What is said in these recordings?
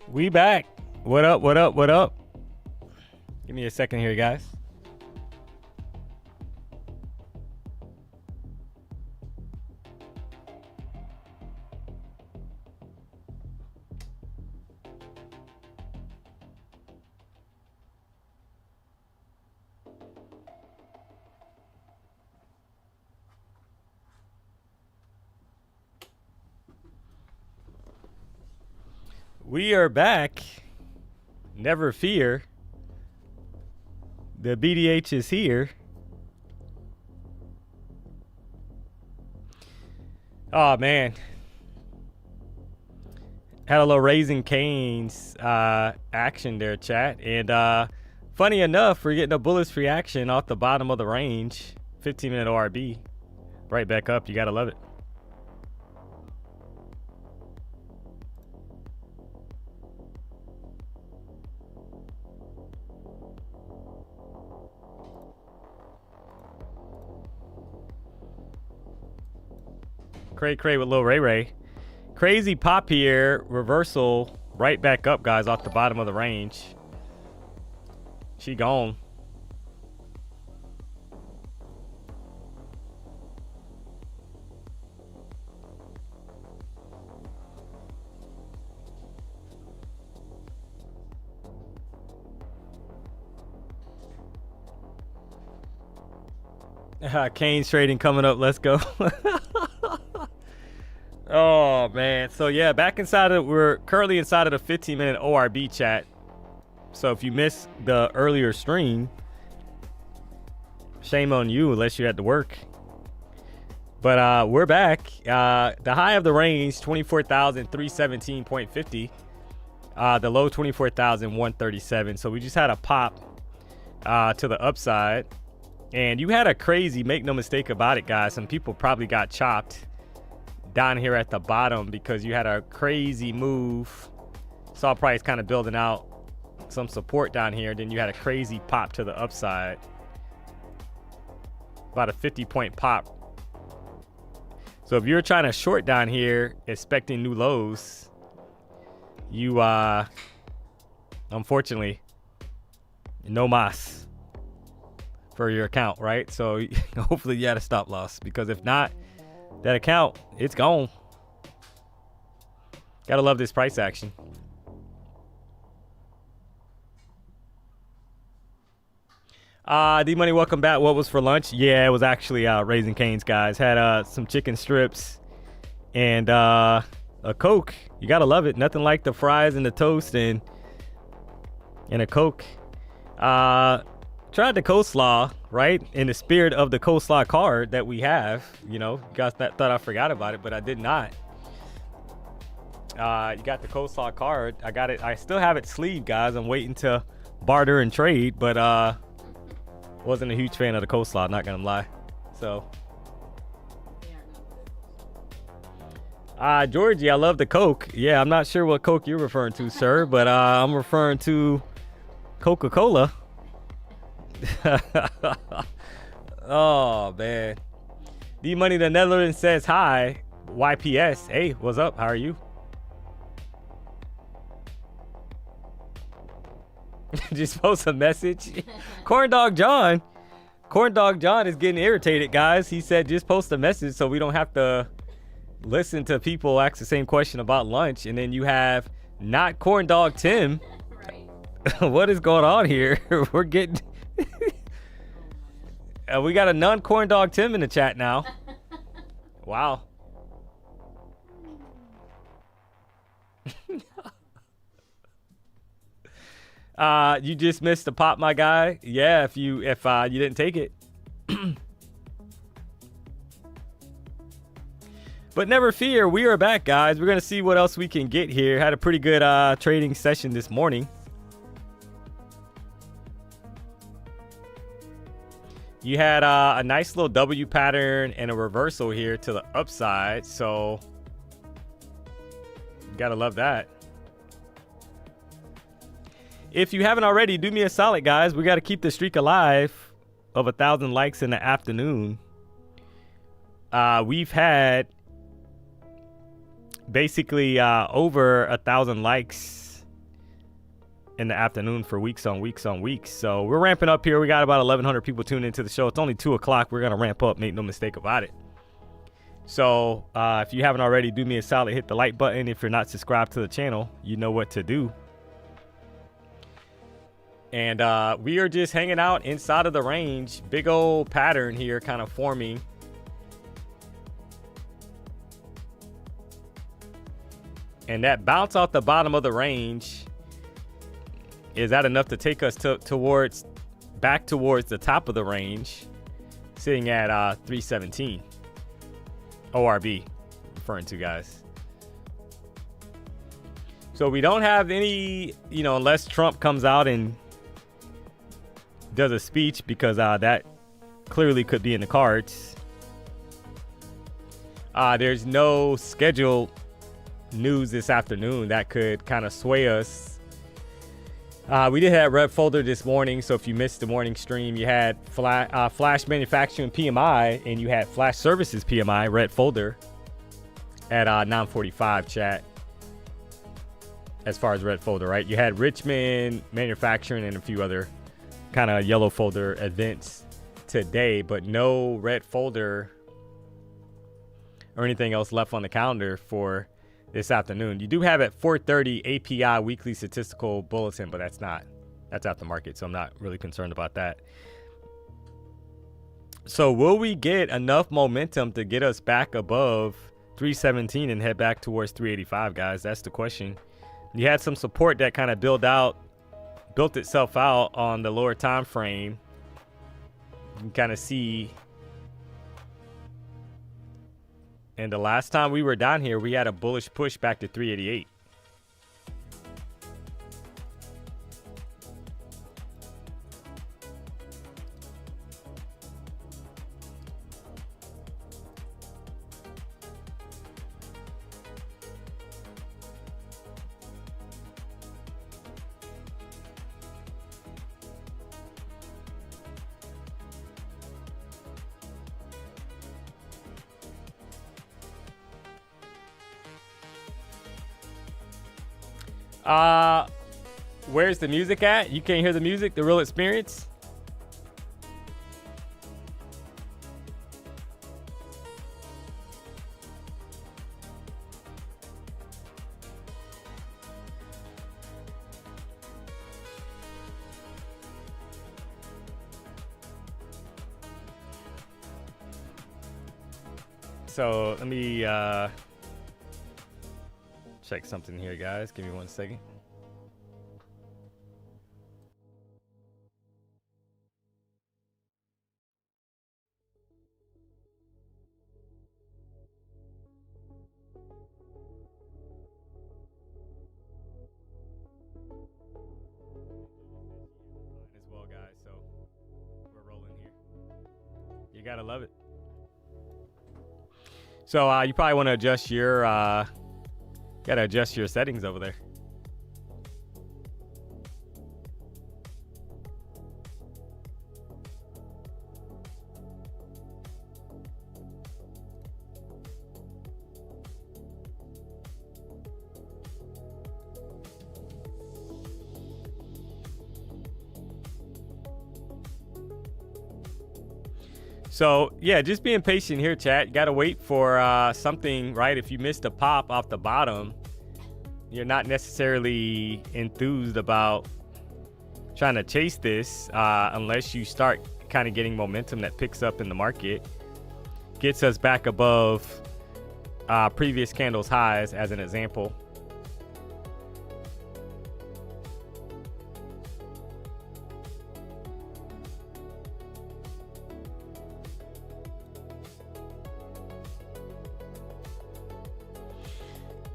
We back. What up, what up, what up? Give me a second here, guys. We are back. Never fear. The BDH is here. Oh, man. Had a little Raising Cane's action there, chat. And funny enough, we're getting a bullish reaction off the bottom of the range. 15-minute ORB. Right back up. You got to love it. Cray with Lil Ray Ray. Crazy pop here. Reversal. Right back up, guys, off the bottom of the range. She gone. Kane's trading coming up. Let's go. Oh, man. So, yeah, back inside of, we're currently inside of the 15-minute ORB chat. So, if you missed the earlier stream, shame on you unless you had to work. But we're back. The high of the range, 24,317.50. The low, 24,137. So, we just had a pop to the upside. And you had a crazy, make no mistake about it, guys. Some people probably got chopped down here at the bottom because you had a crazy move. Saw price kind of building out some support down here. Then you had a crazy pop to the upside. About a 50-point pop. So if you're trying to short down here, expecting new lows, you, unfortunately, no mas for your account, right? So hopefully you had a stop loss, because if not, that account, it's gone. Gotta love this price action. D-Money, welcome back. What was for lunch? Yeah, it was actually Raising Cane's, guys. Had some chicken strips and a Coke. You gotta love it. Nothing like the fries and the toast and a Coke. Tried the coleslaw, right? In the spirit of the coleslaw card that we have. You know, you guys thought I forgot about it, but I did not. You got the coleslaw card. I got it. I still have it sleeved, guys. I'm waiting to barter and trade, but wasn't a huge fan of the coleslaw, not gonna lie. So Georgie, I love the Coke. Yeah, I'm not sure what Coke you're referring to, sir, but I'm referring to Coca-Cola. Oh, man. D-Money the Netherlands says hi. YPS. Hey, what's up? How are you? Just post a message. Corn Dog John is getting irritated, guys. He said just post a message so we don't have to listen to people ask the same question about lunch. And then you have not Corn Dog Tim. Right. What is going on here? We're getting... we got a non-Corn Dog Tim in the chat now. Wow. You just missed the pop, my guy. Yeah, if you didn't take it. But never fear, we are back, guys. We're gonna see what else we can get here. Had a pretty good trading session this morning. You had a nice little W pattern and a reversal here to the upside, so you gotta love that. If you haven't already, do me a solid, guys. We got to keep the streak alive. of 1,000 likes in the afternoon. We've had basically over 1,000 likes in the afternoon for weeks on weeks on weeks. So we're ramping up here. We got about 1,100 people tuned into the show. It's only 2 o'clock. We're going to ramp up. Make no mistake about it. So if you haven't already, do me a solid. Hit the like button. If you're not subscribed to the channel, you know what to do. And we are just hanging out inside of the range. Big old pattern here kind of forming. And that bounce off the bottom of the range, is that enough to take us back towards the top of the range, sitting at 317 ORB, referring to, guys. So we don't have any, unless Trump comes out and does a speech, because that clearly could be in the cards. There's no scheduled news this afternoon that could kind of sway us. We did have red folder this morning, so if you missed the morning stream, you had flash manufacturing PMI and you had flash services PMI, red folder, at 9:45 chat. As far as red folder, right? You had Richmond manufacturing and a few other kind of yellow folder events today, but no red folder or anything else left on the calendar for this afternoon. You do have at 4:30 API weekly statistical bulletin, but that's out the market, so I'm not really concerned about that. So will we get enough momentum to get us back above 317 and head back towards 385, guys? That's the question. You had some support that kind of built itself out on the lower time frame. You can kind of see. And the last time we were down here, we had a bullish push back to 388. Where's the music at? You can't hear the music, the real experience? So let me check something here, guys. Give me 1 second. As well, guys. So we're rolling here. You gotta love it. So you probably want to adjust your gotta adjust your settings over there. So yeah, just being patient here, chat. You gotta wait for something, right? If you missed a pop off the bottom, you're not necessarily enthused about trying to chase this unless you start kind of getting momentum that picks up in the market, gets us back above previous candles highs, as an example.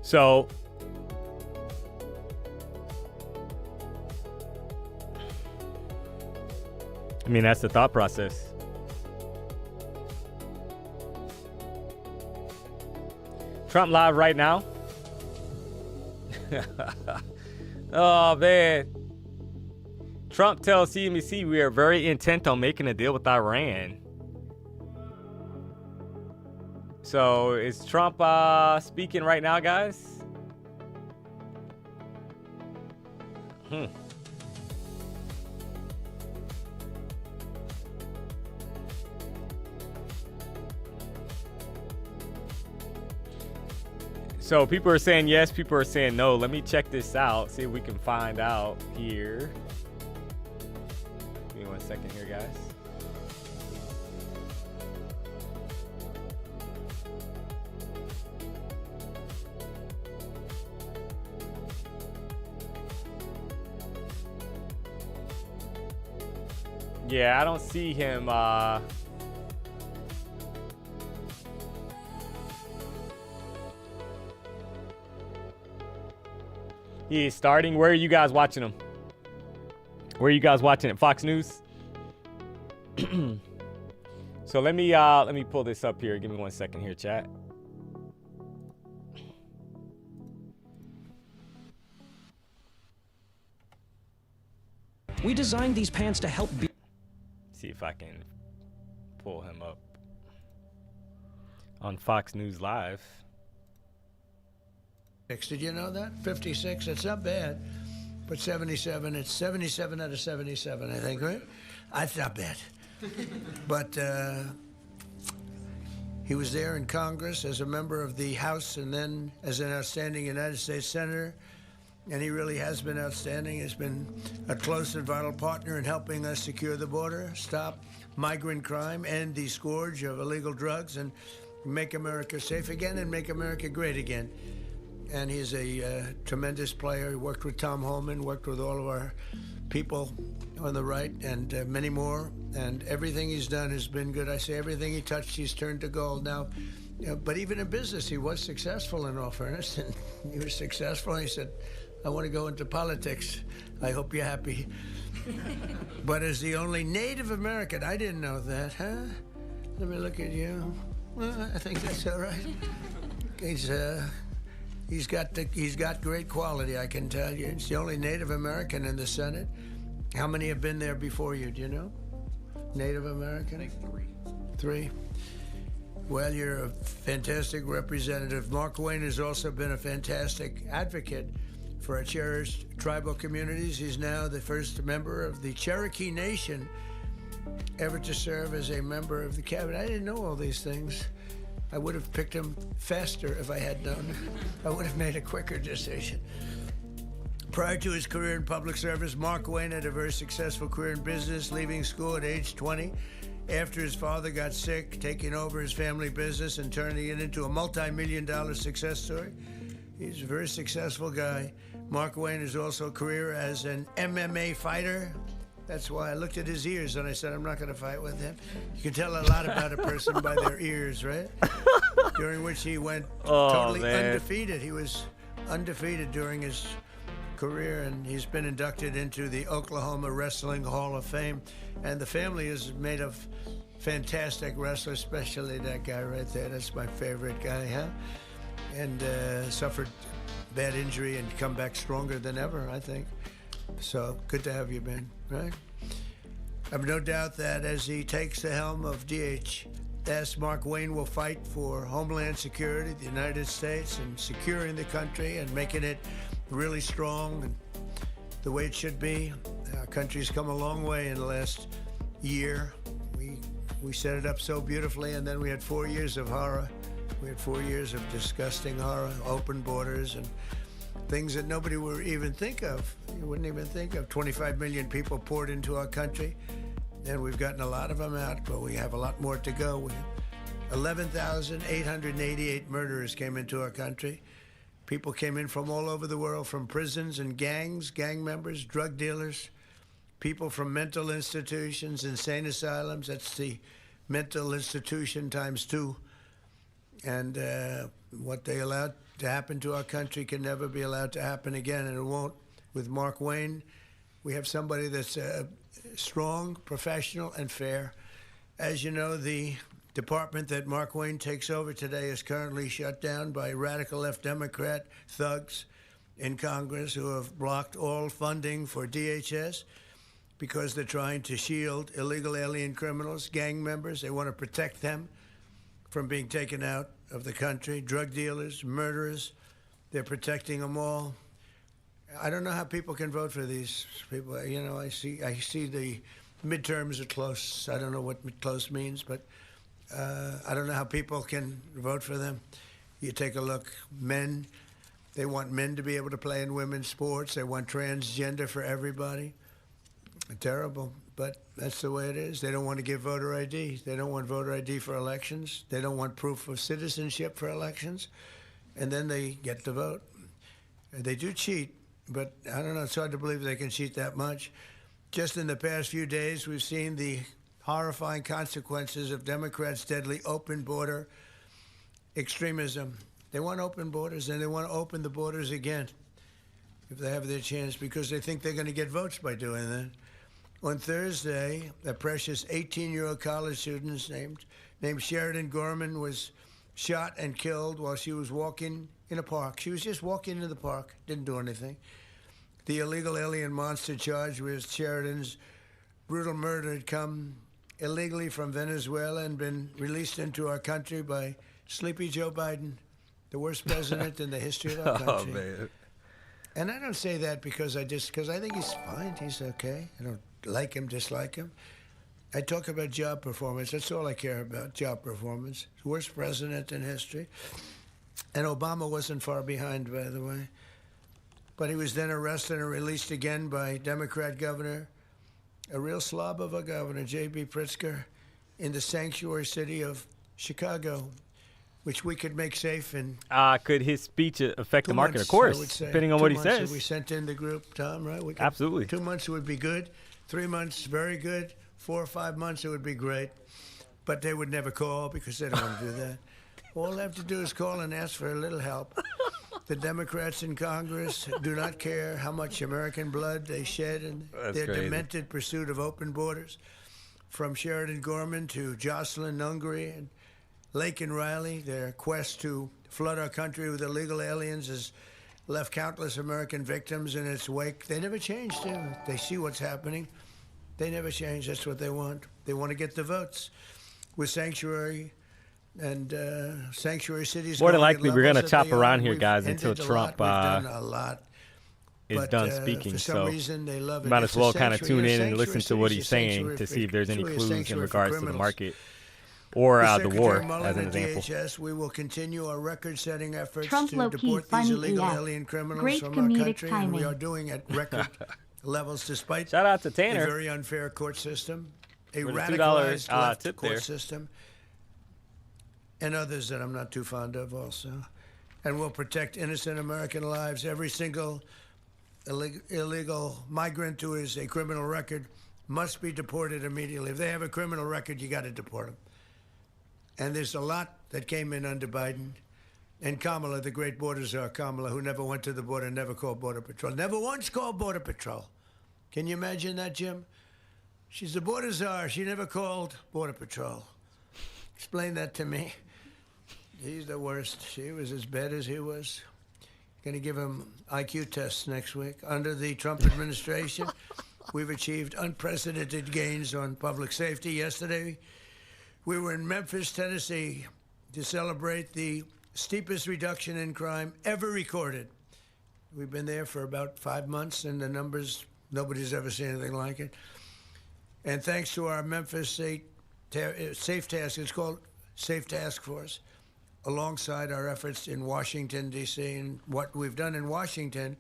So I mean, that's the thought process. Trump live right now. Oh man, Trump tells CNBC we are very intent on making a deal with Iran. So is Trump speaking right now, guys? So people are saying yes, people are saying no. Let me check this out, see if we can find out here. Give me 1 second here, guys. Yeah, I don't see him. He is starting. Where are you guys watching him? Where are you guys watching it? Fox News. So let me pull this up here. Give me 1 second here, chat. We designed these pants to help be. See if I can pull him up on Fox News Live. Did you know that? 56, it's not bad. But 77, it's 77 out of 77, I think, right? That's not bad. But he was there in Congress as a member of the House and then as an outstanding United States Senator. And he really has been outstanding. He's been a close and vital partner in helping us secure the border, stop migrant crime, end the scourge of illegal drugs, and make America safe again and make America great again. And he's a tremendous player. He worked with Tom Holman, worked with all of our people on the right, and many more. And everything he's done has been good. I say everything he touched, he's turned to gold. Now, you know, but even in business, he was successful, in all fairness. And he was successful. And he said, I want to go into politics. I hope you're happy. But as the only Native American, I didn't know that, huh? Let me look at you. Well, I think that's all right. He's got great quality, I can tell you. He's the only Native American in the Senate. How many have been there before you? Do you know? Native American? I think three. Three. Well, you're a fantastic representative. Mark Wayne has also been a fantastic advocate for our cherished tribal communities. He's now the first member of the Cherokee Nation ever to serve as a member of the cabinet. I didn't know all these things. I would have picked him faster if I had known. I would have made a quicker decision. Prior to his career in public service, Mark Wayne had a very successful career in business, leaving school at age 20 after his father got sick, taking over his family business and turning it into a multi-million-dollar success story. He's a very successful guy. Mark Wayne has also a career as an MMA fighter. That's why I looked at his ears and I said, I'm not going to fight with him. You can tell a lot about a person by their ears, right? During which he went totally undefeated. He was undefeated during his career, and he's been inducted into the Oklahoma Wrestling Hall of Fame. And the family is made of fantastic wrestlers, especially that guy right there. That's my favorite guy, huh? And suffered bad injury and come back stronger than ever, I think. So good to have you, Ben, right? I have no doubt that as he takes the helm of DHS, Mark Wayne will fight for Homeland Security, the United States, and securing the country and making it really strong and the way it should be. Our country's come a long way in the last year. We set it up so beautifully, and then we had 4 years of horror. We had 4 years of disgusting horror, open borders, and things that nobody would even think of. You wouldn't even think of. 25 million people poured into our country, and we've gotten a lot of them out, but we have a lot more to go. 11,888 murderers came into our country. People came in from all over the world, from prisons and gangs, gang members, drug dealers, people from mental institutions, insane asylums. That's the mental institution times 2. And what they allowed to happen to our country can never be allowed to happen again, and it won't. With Mark Wayne, we have somebody that's strong, professional, and fair. As you know, the department that Mark Wayne takes over today is currently shut down by radical left Democrat thugs in Congress who have blocked all funding for DHS. because they're trying to shield illegal alien criminals, gang members. They want to protect them from being taken out of the country. Drug dealers, murderers, they're protecting them all. I don't know how people can vote for these people. You know, I see the midterms are close. I don't know what close means, but I don't know how people can vote for them. You take a look, men, they want men to be able to play in women's sports. They want transgender for everybody. Terrible, but that's the way it is. They don't want to give voter ID. They don't want voter ID for elections. They don't want proof of citizenship for elections. And then they get to vote. They do cheat, but I don't know. It's hard to believe they can cheat that much. Just in the past few days, we've seen the horrifying consequences of Democrats' deadly open border extremism. They want open borders, and they want to open the borders again if they have their chance, because they think they're going to get votes by doing that. On Thursday, a precious 18-year-old college student named Sheridan Gorman was shot and killed while she was walking in a park. She was just walking in the park, didn't do anything. The illegal alien monster charged with Sheridan's brutal murder had come illegally from Venezuela and been released into our country by Sleepy Joe Biden, the worst president in the history of our country. Oh, man. And I don't say that because I think he's fine. He's okay. I don't like him, dislike him. I talk about job performance. That's all I care about, job performance. Worst president in history. And Obama wasn't far behind, by the way. But he was then arrested and released again by Democrat governor, a real slob of a governor, J.B. Pritzker, in the sanctuary city of Chicago, which we could make safe in could his speech affect the market? months, Of course, depending on what he says. We sent in the group, Tom, right? Absolutely. 2 months would be good. 3 months, very good. 4 or 5 months, it would be great. But they would never call because they don't want to do that. All they have to do is call and ask for a little help. The Democrats in Congress do not care how much American blood they shed in their demented pursuit of open borders. From Sheridan Gorman to Jocelyn Nungary and Laken Riley, their quest to flood our country with illegal aliens has left countless American victims in its wake. They never changed, do they? They see what's happening. They never change. That's what they want. They want to get the votes. With sanctuary and sanctuary cities. More than likely, we're going to chop around here, guys, until Trump is done speaking. For some so reason, they love it. might as well kind of tune in and listen to what he's saying to see if there's any clues in regards to the market or the war, as an example. DHS, we will continue our record-setting efforts Trump to deport these illegal alien criminals Great from comedic our country, timing. and we are doing at record levels despite Shout out to a Tanner very unfair court system, a for the radicalized $2 left tip court there. system, and others that I'm not too fond of also. And we'll protect innocent American lives. Every single illegal migrant who is a criminal record must be deported immediately. If they have a criminal record, you got to deport them. And there's a lot that came in under Biden. And Kamala, the great border czar, Kamala, who never went to the border, never called Border Patrol. Never once called Border Patrol. Can you imagine that, Jim? She's the border czar. She never called Border Patrol. Explain that to me. He's the worst. She was as bad as he was. Going to give him IQ tests next week. Under the Trump administration, we've achieved unprecedented gains on public safety. Yesterday, we were in Memphis, Tennessee, to celebrate the steepest reduction in crime ever recorded. We've been there for about 5 months, and the numbers, nobody's ever seen anything like it. And thanks to our Memphis Safe Task, it's called Safe Task Force, alongside our efforts in Washington, D.C. And what we've done in Washington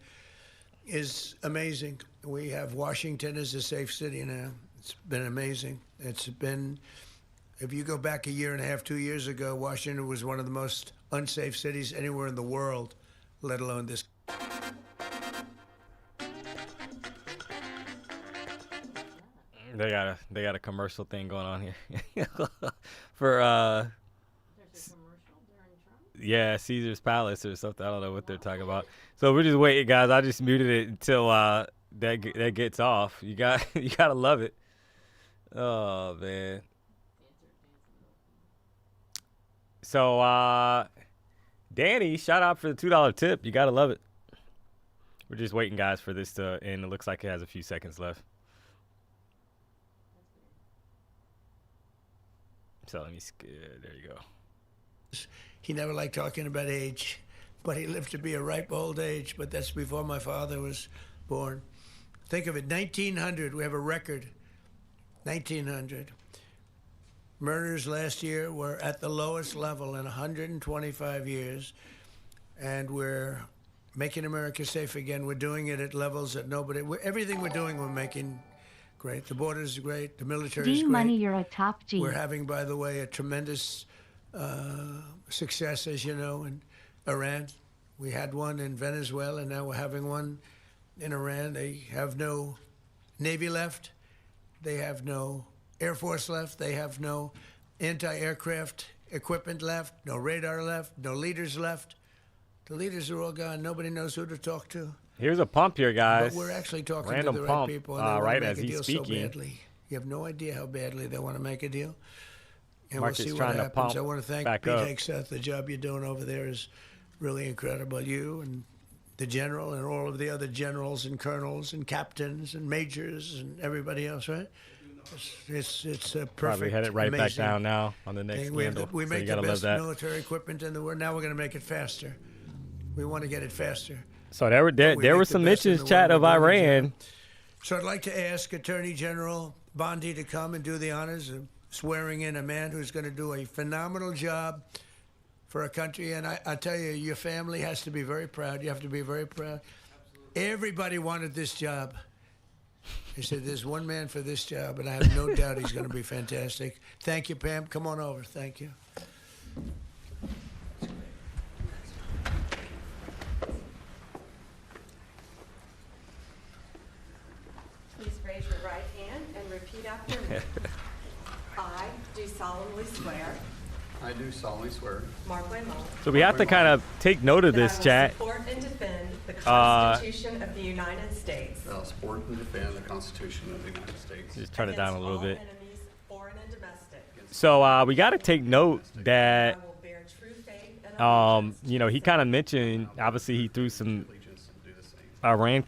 is amazing. We have Washington as a safe city now. It's been amazing. It's been, if you go back a year and a half, 2 years ago, Washington was one of the most unsafe cities anywhere in the world, let alone this. They got a commercial thing going on here for yeah, Caesar's Palace or something. I don't know what they're talking about. So we're just waiting, guys. I just muted it until that gets off. You gotta love it. Oh man. So Danny, shout out for the $2 tip. You gotta love it. We're just waiting, guys, for this to end. It looks like it has a few seconds left. So let me, there you go. He never liked talking about age, but he lived to be a ripe old age. But that's before my father was born. Think of it, 1900, we have a record, 1900. Murders last year were at the lowest level in 125 years, and we're making America safe again. We're doing it at levels that everything we're doing, we're making great. The border's great, the military is great. D-Money, you're a top G. We're having, by the way, a tremendous success, as you know, in Iran. We had one in Venezuela, and now we're having one in Iran. They have no Navy left. They have no Air Force left. They have no anti-aircraft equipment left, no radar left, no leaders left. The leaders are all gone. Nobody knows who to talk to. Here's a pump here, guys. But we're actually talking Random to the pump, right people. And they right want as to make a he's deal speaking. So badly. You have no idea how badly they want to make a deal. And Market's we'll see trying what to happens. pump I want to thank back Pete up. Hegseth. The job you're doing over there is really incredible. You and the general and all of the other generals and colonels and captains and majors and everybody else, right? It's a perfect, Probably headed right back amazing down now on the next thing. candle. We So make you the gotta love best that. military equipment in the world. Now we're going to make it faster. We want to get it faster. So there were We there were make the some best in mentions, the chat, world. of We're doing a Iran. job. So I'd like to ask Attorney General Bondi to come and do the honors of swearing in a man who's going to do a phenomenal job for our country. And I tell you, your family has to be very proud. You have to be very proud. Absolutely. Everybody wanted this job. They said, there's one man for this job, and I have no doubt he's going to be fantastic. Thank you, Pam. Come on over. Thank you. Please raise your right hand and repeat after me. I do solemnly swear, I do solemnly swear Mark Waymo, So we have to kind of take note of that this, I will chat. support and defend the Constitution of the United States that I will support and defend the Constitution of the United States Just turn it down a against little all bit. enemies, foreign and domestic. So we got to take note that I will bear true faith and allegiance you know, he kind of mentioned, obviously he threw some allegiance and do the same. Iran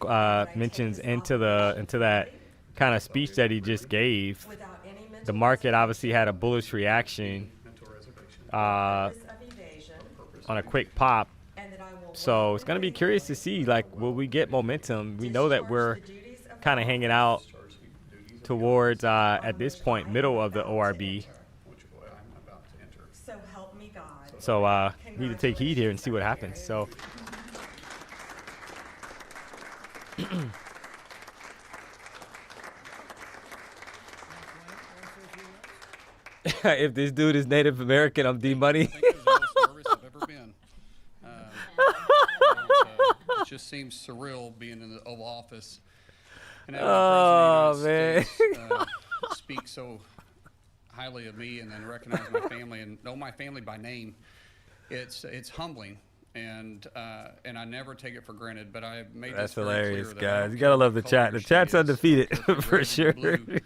mentions into that kind of speech that he just gave. without any mental The market obviously had a bullish reaction Mental reservation. purpose of evasion, on a quick pop. and that I will So it's going to be curious to see, like, will we get momentum? We know that we're discharge the duties of kind of hanging out towards, at this point, middle of the ORB. Which way I'm about to enter. So help me God. So we need to take heed here and see what happens. So if this dude is Native American, I'm D-Money. I think it was the most nervous I've ever been. It just seems surreal being in the Oval Office and having Oh, the President of the United States, speak so highly of me and then recognize my family and know my family by name. It's humbling, and I never take it for granted. But I have made That's this very hilarious, clear that I guys. don't You care gotta what love the color chat. your The chat's state is, undefeated, whether you're for red or sure. blue.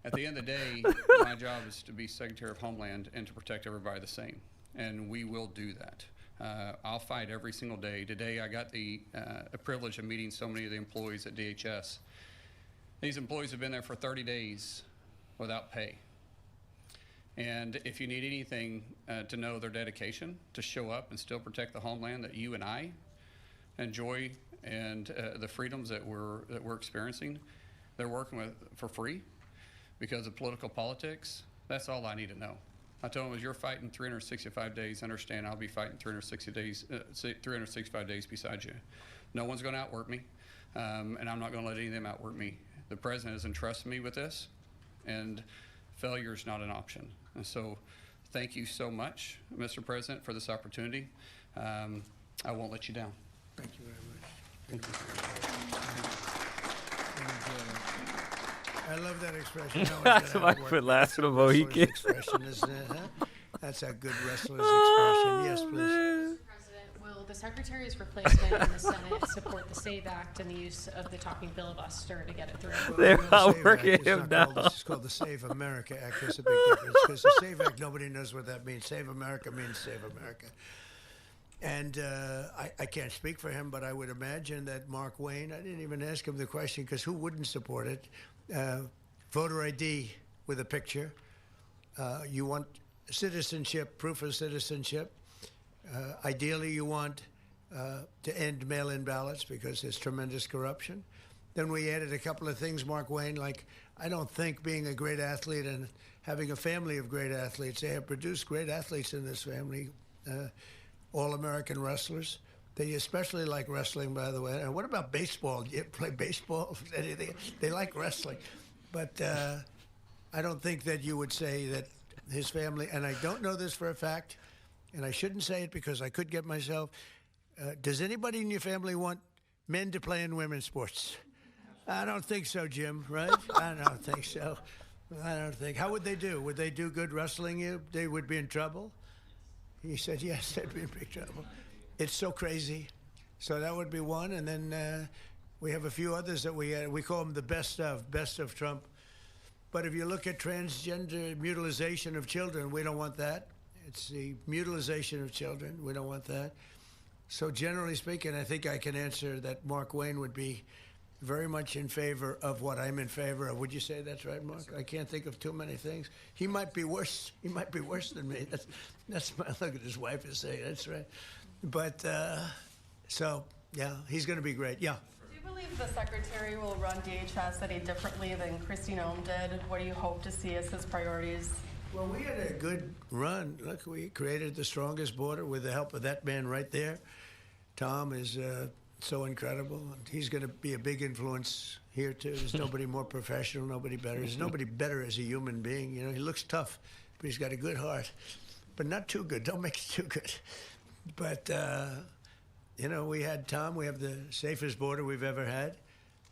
At the end of the day, my job is to be Secretary of Homeland and to protect everybody the same, and we will do that. I'll fight every single day. Today, I got the privilege of meeting so many of the employees at DHS. These employees have been there for 30 days without pay. And if you need anything to know their dedication to show up and still protect the homeland that you and I enjoy and the freedoms that we're experiencing, they're working with for free because of political politics. That's all I need to know. I told them, as you're fighting 365 days, understand I'll be fighting 365 days beside you. No one's going to outwork me, and I'm not going to let any of them outwork me. The president has entrusted me with this, and failure is not an option. And so thank you so much, Mr. President, for this opportunity. I won't let you down. Thank you very much. Thank you. I love that expression. No one's That's gonna my outwork foot me. last That's a with a Mohican. wrestler's expression, isn't it? Huh? That's a good wrestler's expression. Yes, please. Mr. President, will the Secretary's replacement in the Senate support the SAVE Act and the use of the talking filibuster to get it through? They're The SAVE outworking Act is him not now. called- This is called the Save America Act. There's a big difference because the SAVE Act, nobody knows what that means. Save America means Save America. And I can't speak for him, but I would imagine that Mark Wayne, I didn't even ask him the question because who wouldn't support it? Voter ID with a picture. You want citizenship, proof of citizenship. Ideally, you want to end mail-in ballots because there's tremendous corruption. Then we added a couple of things, Mark Wayne, like I don't think being a great athlete and having a family of great athletes, they have produced great athletes in this family, all-American wrestlers. They especially like wrestling, by the way. And what about baseball? Do you play baseball? Anything? They like wrestling. But I don't think that you would say that his family, and I don't know this for a fact, and I shouldn't say it because I could get myself. Does anybody in your family want men to play in women's sports? I don't think so, Jim, right? I don't think so. I don't think. How would they do? Would they do good wrestling you? They would be in trouble? He said, yes, they'd be in big trouble. It's so crazy. So that would be one. And then we have a few others that we call them the best of Trump. But if you look at transgender mutilization of children, we don't want that. It's the mutilization of children. We don't want that. So generally speaking, I think I can answer that Mark Wayne would be very much in favor of what I'm in favor of. Would you say that's right, Mark? I can't think of too many things. He might be worse. He might be worse than me. That's my look at his wife is saying. That's right. But so yeah, he's going to be great. Yeah. Do you believe the secretary will run DHS any differently than Kristi Noem did? What do you hope to see as his priorities? Well, we had a good run. Look, we created the strongest border with the help of that man right there. Tom is so incredible. He's going to be a big influence here, too. There's nobody more professional, nobody better. There's nobody better as a human being. You know, he looks tough, but he's got a good heart. But not too good. Don't make it too good. But, you know, we had Tom. We have the safest border we've ever had.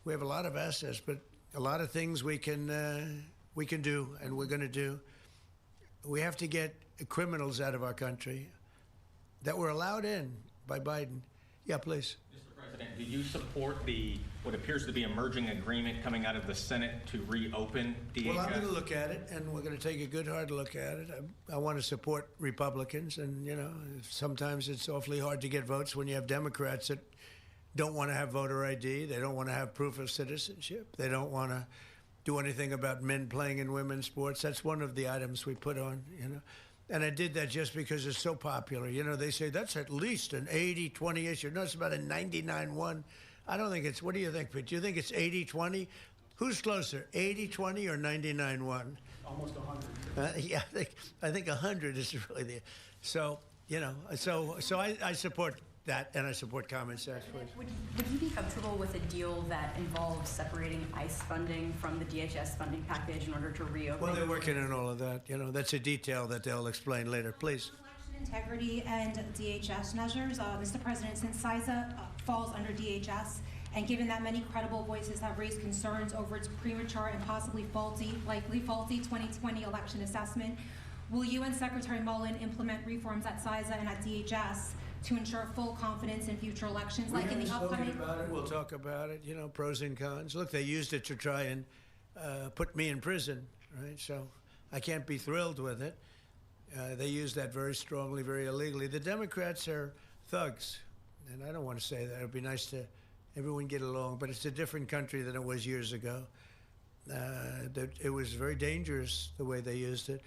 We have a lot of assets, but a lot of things we can do, and we're going to do. We have to get criminals out of our country that were allowed in by Biden. Yeah, please. Mr. President, do you support what appears to be a merging agreement coming out of the Senate to reopen DHS? Well, I'm going to look at it, and we're going to take a good hard look at it. I want to support Republicans, and, you know, sometimes it's awfully hard to get votes when you have Democrats that don't want to have voter ID. They don't want to have proof of citizenship. They don't want to do anything about men playing in women's sports. That's one of the items we put on, you know. And I did that just because it's so popular. You know, they say that's at least an 80-20 issue. No, it's about a 99-1. I don't think it's, what do you think, Pete? Do you think it's 80-20? Who's closer, 80-20 or 99-1? Almost 100. Yeah, I think 100 is really the, so, you know, so I support that, and I support common sense. Would you be comfortable with a deal that involves separating ICE funding from the DHS funding package in order to reopen? Well, they're working on all of that. You know, that's a detail that they'll explain later. Please. Election integrity and DHS measures. Mr. President, since CISA falls under DHS, and given that many credible voices have raised concerns over its premature and possibly likely faulty 2020 election assessment, will you and Secretary Mullen implement reforms at CISA and at DHS to ensure full confidence in future elections, like in the upcoming? About it. We'll talk about it. You know, pros and cons. Look, they used it to try and put me in prison, right? So I can't be thrilled with it. They used that very strongly, very illegally. The Democrats are thugs, and I don't want to say that. It would be nice to everyone get along, but it's a different country than it was years ago. It was very dangerous the way they used it.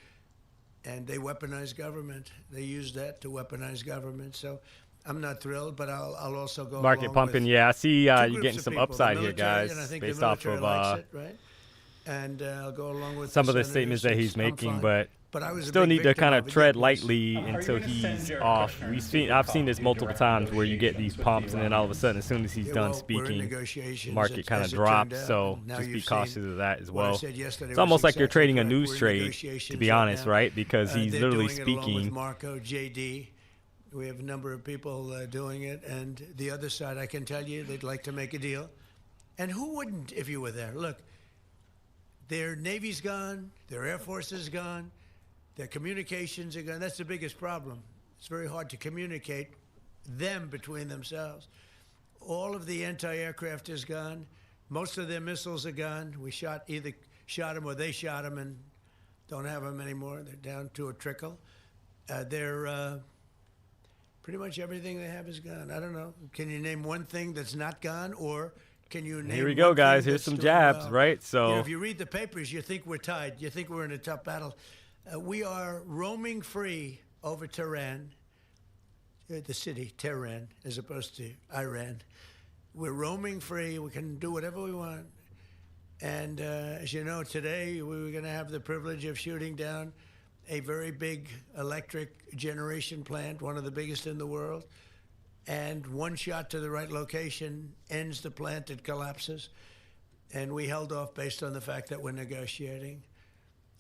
And they weaponized government. They used that to weaponize government. So I'm not thrilled, but I'll also go market pumping. Yeah, I see you're getting some upside here, guys, based off of right? And I'll go along with some of the statements that he's making, but I was still need to kind of tread lightly until he's off. I've seen this multiple times where you get these pumps, and then all of a sudden, as soon as he's done speaking, market kind of drops. So just be cautious of that as well. It's almost like you're trading a news trade, to be honest, right? Because he's literally speaking. With Marco, JD, we have a number of people doing it, and the other side, I can tell you, they'd like to make a deal. And who wouldn't if you were there? Look, their Navy's gone, their Air Force is gone. Their communications are gone. That's the biggest problem. It's very hard to communicate them between themselves. All of the anti-aircraft is gone. Most of their missiles are gone. We either shot them or they shot them and don't have them anymore. They're down to a trickle. They're pretty much everything they have is gone. I don't know. Can you name one thing that's not gone, or can you name? Here we go, guys. Here's some jabs, right? So you know, if you read the papers, you think we're tied. You think we're in a tough battle. We are roaming free over Tehran, the city, Tehran, as opposed to Iran. We're roaming free. We can do whatever we want. And as you know, today we were going to have the privilege of shooting down a very big electric generation plant, one of the biggest in the world. And one shot to the right location ends the plant, it collapses. And we held off based on the fact that we're negotiating.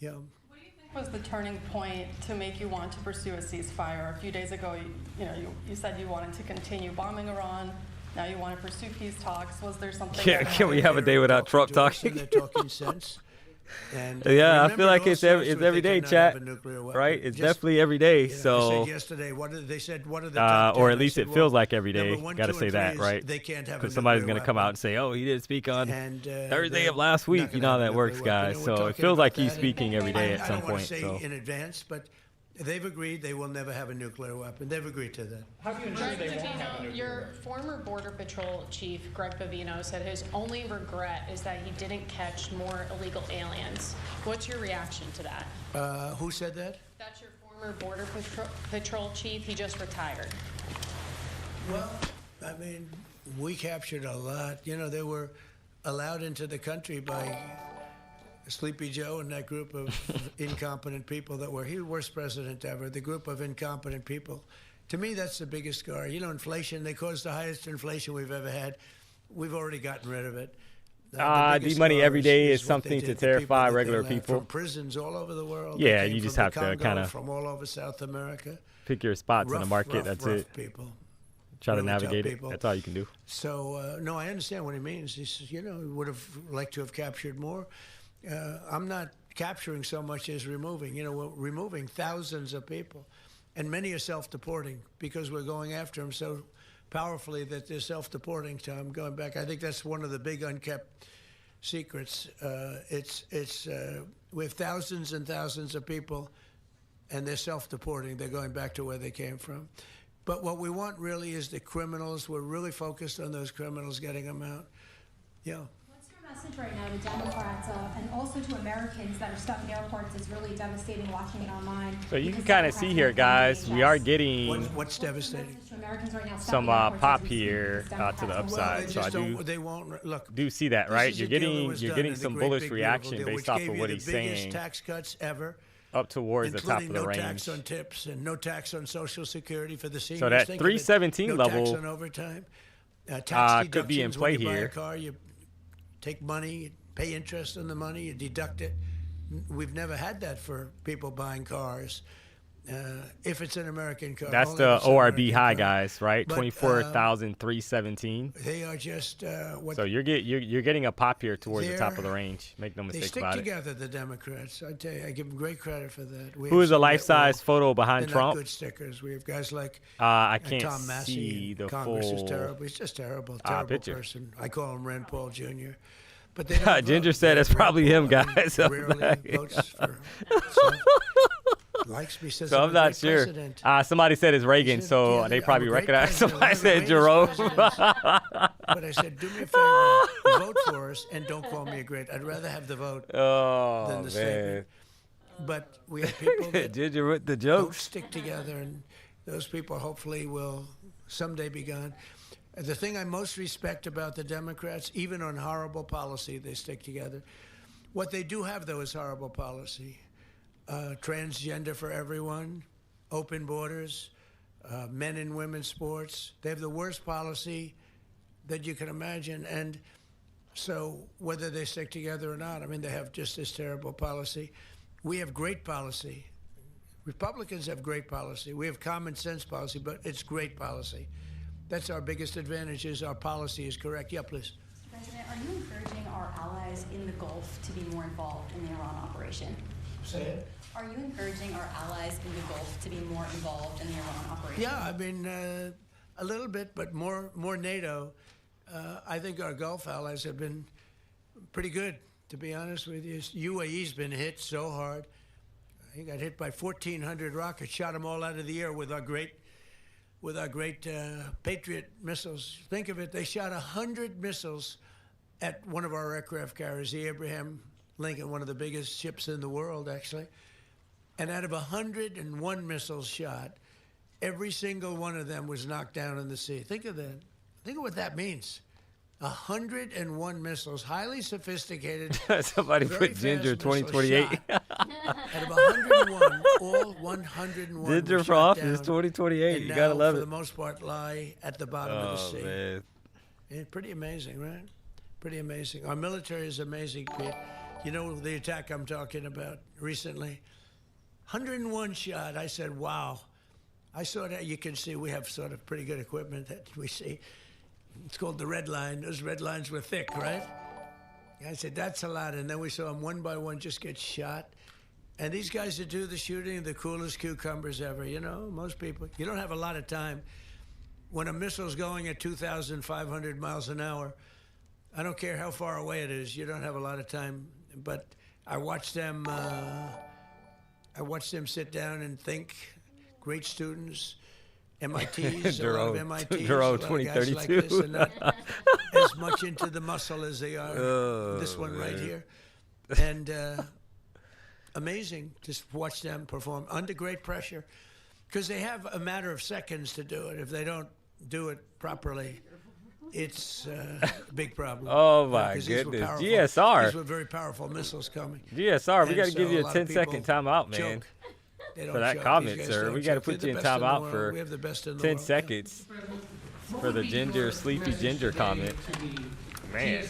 Yeah. What do you think was the turning point to make you want to pursue a ceasefire? A few days ago, you said you wanted to continue bombing Iran. Now you want to pursue peace talks. Was there something? Can we have a day without Trump talking? They're talking sense. And, yeah, I feel like it's every day, chat. Right? It's definitely every day. So. I said yesterday, they said, what are the top 10? Or at least it feels like every day. Got to say that, right? They can't have because somebody's going to come out and say, "Oh, he didn't speak on Thursday of last week." You know how that works, guys. So it feels like he's speaking every day at some point. I don't want to say in advance, but they've agreed they will never have a nuclear weapon. They've agreed to that. How do you ensure they won't have a nuclear Your weapon? former Border Patrol chief, Greg Bovino, said his only regret is that he didn't catch more illegal aliens. What's your reaction to that? Who said that? That's your former Border Patrol chief. He just retired. Well, I mean, we captured a lot. You know, they were allowed into the country by Sleepy Joe and that group of incompetent people that were, he was the worst president ever, the group of incompetent people. To me, that's the biggest scar. You know, inflation, they caused the highest inflation we've ever had. We've already gotten rid of it. D-Money every day is something to terrify regular people. From prisons all over the world. Yeah, you just have to kind of from all over South America. Pick your spots in the market. That's it. People. Try to navigate it. That's all you can do. So, no, I understand what he means. He says, you know, he would have liked to have captured more. I'm not capturing so much as removing. You know, we're removing thousands of people, and many are self-deporting because we're going after them so powerfully that they're self-deporting. Tom, going back, I think that's one of the big unkept secrets. We have thousands and thousands of people, and they're self-deporting. They're going back to where they came from. But what we want really is the criminals. We're really focused on those criminals, getting them out. Yeah. Message right now to Democrats and also to Americans that are stuck in airports is really devastating watching it online. So you can kind of see here, guys, we are getting what's devastating? Some pop here to the upside. So I do see that, right? You're getting some bullish reaction based off of what he's saying. Tax cuts ever. Up towards the top of the range. No tax on tips and no tax on Social Security for the seniors. So that 317 level tax on overtime. Tax could be in play when you here. Buy a car, you take money, pay interest on the money, you deduct it. We've never had that for people buying cars. If it's an American car. That's the ORB high, guys, right? 24,317. They are just so you're getting a pop here towards the top of the range. Make no mistake about it. They stick together, the Democrats. I tell you, I give them great credit for that. Who is a life-size photo behind Trump? Good stickers. We have guys like I can't Tom Massey. See the Congress full is terrible. He's just terrible. Terrible picture. person. I call him Rand Paul Jr. But they don't Ginger vote. said it's probably him, guys. Rarely votes for. Likes me, says so I'm not sure. Somebody said it's Reagan, so they probably recognize. Somebody said Jerome. But I said, do me a favor, vote for us, and don't call me a great. I'd rather have the vote than the statement. But we have people that Ginger with the don't jokes. stick together, and those people hopefully will someday be gone. The thing I most respect about the Democrats, even on horrible policy, they stick together. What they do have, though, is horrible policy. Transgender for everyone, open borders, men and women's sports. They have the worst policy that you can imagine. And so whether they stick together or not, I mean, they have just this terrible policy. We have great policy. Republicans have great policy. We have common sense policy, but it's great policy. That's our biggest advantage, is our policy is correct. Yeah, please. Mr. President, are you encouraging our allies in the Gulf to be more involved in the Iran operation? Say it. Are you encouraging our allies in the Gulf to be more involved in the Iran operation? Yeah, I mean, a little bit, but more NATO. I think our Gulf allies have been pretty good, to be honest with you. UAE's been hit so hard. He got hit by 1,400 rockets, shot them all out of the air with our great Patriot missiles. Think of it, they shot 100 missiles at one of our aircraft carriers, the Abraham Lincoln, one of the biggest ships in the world, actually. And out of 101 missiles shot, every single one of them was knocked down in the sea. Think of that. Think of what that means. 101 missiles, highly sophisticated. Somebody put Ginger 2028. Out of 101, all 101 Ginger were for shot office down, 2028. and You now, gotta love for it. the most part, lie at the bottom of the sea. Man. Yeah, pretty amazing, right? Pretty amazing. Our military is amazing, Pete. You know the attack I'm talking about recently? 101 shot. I said, wow. I saw that. You can see we have sort of pretty good equipment that we see. It's called the red line. Those red lines were thick, right? I said, that's a lot. And then we saw them one by one just get shot. And these guys that do the shooting, the coolest cucumbers ever. You know, most people, you don't have a lot of time. When a missile's going at 2,500 miles an hour, I don't care how far away it is, you don't have a lot of time. But I watched them sit down and think. Great students. MITs, a lot of MITs, a lot of guys like this, and not as much into the muscle as they are this one right here. And amazing, just watch them perform under great pressure, because they have a matter of seconds to do it. If they don't do it properly, it's a big problem. Oh my goodness, GSR. These were very powerful missiles coming. GSR, we got to so give you a lot of 10-second people timeout, man. choke. They For don't that choke. comment, These guys sir. don't We got to choke. put They're you in the best in the timeout world. for We have the best in the 10 world. seconds for the Ginger, Sleepy Ginger comment. Man,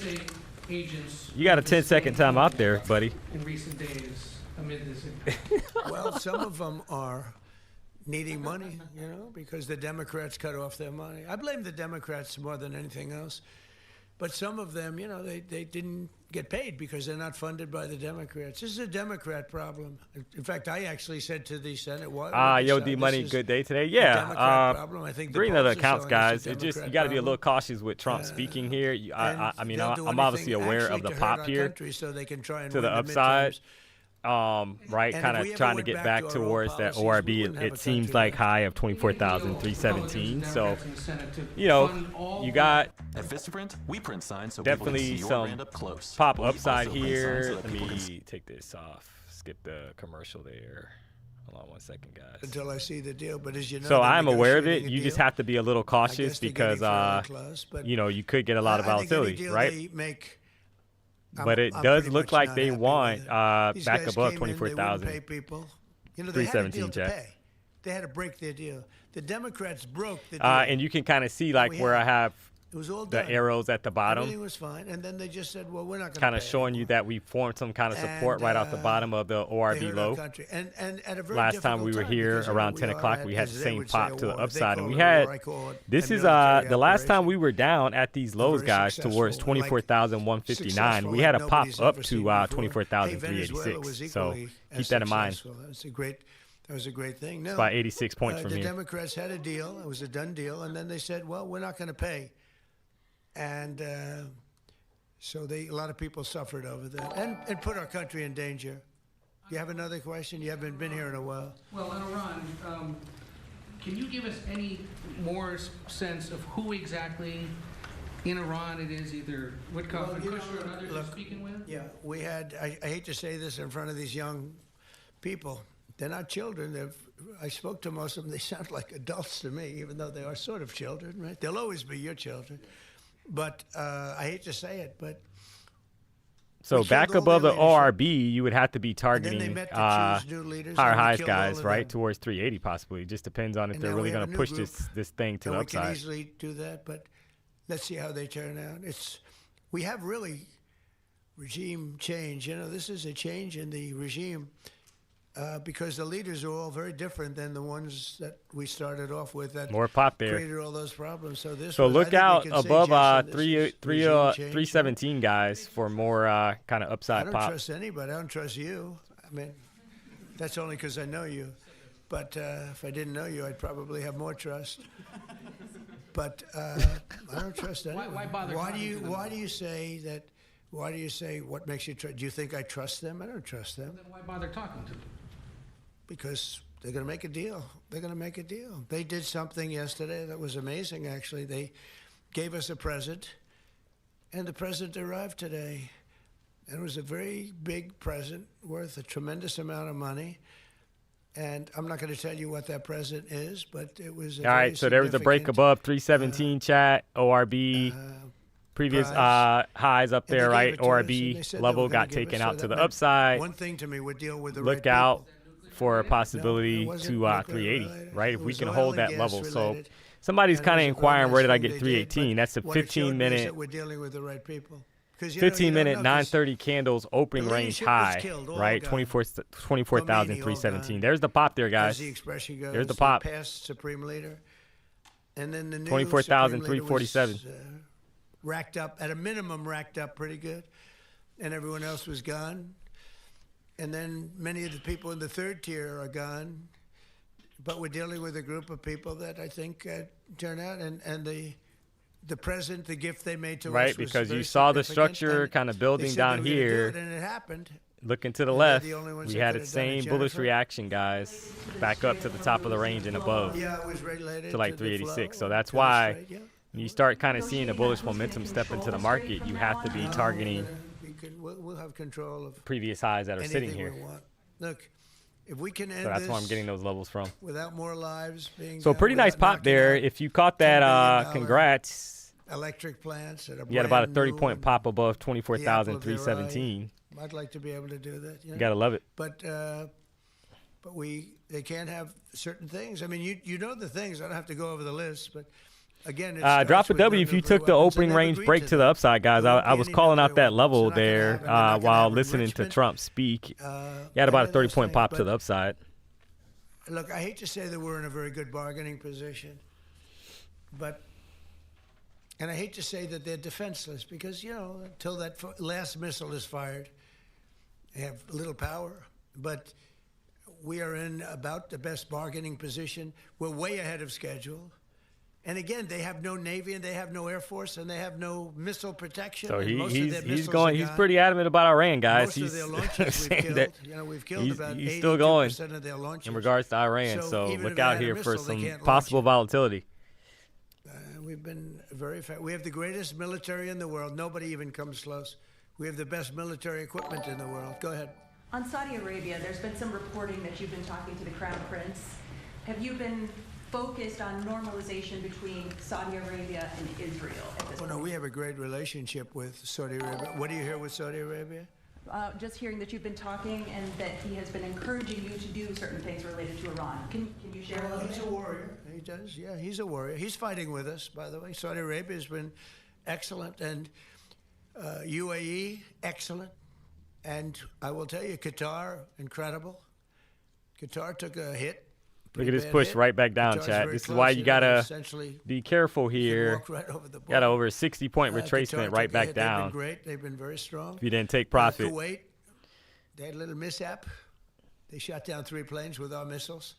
you got a 10-second timeout there, buddy. In recent days, amid this impact. Well, some of them are needing money, you know, because the Democrats cut off their money. I blame the Democrats more than anything else. But some of them, you know, they didn't get paid because they're not funded by the Democrats. This is a Democrat problem. In fact, I actually said to the Senate, Yo, D-Money, good day today. Yeah, I think green the other polls are accounts, showing guys. it's a It just, you Democrat got to be a problem. little cautious with Trump speaking here. I mean, They'll do I'm obviously anything aware of actually the to hurt pop our here country so they can try and to the win the upside. midterms. Right, And kind if we of ever trying to went get back back to our old towards that policies, we ORB. wouldn't have a It seems country like left. high of 24,317. So, you know, you got At Vistaprint, we print signs so definitely people can see your some brand up close. pop We upside also print here. signs so Let that people can me take this off. Skip the commercial there. Hold on one second, guys. Until I see the deal, but as you know, So they're I'm aware of it. negotiating a You just deal. have to be a little cautious guess they're because, getting fairly close, but you know, you could get a lot of I think any volatility, deal right? they make, But it I'm does pretty look much like not they happy want with it. These back guys above came in, they wouldn't 24,000. pay people. You know, they had a deal 317, to Jack. pay. They had to break their deal. The Democrats broke the deal. And you can kind of see like we where I had. have It was all the done. arrows at the Everything bottom, was fine, and then they just said, "Well, we're not going to." kind of showing you that we formed some kind of support And, right off the bottom of the They ORB hurt our low. country. And at a very Last time we were difficult here because, around we 10 are o'clock, at, we had as the they same would say, pop a to the war. They upside, and call we it a had. war. I call it This a is military the last time operation. we were down at these lows, Very guys, towards successful, like 24,159. We had a successful pop like up nobody's to ever seen before. Hey, Venezuela 24,386. was So equally keep as that in mind. successful. That was a great thing. No, About 86 points from the here. Democrats had a deal. It was a done deal, and then they said, "Well, we're not going to pay," and so a lot of people suffered over that, and put our country in danger. You have another question? You haven't been here in a while. Well, Iran, can you give us any more sense of who exactly in Iran it is, either Witkoff and Kushner and others you're speaking with? Yeah, we had, I hate to say this in front of these young people. They're not children. I spoke to most of them. They sound like adults to me, even though they are sort of children, right? They'll always be your children. But I hate to say it, but So we back killed all above their the leadership. ORB, you would have to be And then targeting they met to choose new leaders, higher and we highs, killed all guys, of right? them. Towards 380 possibly. It just depends on if And they're now really we have going a to new push group, this thing to and the we can upside. easily do that, but let's see how they turn out. We have really regime change. You know, this is a change in the regime because the leaders are all very different than the ones that we started off with that More pop there. created all those problems. So So look out above Jason, this is regime change. 317, guys, for more kind of I upside don't pop. trust anybody. I don't trust you. I mean, that's only because I know you. But if I didn't know you, I'd probably have more trust. But I don't trust anyone. Why bother talking to them? Why do you say that? Why do you say what makes you trust? Do you think I trust them? I don't trust them Then why bother talking to them? because they're going to make a deal. They're going to make a deal. They did something yesterday that was amazing, actually. They gave us a present, and the present arrived today. And it was a very big present worth a tremendous amount of money. And I'm not going to tell you what that present is, but it was. All right, so there was a break above 317 chat, ORB. Previous highs up there, right? ORB level got taken out to the upside. One thing to me would deal with the Look out for a possibility to 380, right? If we can hold that level. So somebody's kind of inquiring, where did I get 318? That's a 15-minute. We're dealing with the right people. 15-minute 930 candles opening range high, right? 24,317. There's the pop there, guys. There's the pop. Past Supreme Leader, and then the 24,347. Racked up at a minimum, racked up pretty good, and everyone else was gone. And then many of the people in the third tier are gone, but we're dealing with a group of people that I think turn out, and the present, the gift they made to us, right? Because you saw the structure kind of building down here, and it happened. Looking to the left, we had the same bullish reaction, guys, back up to the top of the range and above, yeah, it was regulated to like 386. So that's why when you start kind of seeing a bullish momentum step into the market, you have to be targeting we'll have control of previous highs that are sitting here. Look, if we can end so that's where I'm getting those levels from. Without more lives being so pretty nice pop there. If you caught that, congrats. Electric plants. You had about a 30-point pop above 24,317. I'd like to be able to do that. You gotta love it. But they can't have certain things. I mean, you know the things. I don't have to go over the list, but again, drop a W if you took the opening range break to the upside, guys. I was calling out that level there while listening to Trump speak. You had about a 30-point pop to the upside. Look, I hate to say that we're in a very good bargaining position, and I hate to say that they're defenseless because, until that last missile is fired, they have little power. But we are in about the best bargaining position. We're way ahead of schedule. And again, they have no Navy and they have no Air Force and they have no missile protection. So he's pretty adamant about Iran, guys. Most of their launches we've killed. We've killed about 82% of their launches. In regards to Iran. So look out here for some possible volatility. We've been very fast. We have the greatest military in the world. Nobody even comes close. We have the best military equipment in the world. Go ahead. On Saudi Arabia, there's been some reporting that you've been talking to the Crown Prince. Have you been focused on normalization between Saudi Arabia and Israel at this point? No, we have a great relationship with Saudi Arabia. What do you hear with Saudi Arabia? Just hearing that you've been talking and that he has been encouraging you to do certain things related to Iran. Can you share a little bit? He's a warrior. He does. Yeah, he's a warrior. He's fighting with us, by the way. Saudi Arabia has been excellent, and UAE, excellent. And I will tell you, Qatar, incredible. Qatar took a hit. Look at this push right back down, Chad. This is why you got to be careful here. Got over a 60-point retracement right back down. They've been great. They've been very strong. If you didn't take profit. Kuwait, they had a little mishap. They shot down 3 planes with our missiles.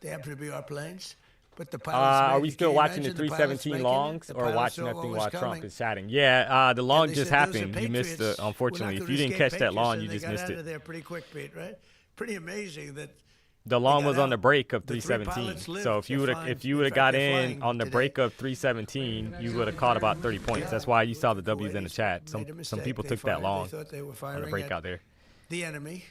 They happen to be our planes. But the pilots are we still watching the 317 longs or watching that thing while Trump is chatting? Yeah, the long just happened. You missed it, unfortunately. If you didn't catch that long, you just missed it. They got out of there pretty quick, Pete, right? Pretty amazing that. The long was on the break of 317. So if you would have got in on the break of 317, you would have caught about 30 points. That's why you saw the W's in the chat. Some people took that long on the breakout there. The enemy.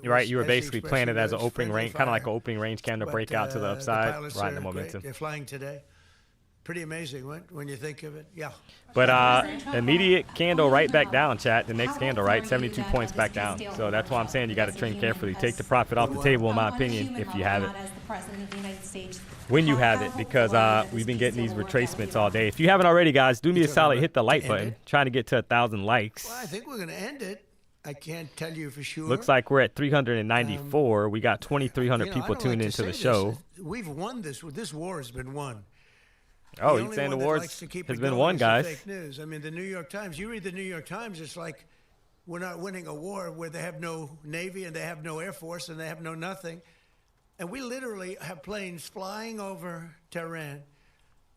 You're right. You were basically playing it as an opening range, kind of like an opening range candle breakout to the upside, riding the momentum. They're flying today. Pretty amazing when you think of it. Yeah. But immediate candle right back down, chat. The next candle, right? 72 points back down. So that's why I'm saying you got to trade carefully. Take the profit off the table, in my opinion, if you have it. When you have it, because we've been getting these retracements all day. If you haven't already, guys, do me a solid. Hit the like button. Trying to get to 1,000 likes. Well, I think we're going to end it. I can't tell you for sure. Looks like we're at 394. We got 2,300 people tuned into the show. We've won this. This war has been won. Oh, he's saying the war has been won, guys. Fake news. I mean, the New York Times, you read the New York Times, it's like we're not winning a war where they have no Navy and they have no Air Force and they have no nothing. And we literally have planes flying over Tehran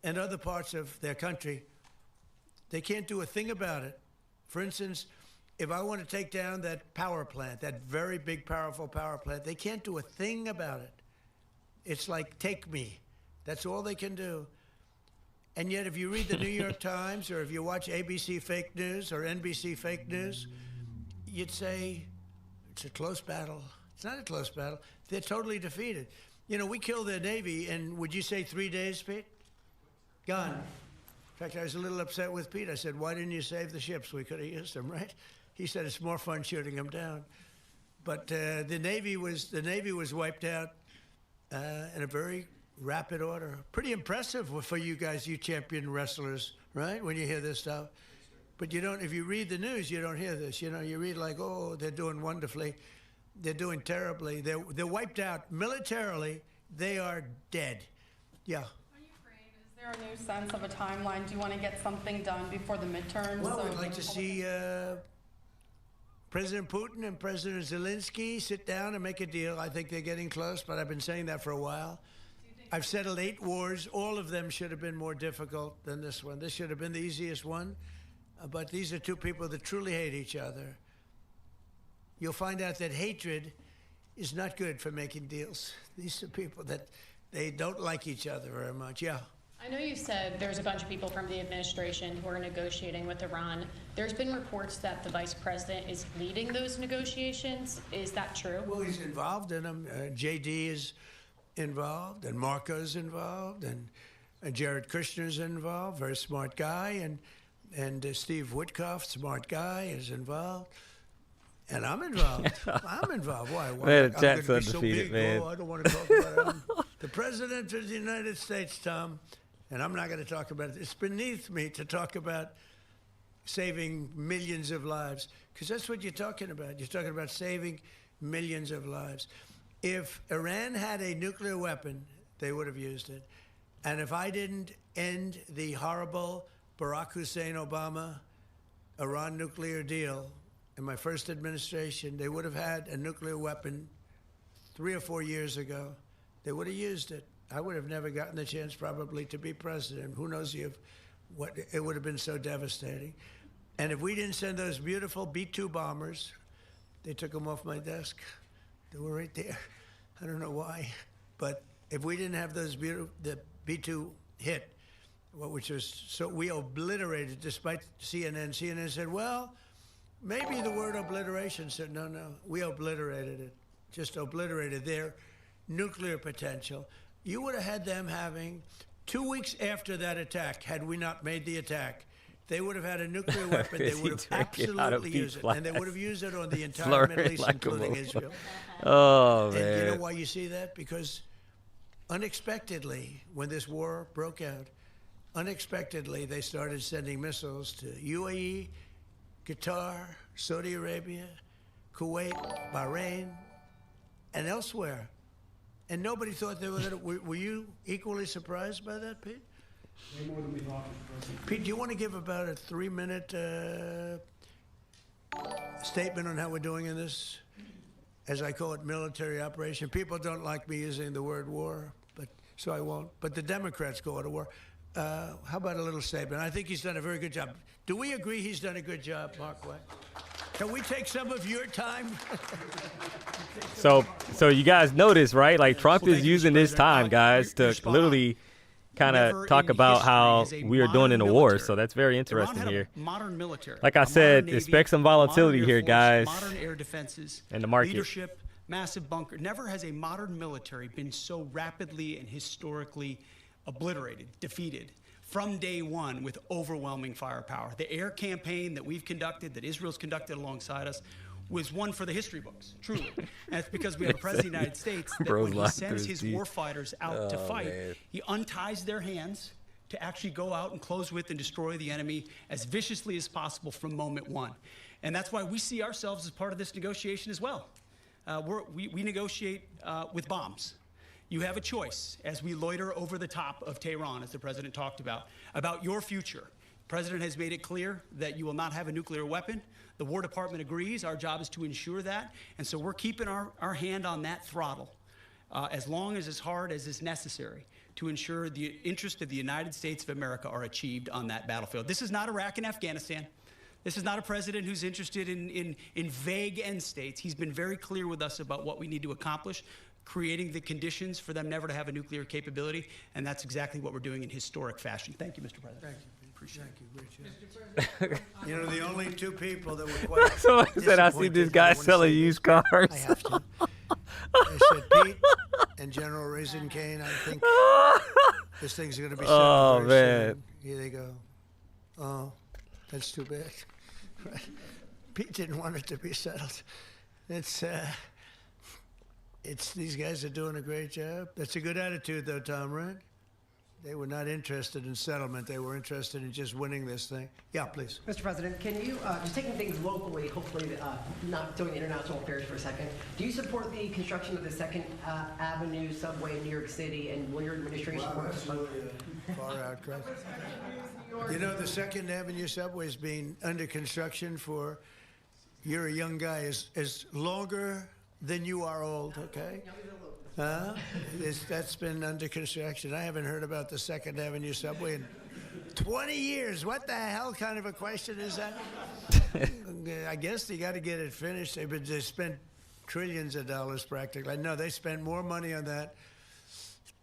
and other parts of their country. They can't do a thing about it. For instance, if I want to take down that power plant, that very big, powerful power plant, they can't do a thing about it. It's like, take me. That's all they can do. And yet, if you read the New York Times or if you watch ABC fake news or NBC fake news, you'd say it's a close battle. It's not a close battle. They're totally defeated. You know, we killed their Navy in, would you say 3 days, Pete? Gone. In fact, I was a little upset with Pete. I said, why didn't you save the ships? We could have used them, right? He said, it's more fun shooting them down. But the Navy was wiped out in a very rapid order. Pretty impressive for you guys, you champion wrestlers, right? When you hear this stuff. But you don't, if you read the news, you don't hear this. You know, you read like, oh, they're doing wonderfully. They're doing terribly. They're wiped out militarily. They are dead. Yeah. Are you afraid? Is there a new sense of a timeline? Do you want to get something done before the midterms? Well, we'd like to see President Putin and President Zelensky sit down and make a deal. I think they're getting close, but I've been saying that for a while. I've settled 8 wars. All of them should have been more difficult than this one. This should have been the easiest one. But these are two people that truly hate each other. You'll find out that hatred is not good for making deals. These are people that they don't like each other very much. Yeah. I know you said there's a bunch of people from the administration who are negotiating with Iran. There's been reports that the vice president is leading those negotiations. Is that true? Well, he's involved in them. JD is involved, and Marco's involved, and Jared Kushner's involved, very smart guy, and Steve Witkoff, smart guy, is involved. And I'm involved. I'm involved. Why? Man, I'm Jack's gonna be so undefeated, big. man. Oh, I don't want to talk about it. I'm the president of the United States, Tom, and I'm not going to talk about it. It's beneath me to talk about saving millions of lives, because that's what you're talking about. You're talking about saving millions of lives. If Iran had a nuclear weapon, they would have used it. And if I didn't end the horrible Barack Hussein Obama Iran nuclear deal in my first administration, they would have had a nuclear weapon 3 or 4 years ago. They would have used it. I would have never gotten the chance probably to be president. Who knows what it would have been so devastating. And if we didn't send those beautiful B-2 bombers, they took them off my desk. They were right there. I don't know why. But if we didn't have those beautiful, the B-2 hit, which was so we obliterated, despite CNN. CNN said, well, maybe the word obliteration said, no, we obliterated it. Just obliterated their nuclear potential. You would have had them having 2 weeks after that attack, had we not made the attack, they would have had a nuclear weapon. They would have absolutely used it. And they would have used it on the entire Middle East, including Israel. Oh, man. And you know why you see that? Because unexpectedly, when this war broke out, unexpectedly, they started sending missiles to UAE, Qatar, Saudi Arabia, Kuwait, Bahrain, and elsewhere. And nobody thought they were going to. Were you equally surprised by that, Pete? Way more than we thought. Pete, do you want to give about a 3-minute statement on how we're doing in this, as I call it, military operation? People don't like me using the word war, so I won't. But the Democrats call it a war. How about a little statement? I think he's done a very good job. Do we agree he's done a good job, Mark White? Can we take some of your time? So you guys notice, right? Like Trump is using this time, guys, to literally kind of talk about how we are doing in the war. So that's very interesting here. Modern military. Like I said, expect some volatility here, guys. Modern air defenses. And the market. Leadership, massive bunker. Never has a modern military been so rapidly and historically obliterated, defeated from day one with overwhelming firepower. The air campaign that we've conducted, that Israel's conducted alongside us, was one for the history books, truly. And it's because we have a president of the United States that when he sends his warfighters out to fight, he unties their hands to actually go out and close with and destroy the enemy as viciously as possible from moment one. And that's why we see ourselves as part of this negotiation as well. We negotiate with bombs. You have a choice as we loiter over the top of Tehran, as the president talked about your future. The president has made it clear that you will not have a nuclear weapon. The War Department agrees. Our job is to ensure that. And so we're keeping our hand on that throttle as long as hard as is necessary to ensure the interests of the United States of America are achieved on that battlefield. This is not Iraq and Afghanistan. This is not a president who's interested in vague end states. He's been very clear with us about what we need to accomplish, creating the conditions for them never to have a nuclear capability, and that's exactly what we're doing in historic fashion. Thank you, Mr. President. Thank you. Appreciate it. You know, the only two people that were quite Someone said, I see this guy selling used cars. I have to. I said, Pete and General Raisin Cane, I think this thing's going to be settled Oh, very man. soon. Here they go. Oh, that's too bad. Pete didn't want it to be settled. It's these guys are doing a great job. That's a good attitude, though, Tom, right? They were not interested in settlement. They were interested in just winning this thing. Yeah, please. Mr. President, can you, just taking things locally, hopefully not doing international affairs for a second, do you support the construction of the 2nd Avenue subway in New York City, and will your administration work to fund Far out, Chris. You know, the 2nd Avenue subway has been under construction for, you're a young guy, is longer than you are old, okay? That's been under construction. I haven't heard about the 2nd Avenue subway in 20 years. What the hell kind of a question is that? I guess they got to get it finished. They spent trillions of dollars practically. No, they spent more money on that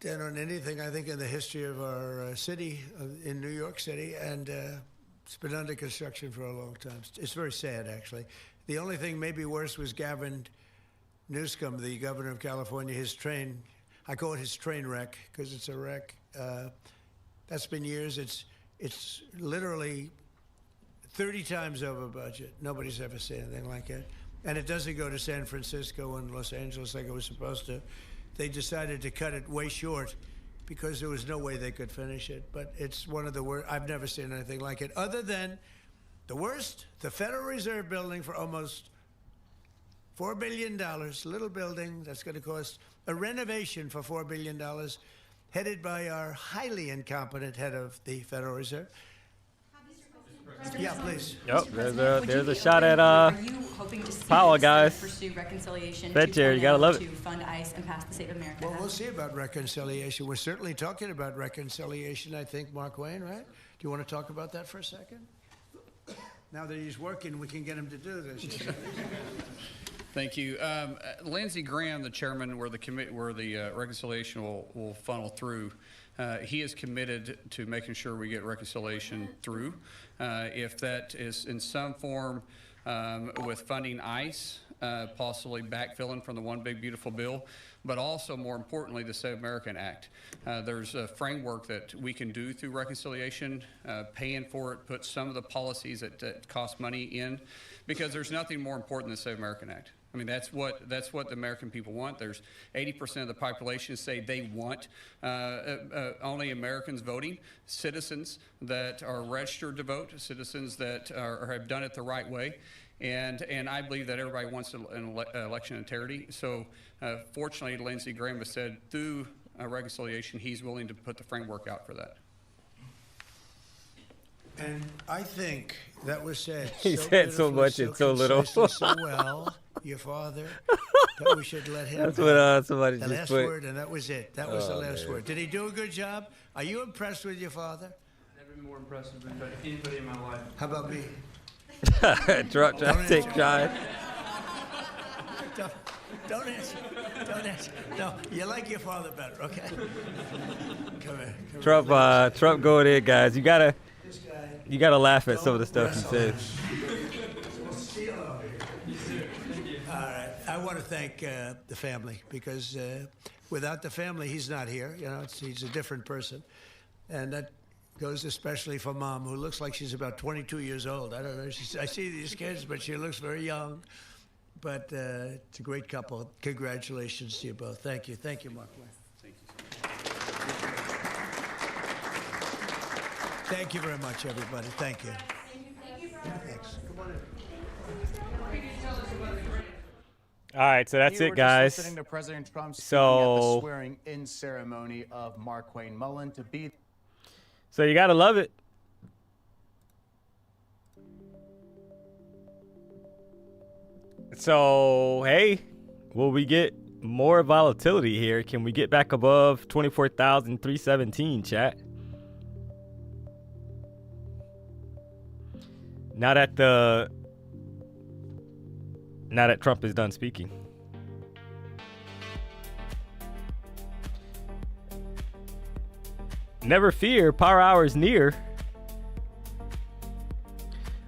than on anything, I think, in the history of our city, in New York City. And it's been under construction for a long time. It's very sad, actually. The only thing maybe worse was Gavin Newsom, the governor of California, his train, I call it his train wreck because it's a wreck. That's been years. It's literally 30 times over budget. Nobody's ever seen anything like it. And it doesn't go to San Francisco and Los Angeles like it was supposed to. They decided to cut it way short because there was no way they could finish it. But it's one of the worst. I've never seen anything like it. Other than the worst, the Federal Reserve building for almost $4 billion, little building that's going to cost a renovation for $4 billion, headed by our highly incompetent head of the Federal Reserve. Yeah, please. Yep, there's a shot at Are you hoping to see Powell, this guys. pursue reconciliation Bet you gotta love it. to fund ICE and pass the State of America? Well, we'll see about reconciliation. We're certainly talking about reconciliation, I think, Mark Wayne, right? Do you want to talk about that for a second? Now that he's working, we can get him to do this. Thank you. Lindsey Graham, the chairman, where the reconciliation will funnel through, he is committed to making sure we get reconciliation through. If that is in some form with funding ICE, possibly backfilling from the One Big Beautiful Bill, but also more importantly, the Save American Act. There's a framework that we can do through reconciliation, paying for it, put some of the policies that cost money in, because there's nothing more important than the Save American Act. I mean, that's what the American people want. There's 80% of the population say they want only Americans voting, citizens that are registered to vote, citizens that have done it the right way. And I believe that everybody wants an election integrity. So fortunately, Lindsey Graham has said through reconciliation, he's willing to put the framework out for that. And I think that was said. He said so much and so little. So well, your father, that we should let him. That's what somebody the just last put. word, and that was it. That was the last man. word. Did he do a good job? Are you impressed with your father? Never been more impressive than anybody in my life. How about me? Drop, take shine. Don't answer. Don't answer. No, you like your father better. Okay. Come here. Trump going in, guys. You gotta laugh at some of the stuff he says. All right. I want to thank the family because without the family, he's not here. You know, he's a different person, and that goes especially for Mom, who looks like she's about 22 years old. I don't know. I see these kids, but she looks very young. But it's a great couple. Congratulations to you both. Thank you. Thank you, Mark. Thank you. Thank you very much, everybody. Thank you. Thanks. Come on in. All right, so that's You it, were just guys. listening to President Trump speaking at So, the swearing-in ceremony of Markwayne Mullen to be. so you gotta love it. So, hey, will we get more volatility here? Can we get back above 24,317, chat? Now that Trump is done speaking. Never fear, power hour is near.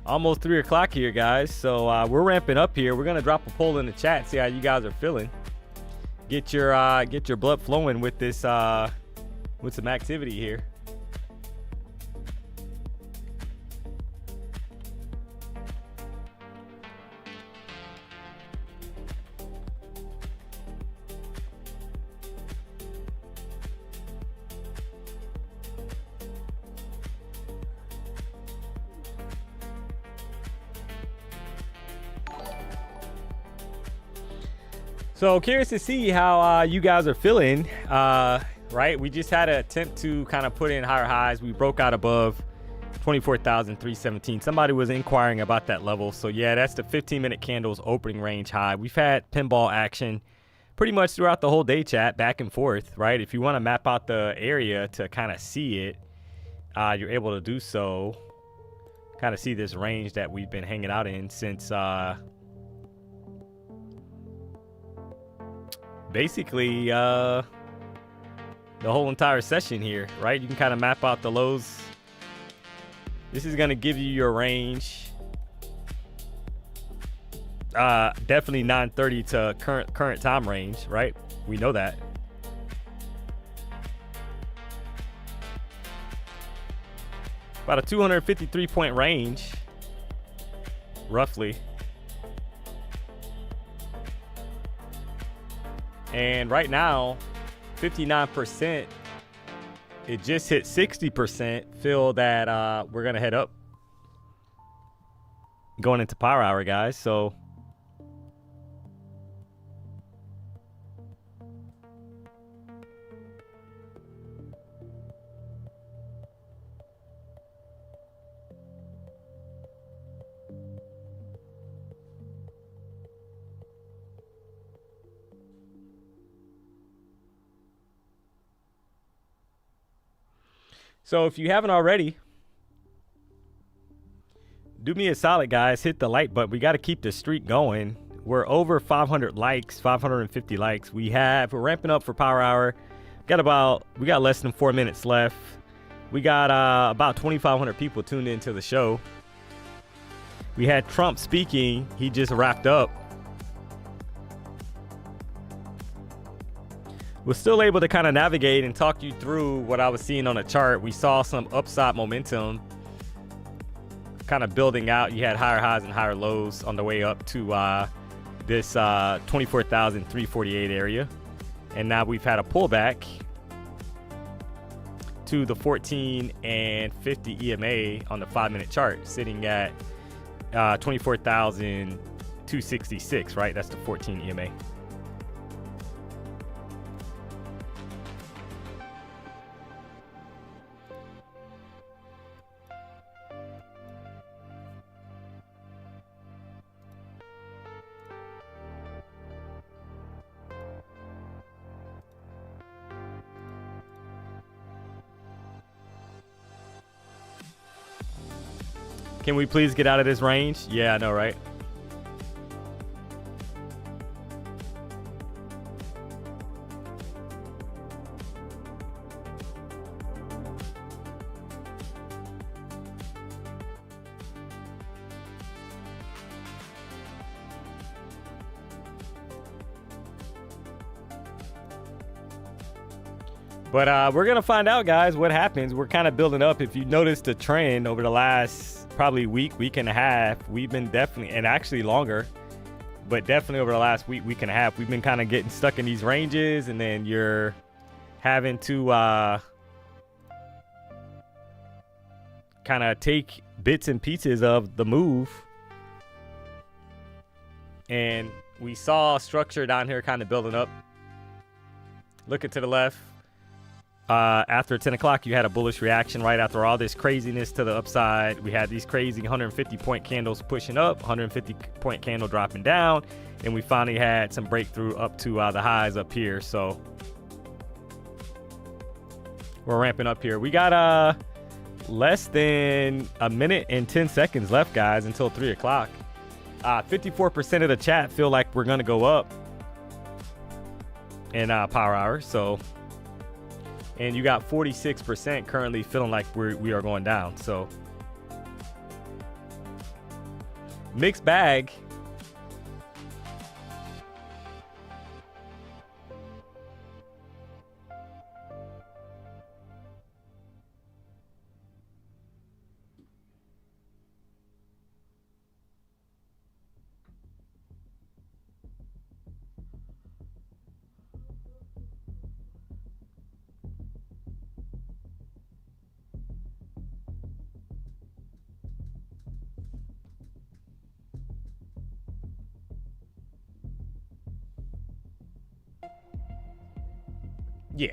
Almost 3 o'clock here, guys. So we're ramping up here. We're going to drop a poll in the chat, see how you guys are feeling. get your blood flowing with this with some activity here. So curious to see how you guys are feeling, right? We just had an attempt to kind of put in higher highs. We broke out above 24,317. Somebody was inquiring about that level. So yeah, that's the 15-minute candles opening range high. We've had pinball action pretty much throughout the whole day, chat, back and forth, right? If you want to map out the area to kind of see it, you're able to do so. Kind of see this range that we've been hanging out in since basically the whole entire session here, right? You can kind of map out the lows. This is going to give you your range. Definitely 930 to current time range, right? We know that. About a 253 point range, roughly. And right now, 59%, it just hit 60%. Feel that we're going to head up going into power hour, guys. So if you haven't already, do me a solid, guys. Hit the like button. We got to keep the streak going. We're over 500 likes, 550 likes. We're ramping up for power hour. We got less than 4 minutes left. We got about 2,500 people tuned into the show. We had Trump speaking. He just wrapped up. We're still able to kind of navigate and talk you through what I was seeing on the chart. We saw some upside momentum kind of building out. You had higher highs and higher lows on the way up to this 24,348 area. And now we've had a pullback to the 14 and 50 EMA on the 5-minute chart, sitting at 24,266, right? That's the 14 EMA. Can we please get out of this range? Yeah, I know, right? But we're going to find out, guys, what happens. We're kind of building up. If you notice the trend over the last probably week and a half, we've been definitely, and actually longer, but definitely over the last week and a half, we've been kind of getting stuck in these ranges, and then you're having to kind of take bits and pieces of the move. And we saw structure down here kind of building up. Looking to the left. After 10 o'clock, you had a bullish reaction right after all this craziness to the upside. We had these crazy 150-point candles pushing up, 150-point candle dropping down, and we finally had some breakthrough up to the highs up here. So we're ramping up here. We got less than a minute and 10 seconds left, guys, until 3 o'clock. 54% of the chat feel like we're going to go up in power hour. So... and you got 46% currently feeling like we are going down. So mixed bag. Yeah.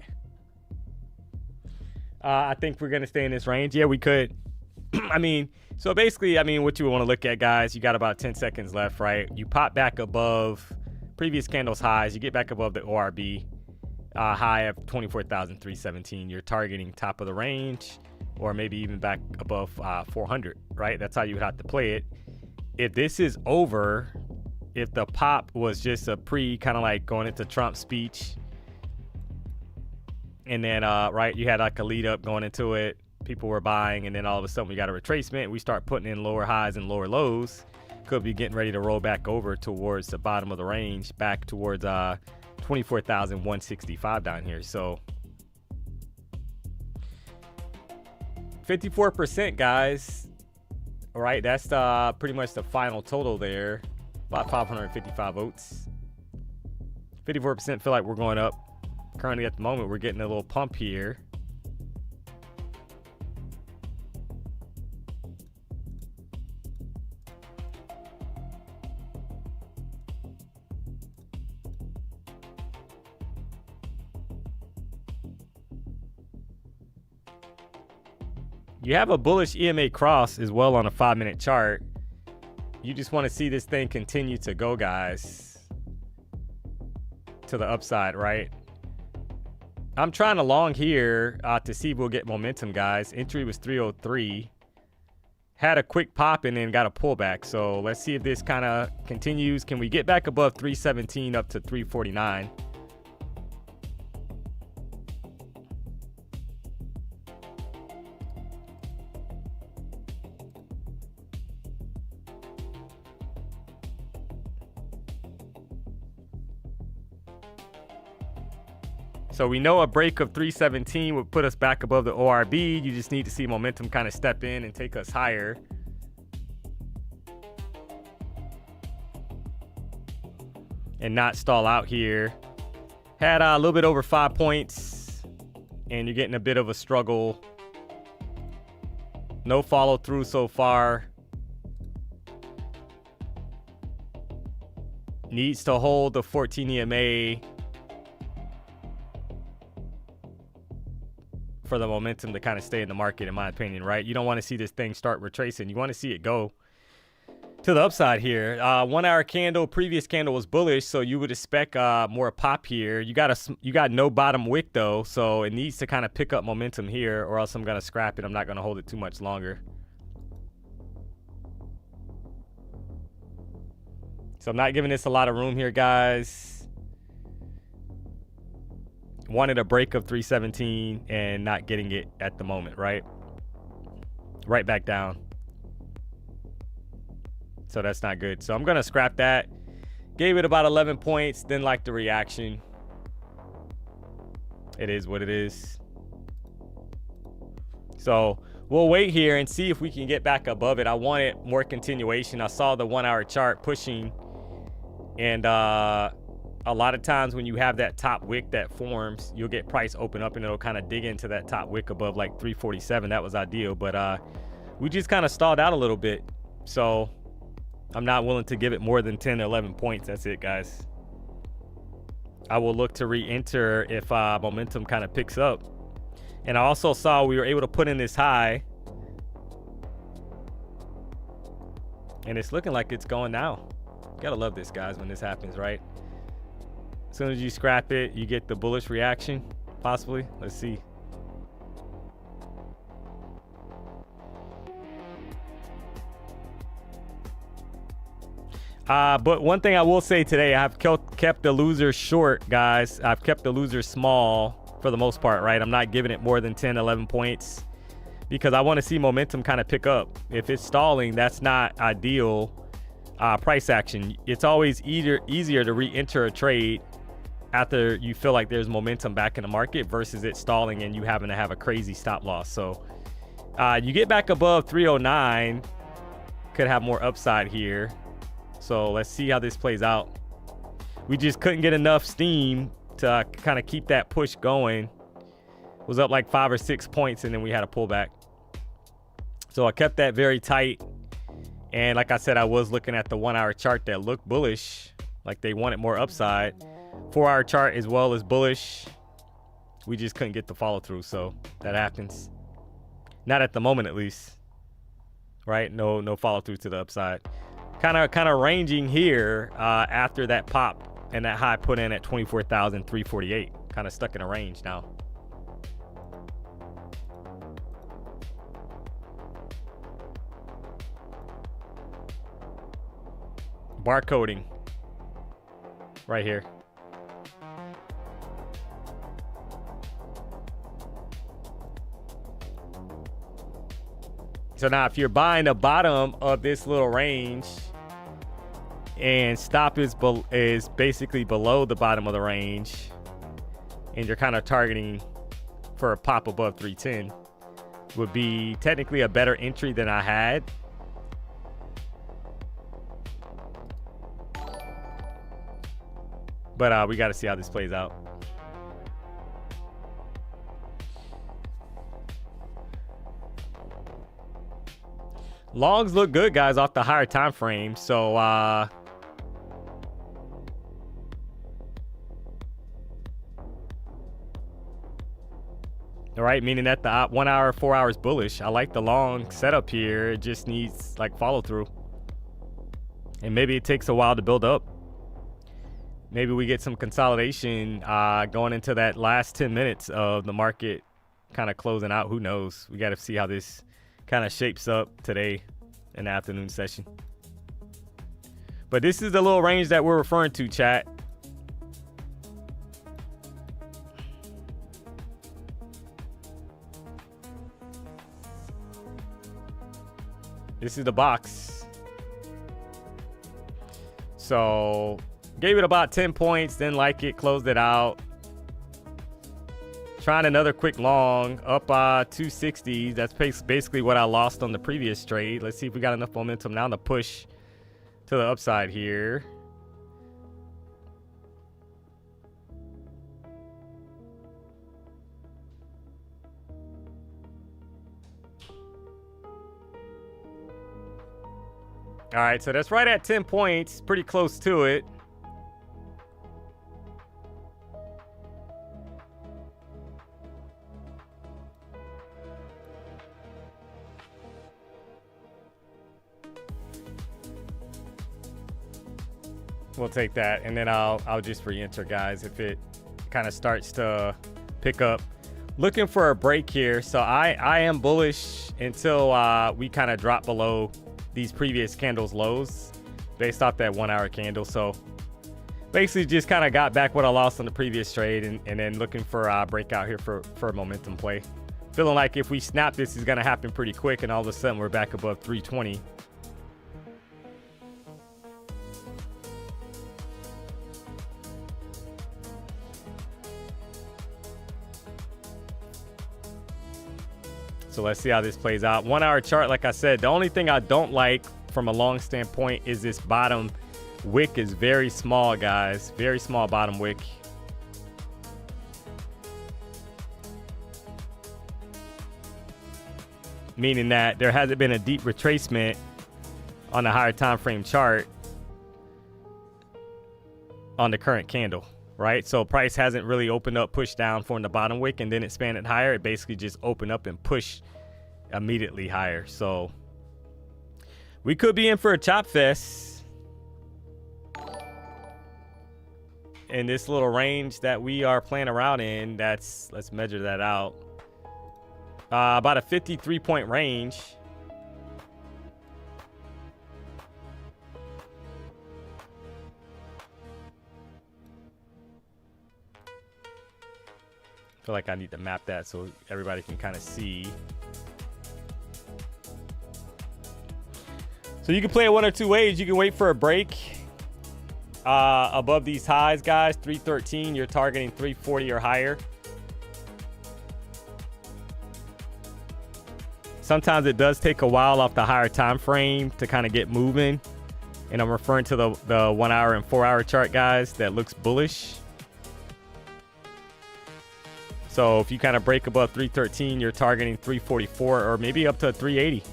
I think we're going to stay in this range. Yeah, we could. I mean, so basically, I mean, what you want to look at, guys, you got about 10 seconds left, right? You pop back above previous candles highs. You get back above the ORB high of 24,317. You're targeting top of the range or maybe even back above 400, right? That's how you would have to play it. If this is over, if the pop was just a kind of like going into Trump's speech, and then, right, you had like a lead up going into it. People were buying, and then all of a sudden we got a retracement. We start putting in lower highs and lower lows. Could be getting ready to roll back over towards the bottom of the range, back towards 24,165 down here. So 54%, guys. All right, that's pretty much the final total there. About 555 votes. 54% feel like we're going up. Currently at the moment, we're getting a little pump here. You have a bullish EMA cross as well on a 5-minute chart. You just want to see this thing continue to go, guys, to the upside, right? I'm trying to long here to see if we'll get momentum, guys. Entry was 303. Had a quick pop and then got a pullback. So let's see if this kind of continues. Can we get back above 317 up to 349? So we know a break of 317 would put us back above the ORB. You just need to see momentum kind of step in and take us higher. And not stall out here. Had a little bit over 5 points. And you're getting a bit of a struggle. No follow through so far. Needs to hold the 14 EMA. For the momentum to kind of stay in the market, in my opinion, right? You don't want to see this thing start retracing. You want to see it go to the upside here. 1 hour candle, previous candle was bullish, so you would expect more pop here. You got no bottom wick though, so it needs to kind of pick up momentum here, or else I'm gonna scrap it. I'm not gonna hold it too much longer. So I'm not giving this a lot of room here, guys. Wanted a break of 317 and not getting it at the moment, right? Right back down. So that's not good. So I'm going to scrap that. Gave it about 11 points. Didn't like the reaction. It is what it is. So we'll wait here and see if we can get back above it. I wanted more continuation. I saw the 1 hour chart pushing. And a lot of times when you have that top wick that forms, you'll get price open up and it'll kind of dig into that top wick above like 347. That was ideal, but we just kind of stalled out a little bit. So I'm not willing to give it more than 10 or 11 points. That's it, guys. I will look to re-enter if momentum kind of picks up. And I also saw we were able to put in this high. And it's looking like it's going now. Gotta love this, guys, when this happens, right? As soon as you scrap it, you get the bullish reaction, possibly. Let's see. But one thing I will say today, I've kept the losers short, guys. I've kept the losers small for the most part, right? I'm not giving it more than 10, 11 points because I want to see momentum kind of pick up. If it's stalling, that's not ideal price action. It's always easier to re-enter a trade after you feel like there's momentum back in the market versus it stalling and you having to have a crazy stop loss. So you get back above 309, could have more upside here. So let's see how this plays out. We just couldn't get enough steam to kind of keep that push going. It was up like 5 or 6 points and then we had a pullback. So I kept that very tight. And like I said, I was looking at the 1 hour chart that looked bullish, like they wanted more upside. 4 hour chart as well as bullish. We just couldn't get the follow through, so that happens. Not at the moment, at least. Right? No follow through to the upside. Kind of ranging here after that pop and that high put in at 24,348. Kind of stuck in a range now. Barcoding right here. So now if you're buying the bottom of this little range and stop is basically below the bottom of the range and you're kind of targeting for a pop above 310, would be technically a better entry than I had. But we got to see how this plays out. Longs look good, guys, off the higher time frame. So, all right, meaning that the 1 hour, 4 hours bullish. I like the long setup here. It just needs like follow through. And maybe it takes a while to build up. Maybe we get some consolidation going into that last 10 minutes of the market kind of closing out. Who knows? We got to see how this kind of shapes up today in the afternoon session. But this is the little range that we're referring to, chat. This is the box. So gave it about 10 points, then like it, closed it out. Trying another quick long up 260. That's basically what I lost on the previous trade. Let's see if we got enough momentum now to push to the upside here. All right, so that's right at 10 points, pretty close to it. We'll take that, and then I'll just re-enter, guys, if it kind of starts to pick up. Looking for a break here, so I am bullish until we kind of drop below these previous candles lows based off that 1 hour candle. So basically just kind of got back what I lost on the previous trade, and then looking for a breakout here for a momentum play. Feeling like if we snap this, is going to happen pretty quick, and all of a sudden we're back above 320. So let's see how this plays out. 1 hour chart, like I said, the only thing I don't like from a long standpoint is this bottom wick is very small, guys. Very small bottom wick. Meaning that there hasn't been a deep retracement on the higher time frame chart on the current candle, right? So price hasn't really opened up, pushed down from the bottom wick, and then expanded higher. It basically just opened up and pushed immediately higher. So we could be in for a chop fest in this little range that we are playing around in. That's, let's measure that out. About a 53-point range. I feel like I need to map that so everybody can kind of see. So you can play it one or two ways. You can wait for a break above these highs, guys. 313, you're targeting 340 or higher. Sometimes it does take a while off the higher time frame to kind of get moving. And I'm referring to the 1 hour and 4 hour chart, guys, that looks bullish. So if you kind of break above 313, you're targeting 344 or maybe up to 380.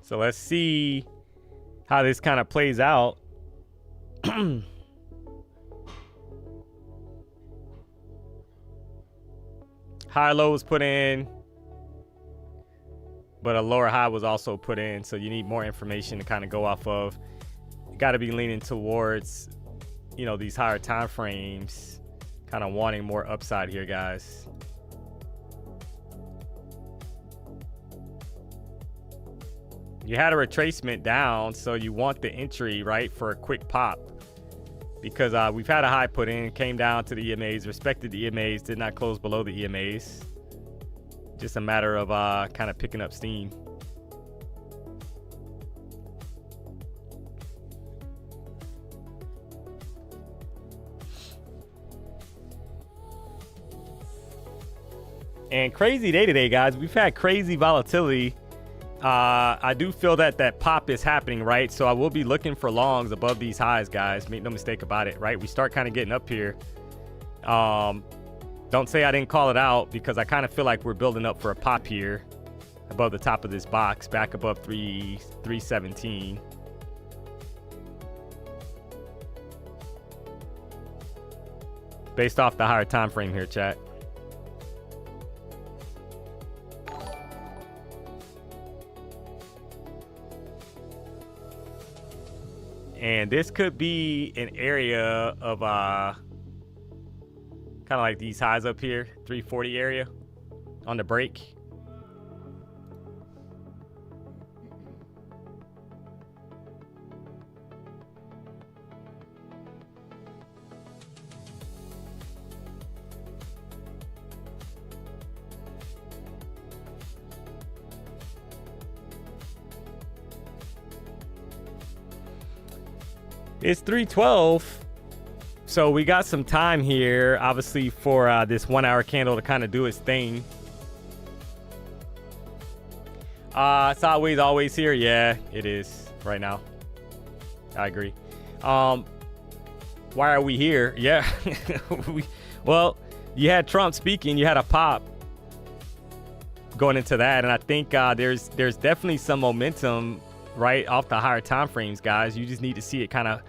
So let's see how this kind of plays out. High low was put in, but a lower high was also put in. So you need more information to kind of go off of. You got to be leaning towards, you know, these higher time frames, kind of wanting more upside here, guys. You had a retracement down, so you want the entry, right, for a quick pop. Because we've had a high put in, came down to the EMAs, respected the EMAs, did not close below the EMAs. Just a matter of kind of picking up steam. And crazy day today, guys. We've had crazy volatility. I do feel that that pop is happening, right? So I will be looking for longs above these highs, guys. Make no mistake about it, right? We start kind of getting up here. Don't say I didn't call it out, because I kind of feel like we're building up for a pop here above the top of this box, back above 317. Based off the higher time frame here, chat. And this could be an area of kind of like these highs up here, 340 area on the break. It's 312, so we got some time here, obviously, for this 1 hour candle to kind of do its thing. Sideways always here. Yeah, it is right now. I agree. Why are we here? Yeah. Well, you had Trump speaking, you had a pop going into that, and I think there's definitely some momentum right off the higher time frames, guys. You just need to see it kind of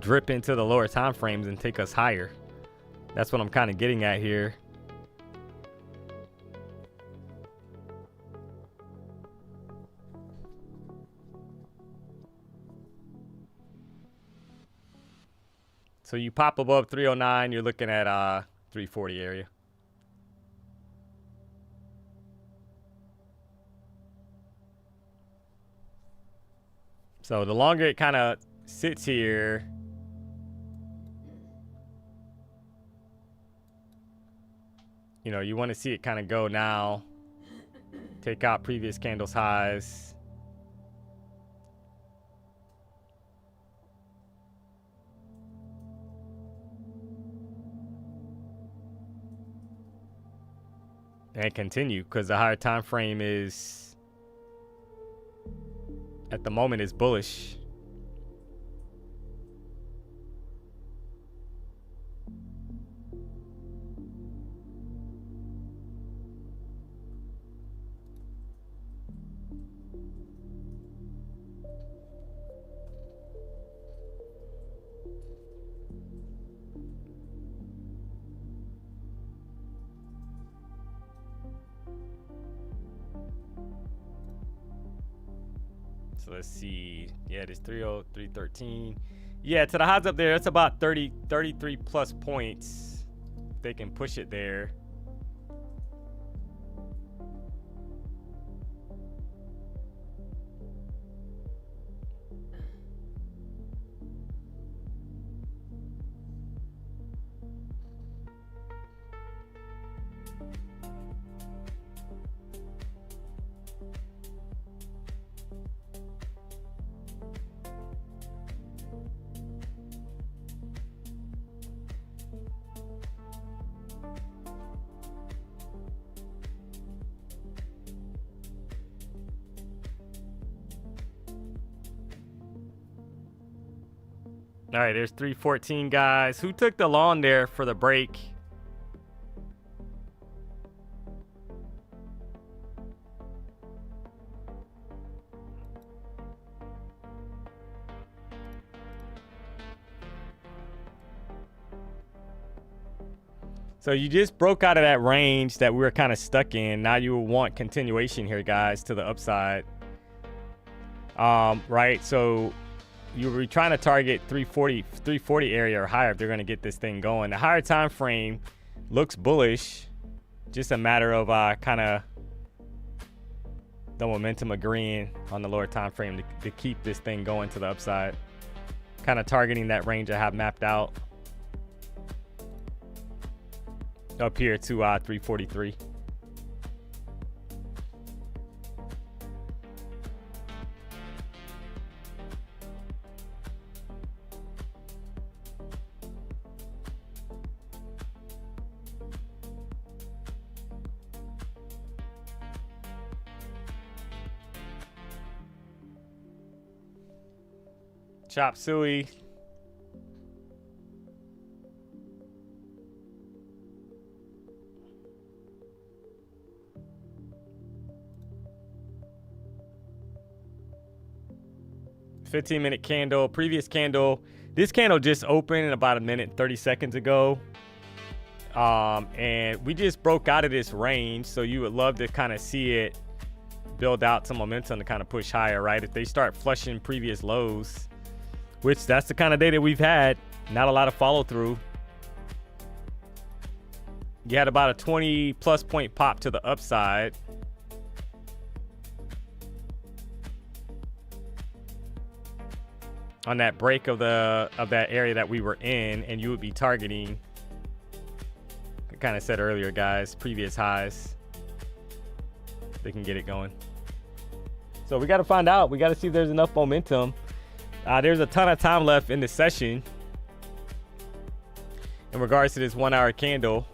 drip into the lower time frames and take us higher. That's what I'm kind of getting at here. So you pop above 309, you're looking at 340 area. So the longer it kind of sits here, you know, you want to see it kind of go now. Take out previous candles highs. And continue, because the higher time frame is, at the moment, is bullish. So let's see. Yeah, it is 313. Yeah, to the highs up there, that's about 33 plus points. They can push it there. All right, there's 314, guys. Who took the long there for the break? So you just broke out of that range that we were kind of stuck in. Now you will want continuation here, guys, to the upside. Right, so you were trying to target 340 area or higher if they're going to get this thing going. The higher time frame looks bullish. Just a matter of kind of the momentum agreeing on the lower time frame to keep this thing going to the upside. Kind of targeting that range I have mapped out up here to 343. Chop suey. $15-minute candle. Previous candle. This candle just opened about a minute 30 seconds ago. And we just broke out of this range. So you would love to kind of see it build out some momentum to kind of push higher, right? If they start flushing previous lows, which that's the kind of day that we've had. Not a lot of follow through. You had about a 20+ point pop to the upside. On that break of that area that we were in, and you would be targeting, I kind of said earlier, guys, previous highs. They can get it going. So we got to find out. We got to see if there's enough momentum. There's a ton of time left in the session in regards to this 1 hour candle.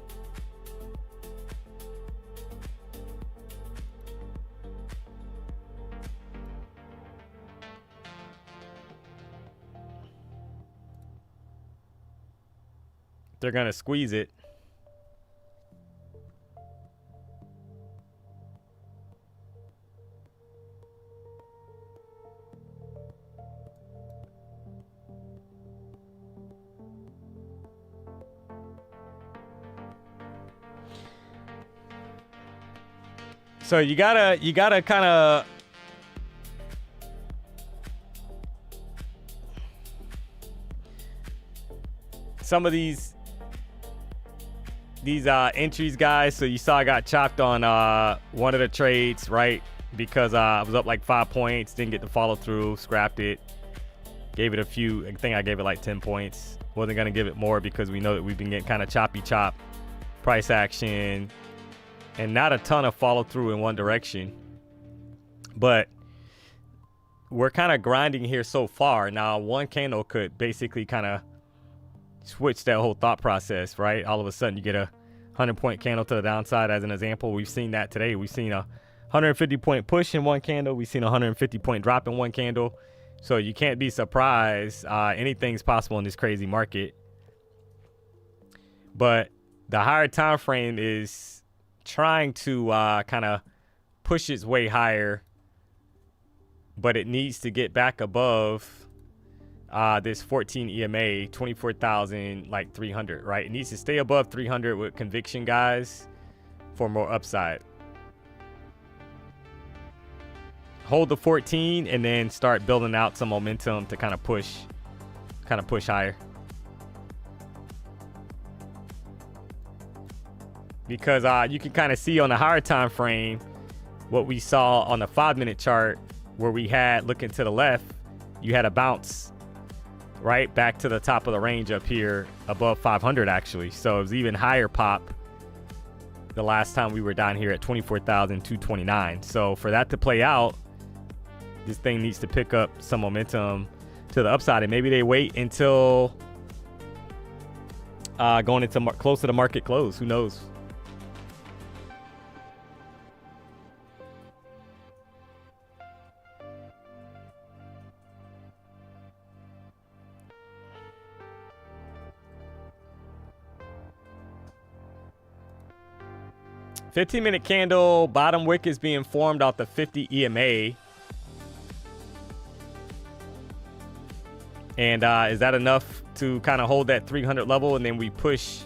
They're going to squeeze it. So you gotta kind of some of these entries, guys. So you saw I got chopped on one of the trades, right? Because I was up like 5 points, didn't get the follow through, scrapped it, gave it a few. I think I gave it like 10 points. Wasn't gonna give it more because we know that we've been getting kind of choppy price action. And not a ton of follow through in one direction. But we're kind of grinding here so far. Now, one candle could basically kind of switch that whole thought process, right? All of a sudden, you get a 100-point candle to the downside as an example. We've seen that today. We've seen a 150-point push in one candle. We've seen a 150-point drop in one candle. So you can't be surprised. Anything's possible in this crazy market. But the higher time frame is trying to kind of push its way higher, but it needs to get back above this 14 EMA, 24,300, right? It needs to stay above 300 with conviction, guys, for more upside. Hold the 14 and then start building out some momentum to kind of push higher. Because you can kind of see on the higher time frame what we saw on the 5-minute chart, where we had, looking to the left, you had a bounce right back to the top of the range up here above 500 actually. So it was even higher pop the last time we were down here at 24,229. So for that to play out, this thing needs to pick up some momentum to the upside, and maybe they wait until going into close to the market close. Who knows? $15-minute candle, bottom wick is being formed off the 50 EMA. And is that enough to kind of hold that 300 level, and then we push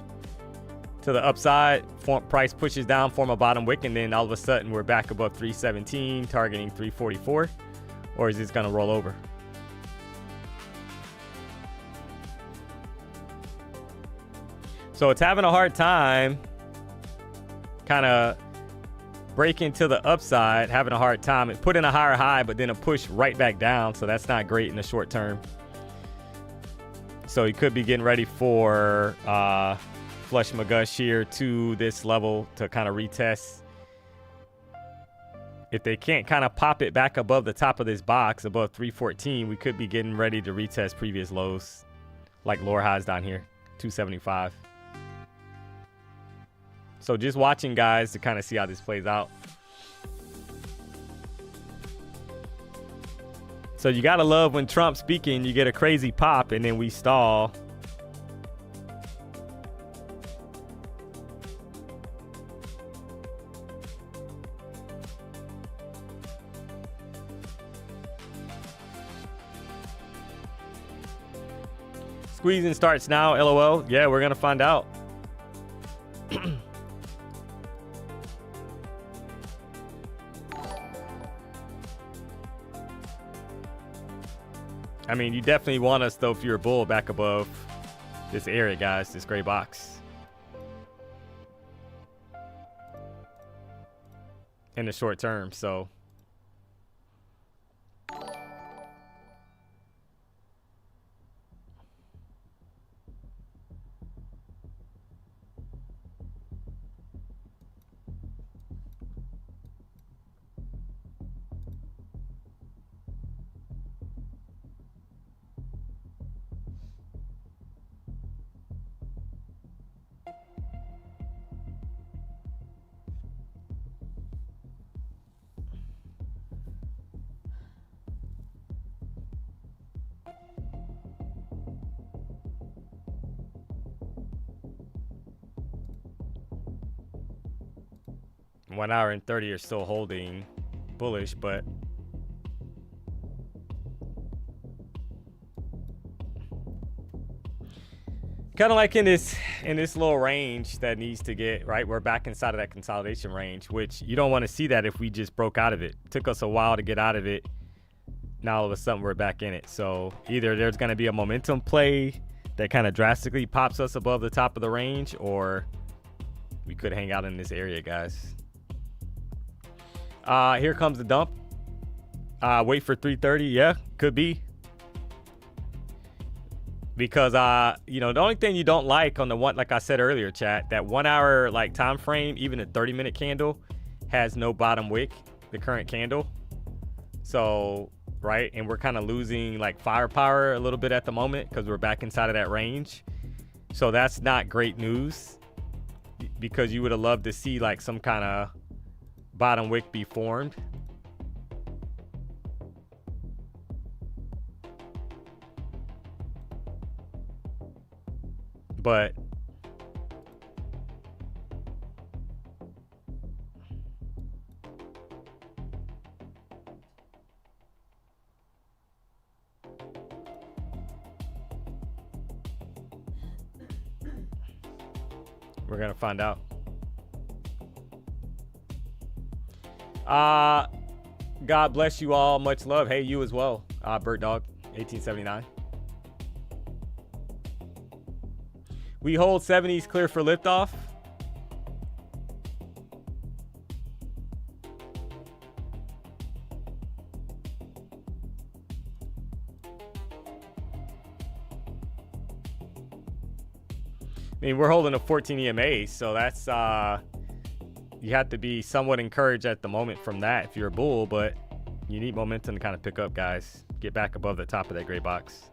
to the upside. Price pushes down, form a bottom wick, and then all of a sudden we're back above 317, targeting 344. Or is this going to roll over? So it's having a hard time kind of breaking to the upside, having a hard time. It put in a higher high, but then a push right back down. So that's not great in the short term. So you could be getting ready for flush McGush here to this level to kind of retest. If they can't kind of pop it back above the top of this box, above 314, we could be getting ready to retest previous lows, like lower highs down here, 275. So just watching, guys, to kind of see how this plays out. So you got to love when Trump's speaking, you get a crazy pop, and then we stall. Squeezing starts now, LOL. Yeah, we're going to find out. I mean, you definitely want us, though, if you're a bull, back above this area, guys, this gray box. In the short term, so. One hour and 30 are still holding bullish, but kind of like in this little range that needs to get right. We're back inside of that consolidation range, which you don't want to see that if we just broke out of it. Took us a while to get out of it. Now all of a sudden we're back in it. So either there's going to be a momentum play that kind of drastically pops us above the top of the range, or we could hang out in this area, guys. Here comes the dump. Wait for 330. Yeah, could be. Because, you know, the only thing you don't like on the one, like I said earlier, chat, that 1 hour like time frame, even a 30-minute candle has no bottom wick, the current candle. So, right. And we're kind of losing like firepower a little bit at the moment because we're back inside of that range. So that's not great news, because you would have loved to see like some kind of bottom wick be formed. But we're gonna find out. God bless you all. Much love. Hey, you as well. Bird Dog 1879. We hold 70s clear for liftoff. I mean, we're holding a 14 EMA, so that's you have to be somewhat encouraged at the moment from that if you're a bull, but you need momentum to kind of pick up, guys. Get back above the top of that gray box.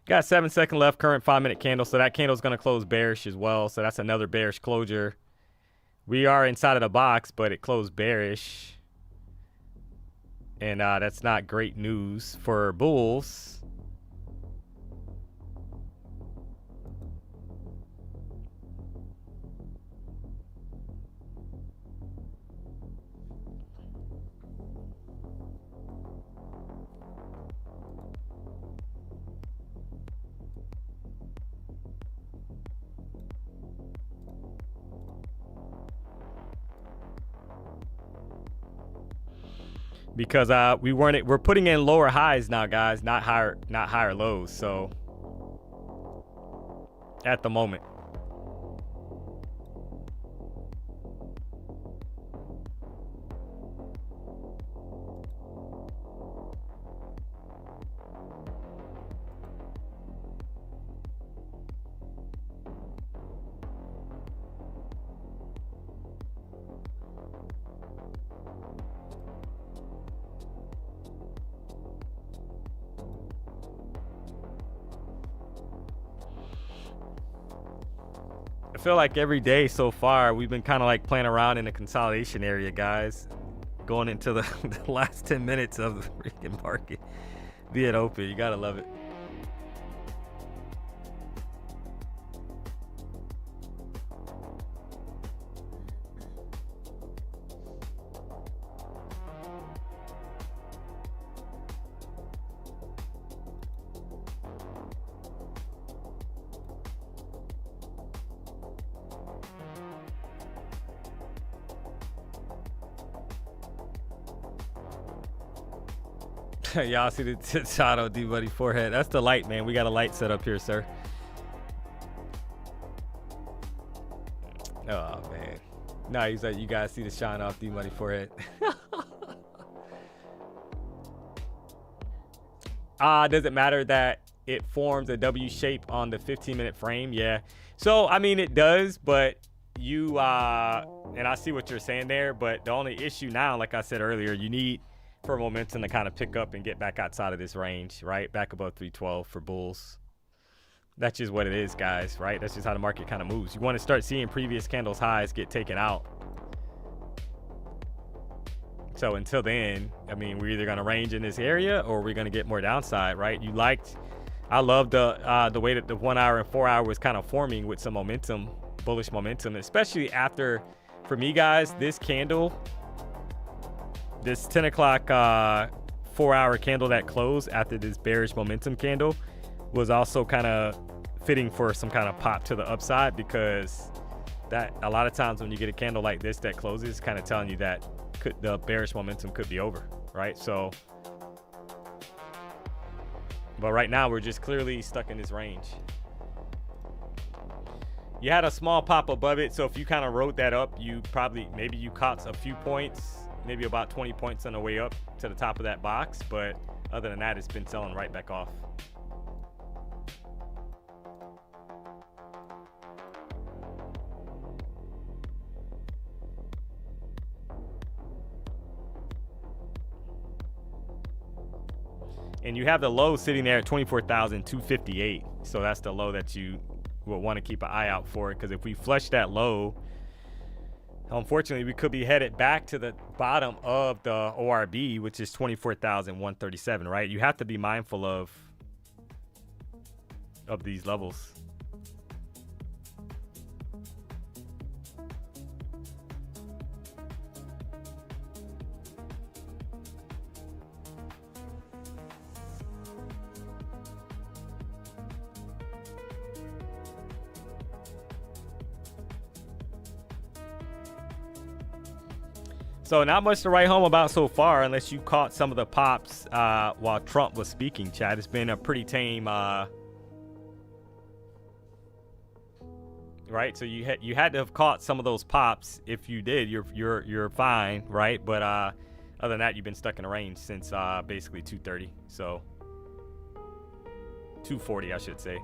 Got 7 seconds left, current 5-minute candle. So that candle's going to close bearish as well. So that's another bearish closure. We are inside of the box, but it closed bearish. And that's not great news for bulls. because we're putting in lower highs now, guys, not higher lows. So at the moment. I feel like every day so far we've been kind of like playing around in the consolidation area, guys, going into the last 10 minutes of the freaking market being open. You gotta love it. Y'all see the shot on D-Money forehead. That's the light, man. We got a light set up here, sir. Oh, man. No, he's like, you guys see the shine off D-Money forehead. Does it matter that it forms a W shape on the 15-minute frame? Yeah. So, I mean, it does, but you, and I see what you're saying there, but the only issue now, like I said earlier, you need for momentum to kind of pick up and get back outside of this range, right? Back above 312 for bulls. That's just what it is, guys, right? That's just how the market kind of moves. You want to start seeing previous candles highs get taken out. So until then, I mean, we're either going to range in this area or we're going to get more downside, right? I love the way that the 1 hour and 4 hour was kind of forming with some momentum, bullish momentum, especially after, for me, guys, this candle, this 10 o'clock 4 hour candle that closed after this bearish momentum candle was also kind of fitting for some kind of pop to the upside, because that a lot of times when you get a candle like this that closes, kind of telling you that the bearish momentum could be over, right? So, but right now we're just clearly stuck in this range. You had a small pop above it, so if you kind of wrote that up, you probably, maybe you caught a few points, maybe about 20 points on the way up to the top of that box, but other than that, it's been selling right back off. And you have the low sitting there at 24,258. So that's the low that you will want to keep an eye out for, because if we flush that low, unfortunately, we could be headed back to the bottom of the ORB, which is 24,137, right? You have to be mindful of these levels. So not much to write home about so far, unless you caught some of the pops while Trump was speaking, Chad. It's been a pretty tame, right? So you had to have caught some of those pops. If you did, you're fine, right? But other than that, you've been stuck in a range since basically 2:30, so 2:40, I should say.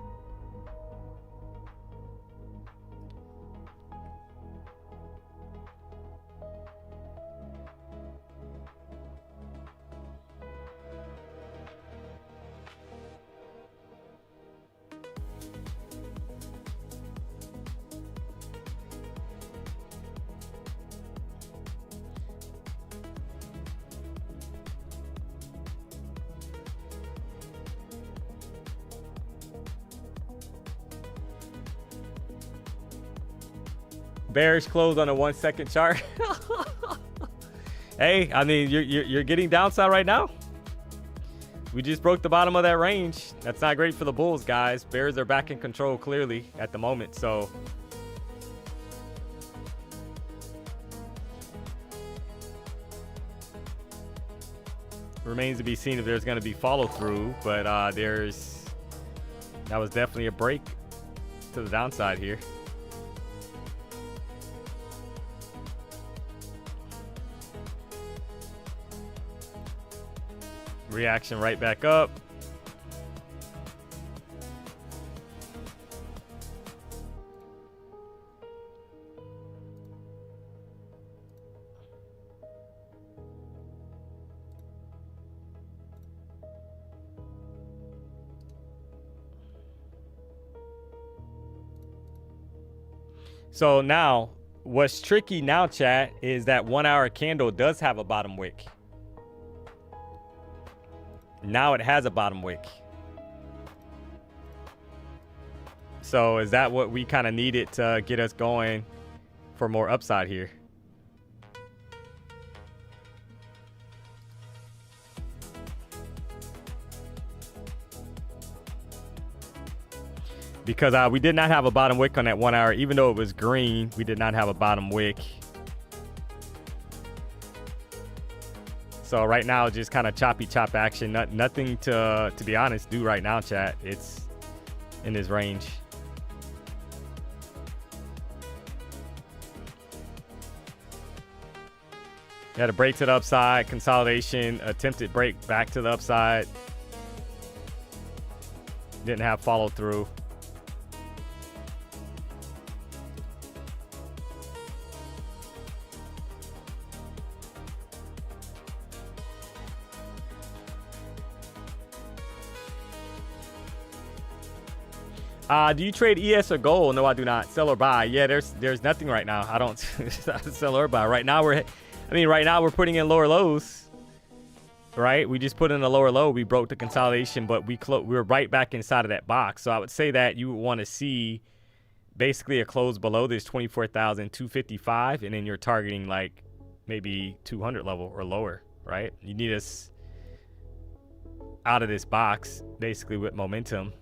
Bearish close on a 1 second chart. Hey, I mean, you're getting downside right now. We just broke the bottom of that range. That's not great for the bulls, guys. Bears are back in control clearly at the moment, so Remains to be seen if there's going to be follow through, but that was definitely a break to the downside here. Reaction right back up. So now, what's tricky now, chat, is that 1 hour candle does have a bottom wick. Now it has a bottom wick. So is that what we kind of needed to get us going for more upside here? Because we did not have a bottom wick on that 1 hour. Even though it was green, we did not have a bottom wick. So right now, just kind of choppy chop action. Nothing to be honest, do right now, chat. It's in this range. Had a break to the upside, consolidation, attempted break back to the upside. Didn't have follow through. Do you trade ES or gold? No, I do not. Sell or buy? Yeah, there's nothing right now. I don't sell or buy. Right now we're putting in lower lows. Right? We just put in a lower low. We broke the consolidation, but we were right back inside of that box. So I would say that you would want to see basically a close below this 24,255, and then you're targeting like maybe 200 level or lower, right? You need us out of this box basically with momentum.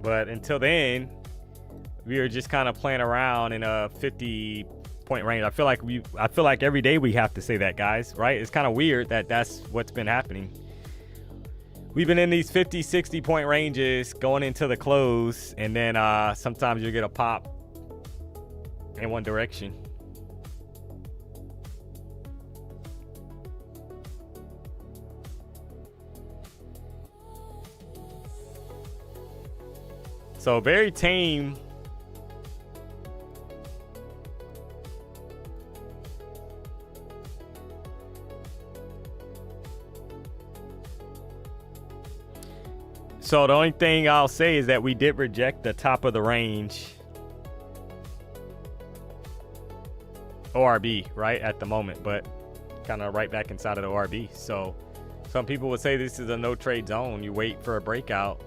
But until then, we are just kind of playing around in a 50-point range. I feel like every day we have to say that, guys, right? It's kind of weird that that's what's been happening. We've been in these 50, 60-point ranges going into the close, and then sometimes you get a pop in one direction. So very tame. So the only thing I'll say is that we did reject the top of the range ORB right at the moment, but kind of right back inside of the ORB. So some people would say this is a no trade zone. You wait for a breakout.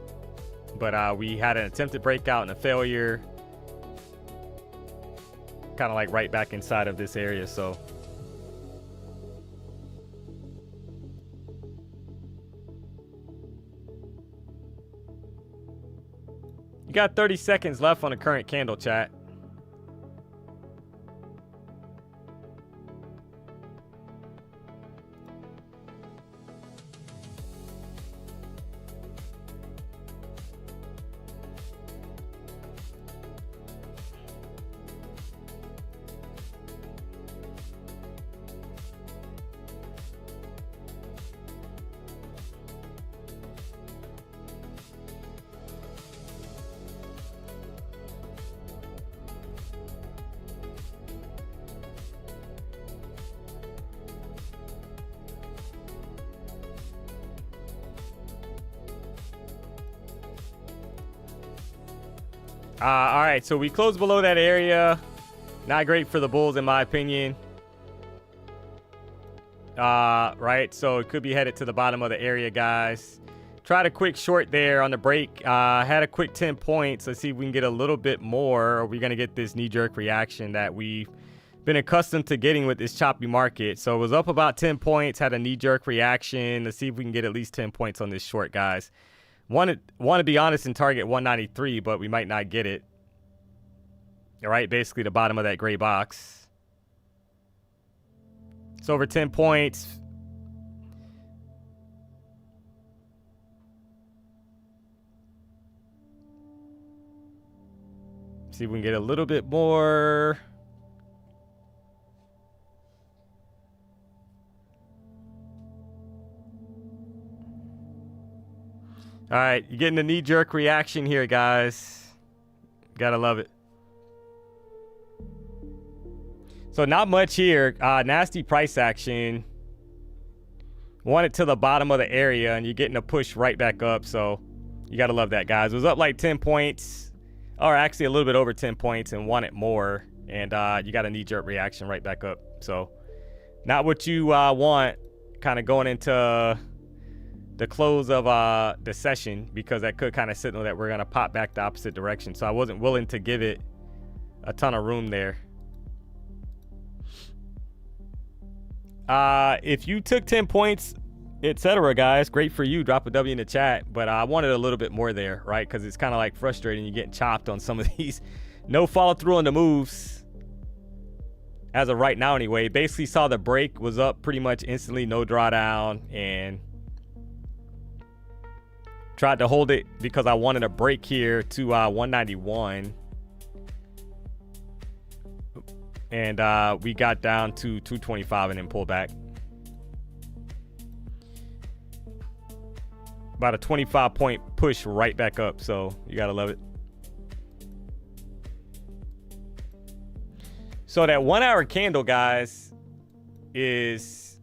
But we had an attempted breakout and a failure. Kind of like right back inside of this area, so. You got 30 seconds left on the current candle, chat. All right, so we closed below that area. Not great for the bulls, in my opinion. Right, so it could be headed to the bottom of the area, guys. Tried a quick short there on the break. Had a quick 10 points. Let's see if we can get a little bit more. Or are we going to get this knee-jerk reaction that we've been accustomed to getting with this choppy market. So it was up about 10 points, had a knee-jerk reaction. Let's see if we can get at least 10 points on this short, guys. Want to be honest and target 193, but we might not get it. All right, basically the bottom of that gray box. It's over 10 points. See if we can get a little bit more. All right, you're getting a knee-jerk reaction here, guys. Gotta love it. So not much here. Nasty price action. Want it to the bottom of the area, and you're getting a push right back up. So you gotta love that, guys. It was up like 10 points, or actually a little bit over 10 points, and want it more. And you got a knee-jerk reaction right back up. So not what you want, kind of going into the close of the session, because that could kind of signal that we're gonna pop back the opposite direction. So I wasn't willing to give it a ton of room there. If you took 10 points, etc., guys, great for you. Drop a W in the chat. But I wanted a little bit more there, right? Because it's kind of like frustrating. You're getting chopped on some of these. No follow through on the moves. As of right now, anyway. Basically saw the break, was up pretty much instantly, no drawdown, and tried to hold it because I wanted a break here to 191. And we got down to 225 and then pulled back. About a 25-point push right back up. So you got to love it. So that 1 hour candle, guys, is...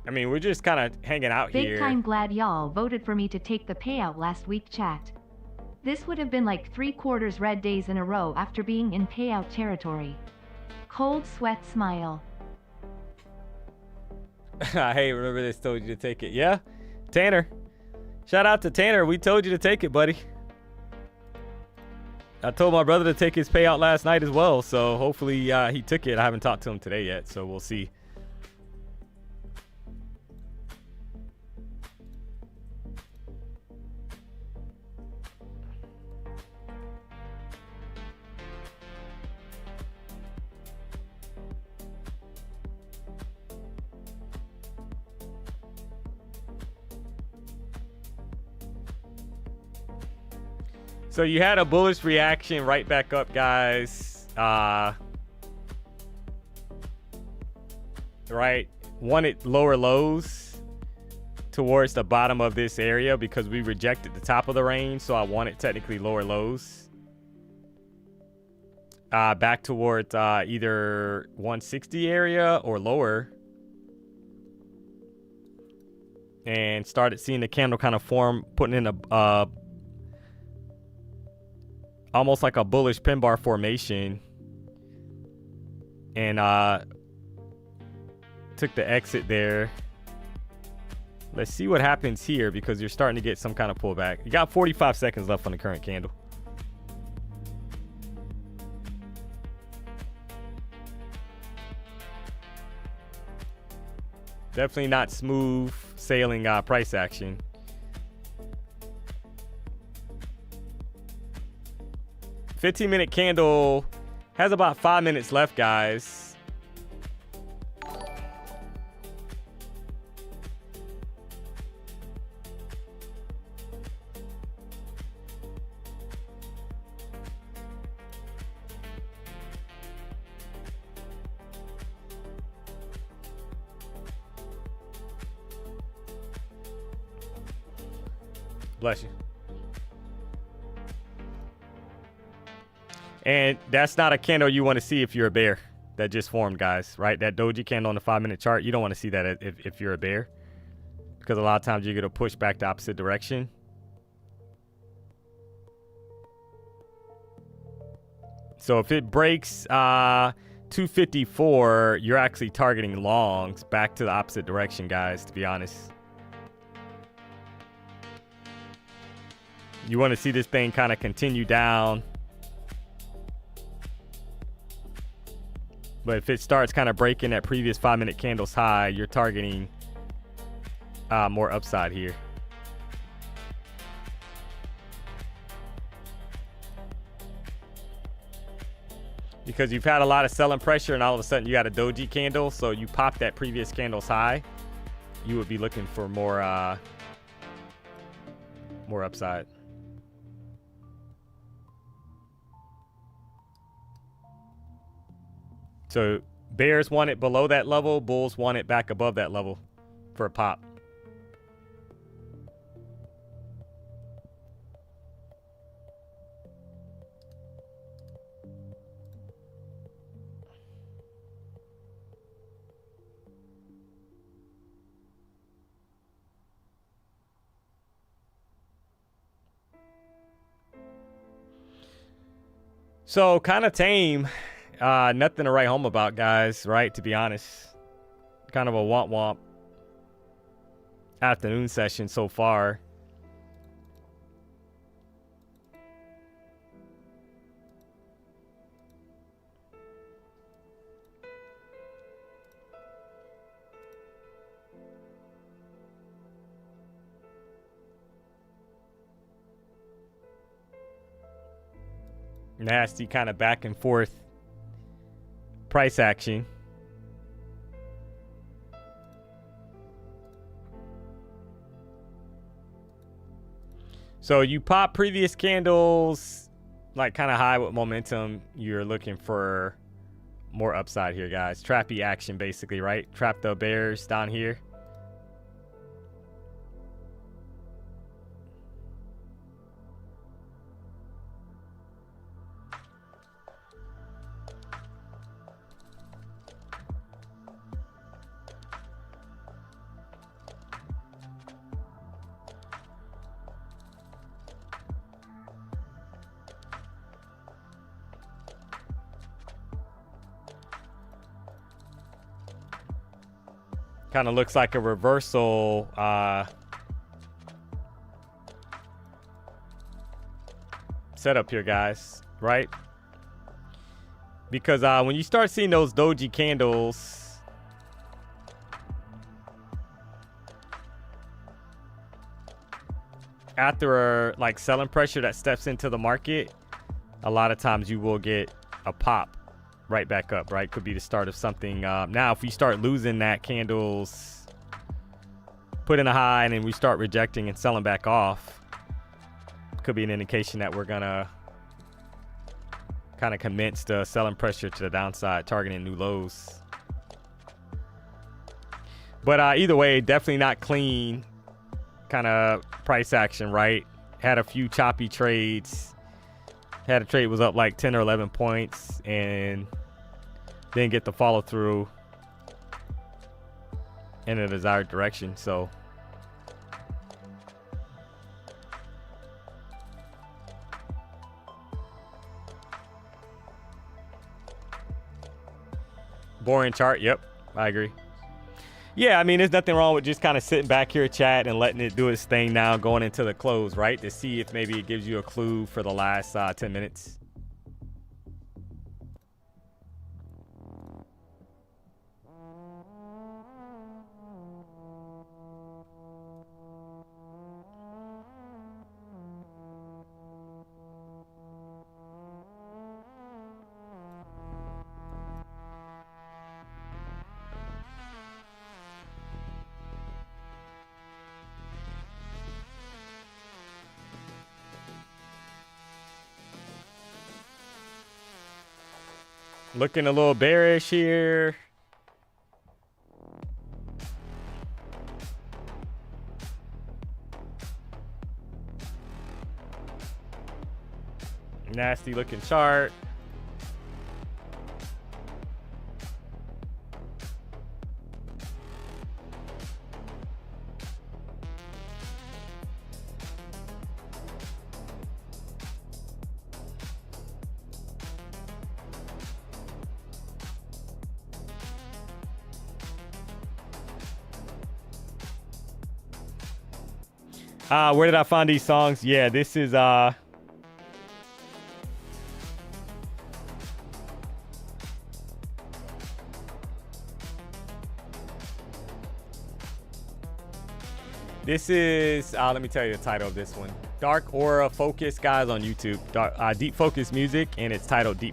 I mean, we're just kind of hanging out here. Big time glad y'all voted for me to take the payout last week, chat. This would have been like 3/4 red days in a row after being in payout territory. Cold sweat smile. Hey, remember this, told you to take it. Yeah, Tanner. Shout out to Tanner. We told you to take it, buddy. I told my brother to take his payout last night as well, so hopefully he took it. I haven't talked to him today yet, so we'll see. So you had a bullish reaction right back up, guys. Right, wanted lower lows towards the bottom of this area because we rejected the top of the range. So I wanted technically lower lows. Back towards either 160 area or lower. And started seeing the candle kind of form, putting in a almost like a bullish pin bar formation, and took the exit there. Let's see what happens here because you're starting to get some kind of pullback. You got 45 seconds left on the current candle. Definitely not smooth sailing price action. $15-minute candle has about 5 minutes left, guys. Bless you. And that's not a candle you want to see if you're a bear that just formed, guys, right? That doji candle on the 5-minute chart, you don't want to see that if you're a bear, because a lot of times you're going to push back the opposite direction. So if it breaks 254, you're actually targeting longs back to the opposite direction, guys, to be honest. You want to see this thing kind of continue down But if it starts kind of breaking that previous 5-minute candle's high, you're targeting more upside here. Because you've had a lot of selling pressure and all of a sudden you got a doji candle, so you pop that previous candle's high, you would be looking for more upside. So bears want it below that level, bulls want it back above that level for a pop. So kind of tame. Nothing to write home about, guys, right? To be honest. Kind of a womp-womp afternoon session so far. Nasty kind of back and forth price action. So you pop previous candles like kind of high with momentum. You're looking for more upside here, guys. Trappy action basically, right? Trap the bears down here. Kind of looks like a reversal setup here, guys, right? Because when you start seeing those doji candles, after like selling pressure that steps into the market, a lot of times you will get a pop right back up, right? Could be the start of something. Now, if we start losing that candles, put in a high, and then we start rejecting and selling back off, could be an indication that we're gonna kind of commence the selling pressure to the downside, targeting new lows. But either way, definitely not clean kind of price action, right? Had a few choppy trades. Had a trade was up like 10 or 11 points and didn't get the follow through in the desired direction. So boring chart. Yep, I agree. Yeah, I mean, there's nothing wrong with just kind of sitting back here, chat, and letting it do its thing now, going into the close, right? To see if maybe it gives you a clue for the last 10 minutes. Looking a little bearish here. Nasty looking chart. Where did I find these songs? Yeah, this is This is, let me tell you the title of this one. Dark Aura Focus, guys, on YouTube. Deep Focus Music, and it's titled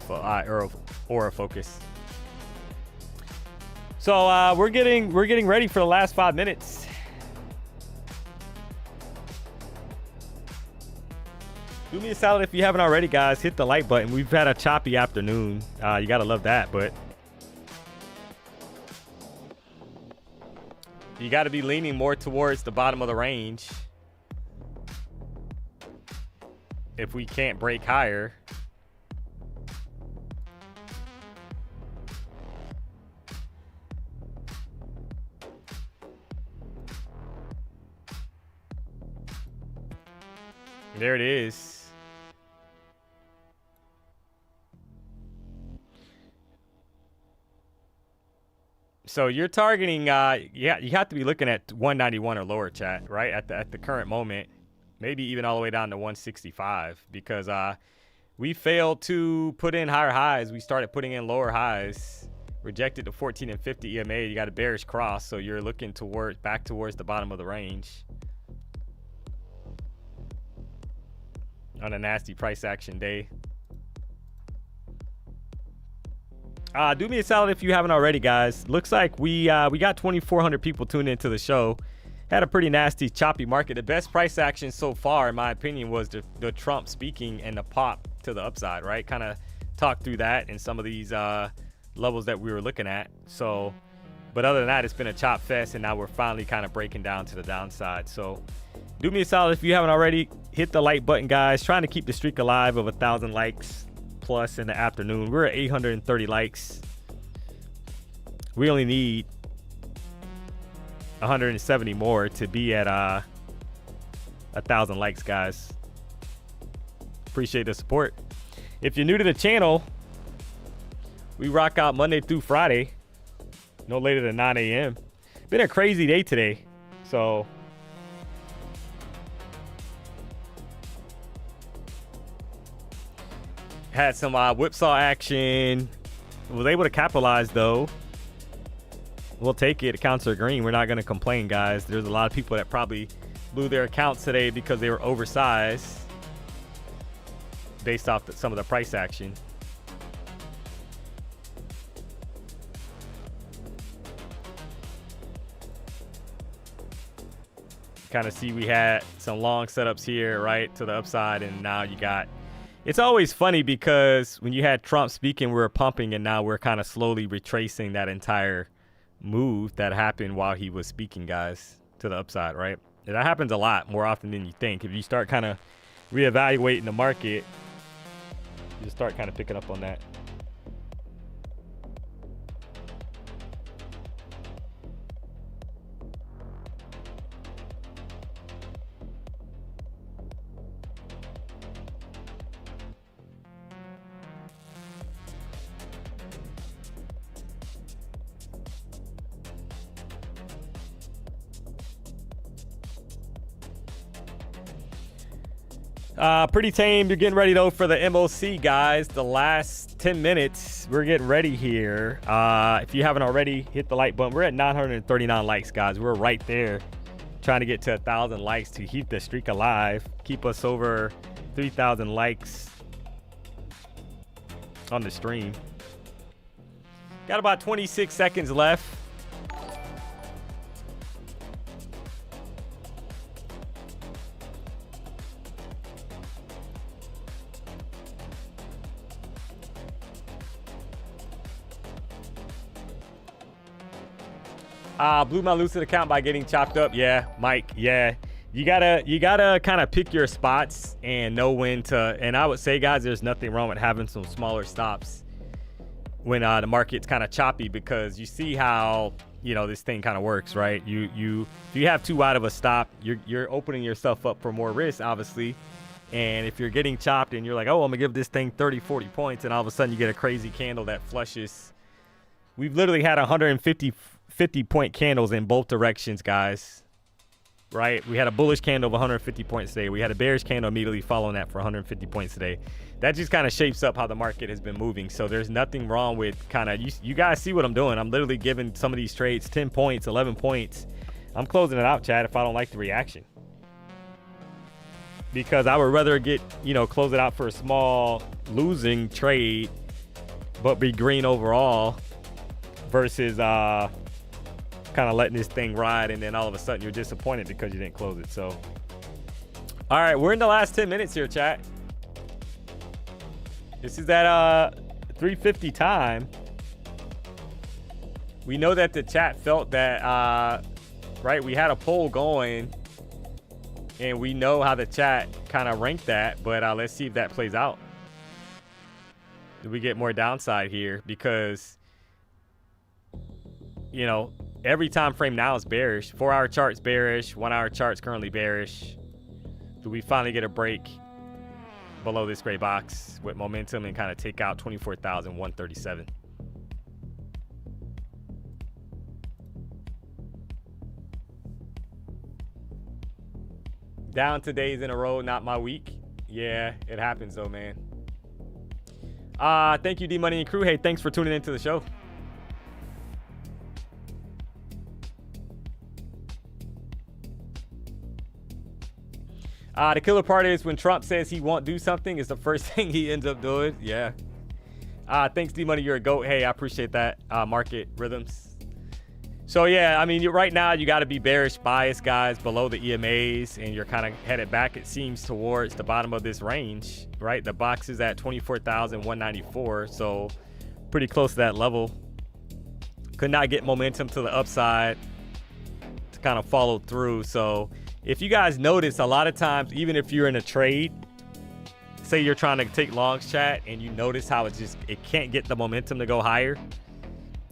Aura Focus. So we're getting ready for the last 5 minutes. Do me a solid if you haven't already, guys. Hit the like button. We've had a choppy afternoon. You gotta love that, but you got to be leaning more towards the bottom of the range if we can't break higher. There it is. So you're targeting, yeah, you have to be looking at 191 or lower, chat, right? At the current moment, maybe even all the way down to 165, because we failed to put in higher highs. We started putting in lower highs, rejected the 14 and 50 EMA. You got a bearish cross, so you're looking back towards the bottom of the range on a nasty price action day. Do me a solid if you haven't already, guys. Looks like we got 2,400 people tuned into the show. Had a pretty nasty, choppy market. The best price action so far, in my opinion, was the Trump speaking and the pop to the upside, right? Kind of talked through that and some of these levels that we were looking at. So, but other than that, it's been a chop fest, and now we're finally kind of breaking down to the downside. So do me a solid if you haven't already. Hit the like button, guys. Trying to keep the streak alive of 1,000 likes plus in the afternoon. We're at 830 likes. We only need 170 more to be at 1,000 likes, guys. Appreciate the support. If you're new to the channel, we rock out Monday through Friday, no later than 9 a.m. Been a crazy day today, so had some whipsaw action. Was able to capitalize, though. We'll take it. Accounts are green. We're not going to complain, guys. There's a lot of people that probably blew their accounts today because they were oversized based off some of the price action. Kind of see we had some long setups here, right, to the upside, and now you got... It's always funny because when you had Trump speaking, we were pumping, and now we're kind of slowly retracing that entire move that happened while he was speaking, guys, to the upside, right? And that happens a lot more often than you think. If you start kind of reevaluating the market, you start kind of picking up on that. Pretty tame. You're getting ready, though, for the MOC, guys. The last 10 minutes, we're getting ready here. If you haven't already, hit the like button. We're at 939 likes, guys. We're right there trying to get to 1,000 likes to keep the streak alive. Keep us over 3,000 likes on the stream. Got about 26 seconds left. Blew my Lucid account by getting chopped up. Yeah, Mike. Yeah, you gotta kind of pick your spots and know when to. And I would say, guys, there's nothing wrong with having some smaller stops when the market's kind of choppy, because you see how this thing kind of works, right? If you have too wide of a stop, you're opening yourself up for more risk, obviously. And if you're getting chopped and you're like, oh, I'm gonna give this thing 30-40 points, and all of a sudden you get a crazy candle that flushes. We've literally had 50-point candles in both directions, guys, right? We had a bullish candle of 150 points today. We had a bearish candle immediately following that for 150 points today. That just kind of shapes up how the market has been moving. So there's nothing wrong with kind of, you guys see what I'm doing. I'm literally giving some of these trades 10 points, 11 points, I'm closing it out, Chad, if I don't like the reaction. Because I would rather get, you know, close it out for a small losing trade, but be green overall versus kind of letting this thing ride and then all of a sudden you're disappointed because you didn't close it. So, all right, we're in the last 10 minutes here, chat. This is at 3:50 time. We know that the chat felt that, right, we had a poll going. And we know how the chat kind of ranked that, but let's see if that plays out. Do we get more downside here? Because, you know, every time frame now is bearish. 4-hour chart's bearish. 1-hour chart's currently bearish. Do we finally get a break below this gray box with momentum and kind of take out 24,137? Down 2 days in a row, not my week. Yeah, it happens though, man. Thank you, DMONEY and crew. Hey, thanks for tuning into the show. The killer part is when Trump says he won't do something, it's the first thing he ends up doing. Yeah. Thanks, DMONEY. You're a GOAT. Hey, I appreciate that. Market rhythms. So, yeah, I mean, right now you got to be bearish bias, guys, below the EMAs, and you're kind of headed back, it seems, towards the bottom of this range, right? The box is at 24,194, so pretty close to that level. Could not get momentum to the upside to kind of follow through. So if you guys notice, a lot of times, even if you're in a trade, say you're trying to take longs, chat, and you notice how it can't get the momentum to go higher.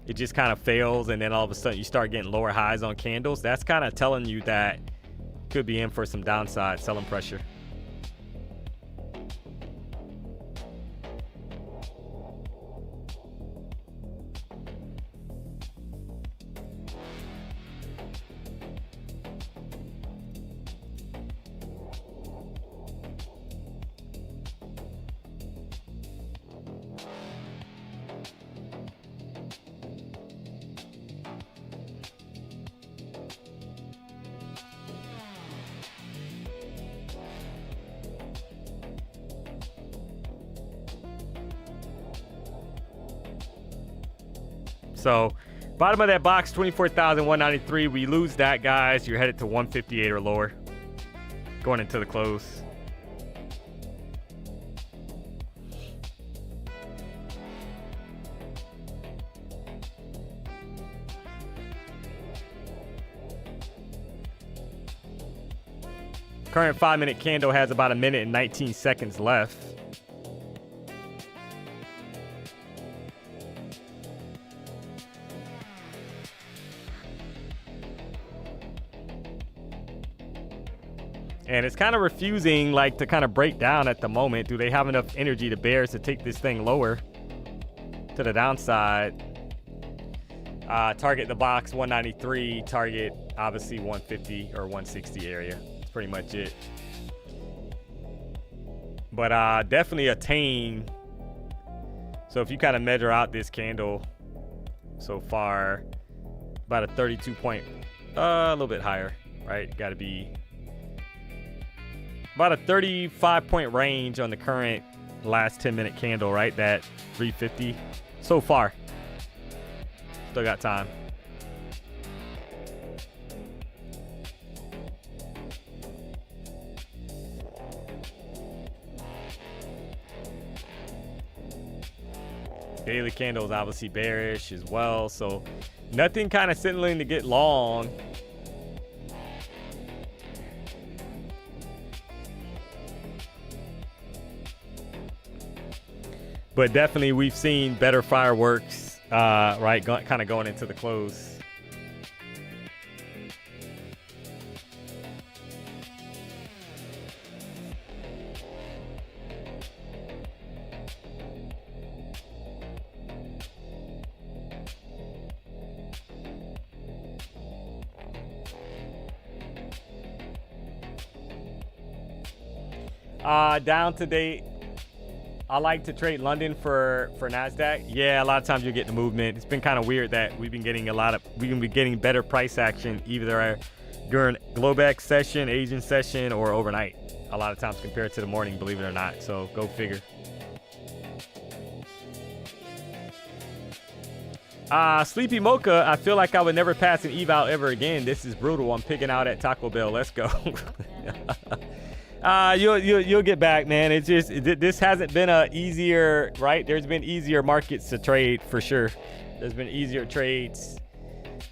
It just kind of fails, and then all of a sudden you start getting lower highs on candles. That's kind of telling you that could be in for some downside selling pressure. So bottom of that box, 24,193. We lose that, guys. You're headed to 158 or lower going into the close. Current 5-minute candle has about 1 minute and 19 seconds left. And it's kind of refusing, like, to kind of break down at the moment. Do they have enough energy to bears to take this thing lower to the downside? Target the box 193, target obviously 150 or 160 area. That's pretty much it. But definitely attain. So if you kind of measure out this candle so far, about a 32 point, a little bit higher, right? Got to be about a 35 point range on the current last 10-minute candle, right? That 350 so far. Still got time. Daily candle is obviously bearish as well, so nothing kind of signaling to get long. But definitely we've seen better fireworks, right, kind of going into the close. Down to date, I like to trade London for Nasdaq. Yeah, a lot of times you're getting the movement. It's been kind of weird that we've been getting better price action either during Globex session, Asian session, or overnight. A lot of times compared to the morning, believe it or not. So go figure. Sleepy Mocha, I feel like I would never pass an eval ever again. This is brutal. I'm picking out at Taco Bell. Let's go. You'll get back, man. It's just this hasn't been a easier, right? There's been easier markets to trade for sure. There's been easier trades,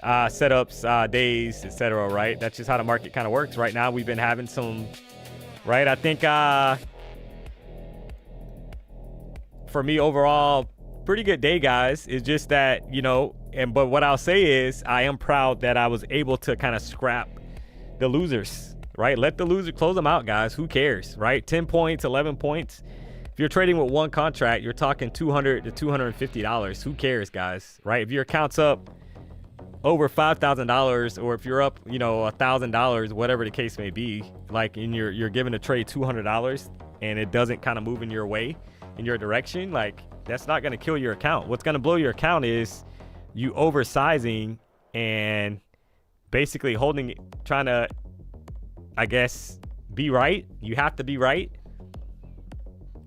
setups, days, etc. Right? That's just how the market kind of works. Right now, we've been having some, right? I think for me overall, pretty good day, guys. It's just that, you know, but what I'll say is I am proud that I was able to kind of scrap the losers, right? Let the loser close them out, guys. Who cares, right? 10 points, 11 points. If you're trading with one contract, you're talking $200 to $250. Who cares, guys, right? If your account's up over $5,000, or if you're up, you know, $1,000, whatever the case may be, like you're giving a trade $200 and it doesn't kind of move in your way, in your direction, like that's not going to kill your account. What's going to blow your account is you oversizing and basically holding, trying to, I guess, be right. You have to be right.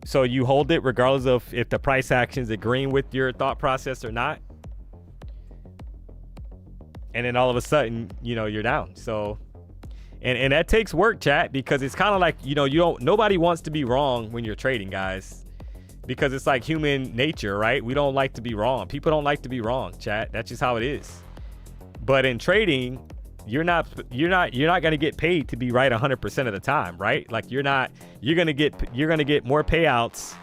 So you hold it regardless of if the price action is agreeing with your thought process or not. And then all of a sudden, you know, you're down. So, and that takes work, chat, because it's kind of like, you know, nobody wants to be wrong when you're trading, guys, because it's like human nature, right? We don't like to be wrong. People don't like to be wrong, chat. That's just how it is. But in trading, you're not going to get paid to be right 100% of the time, right? Like you're going to get more payouts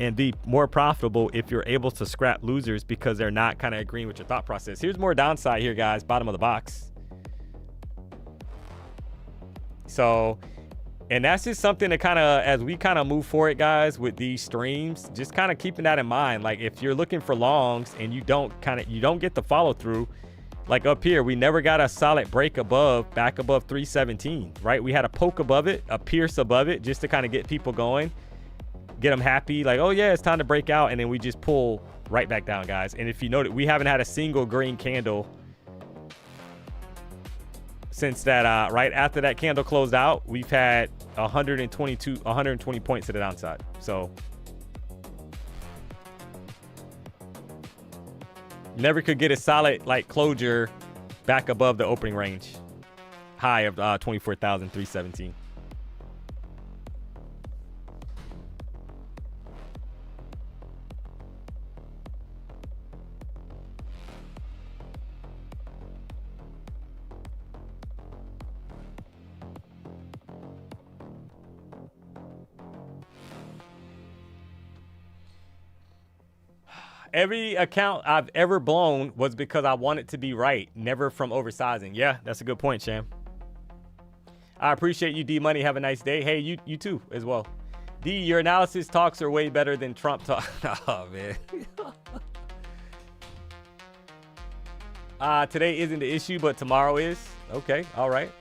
and be more profitable if you're able to scrap losers because they're not kind of agreeing with your thought process. Here's more downside here, guys. Bottom of the box. So, and that's just something to kind of, as we kind of move forward, guys, with these streams, just kind of keeping that in mind. Like if you're looking for longs and you don't get the follow through, like up here, we never got a solid break back above 317, right? We had a poke above it, a pierce above it, just to kind of get people going, get them happy, like, oh yeah, it's time to break out, and then we just pull right back down, guys. And if you notice, we haven't had a single green candle since that, right after that candle closed out. We've had 120 points to the downside. So never could get a solid like closure back above the opening range high of 24,317. Every account I've ever blown was because I wanted to be right, never from oversizing. Yeah, that's a good point, Sham. I appreciate you, DMONEY. Have a nice day. Hey, you too as well. D, your analysis talks are way better than Trump talk. Oh, man. Today isn't the issue, but tomorrow is. Okay, all right.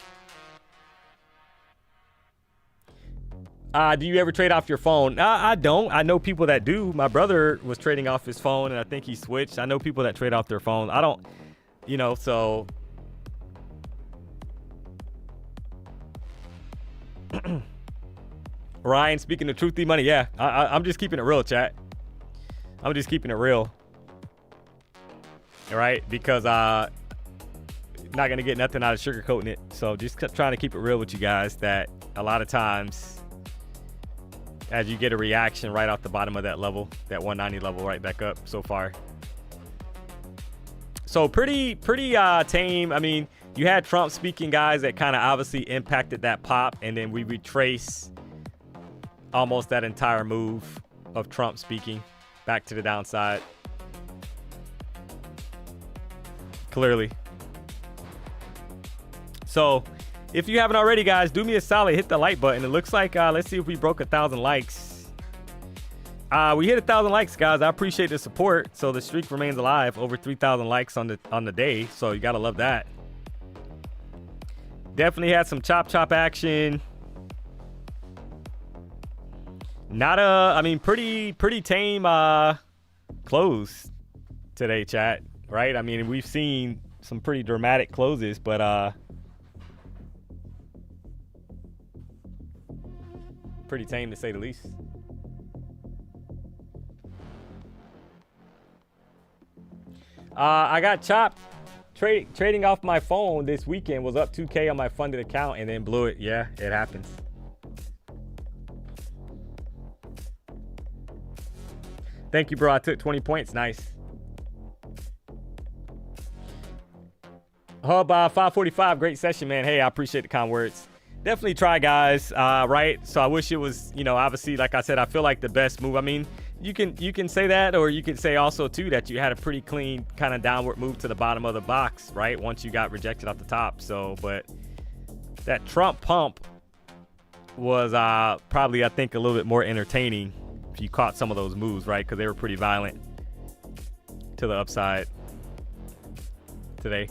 Do you ever trade off your phone? I don't. I know people that do. My brother was trading off his phone, and I think he switched. I know people that trade off their phone. I don't, you know, so. Ryan, speaking the truth, D-Money, yeah. I'm just keeping it real, chat. I'm just keeping it real. All right? Because not going to get nothing out of sugarcoating it. So just trying to keep it real with you guys that a lot of times, as you get a reaction right off the bottom of that level, that 190 level right back up so far. So pretty tame. I mean, you had Trump speaking, guys, that kind of obviously impacted that pop, and then we retrace almost that entire move of Trump speaking back to the downside. Clearly. So if you haven't already, guys, do me a solid, hit the like button. It looks like, let's see if we broke 1,000 likes. We hit 1,000 likes, guys. I appreciate the support. So the streak remains alive. Over 3,000 likes on the day. So you gotta love that. Definitely had some chop action. Not I mean, pretty tame close today, chat. Right? I mean, we've seen some pretty dramatic closes, but pretty tame to say the least. I got chopped trading off my phone this weekend. Was up 2K on my funded account and then blew it. Yeah, it happens. Thank you, bro. I took 20 points. Nice. Hub 545. Great session, man. Hey, I appreciate the kind words. Definitely try, guys. Right? So I wish it was, you know, obviously, like I said, I feel like the best move. I mean, you can say that, or you can say also too that you had a pretty clean kind of downward move to the bottom of the box, right? Once you got rejected off the top. So, but that Trump pump was probably, I think, a little bit more entertaining if you caught some of those moves, right? Because they were pretty violent to the upside today.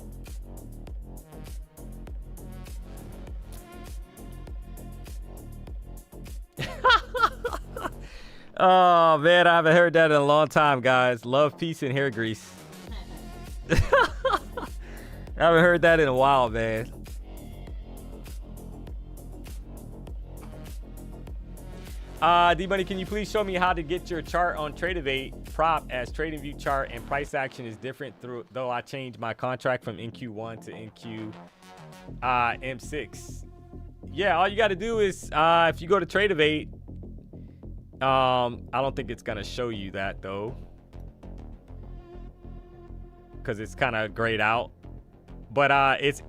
Oh man, I haven't heard that in a long time, guys. Love, peace, and hair grease. I haven't heard that in a while, man. D-Money, can you please show me how to get your chart on Tradeovate prop, as TradingView chart and price action is different though I changed my contract from NQ1 to NQ M6. Yeah, all you got to do is if you go to Tradeovate, I don't think it's gonna show you that though, because it's kind of grayed out. But it's,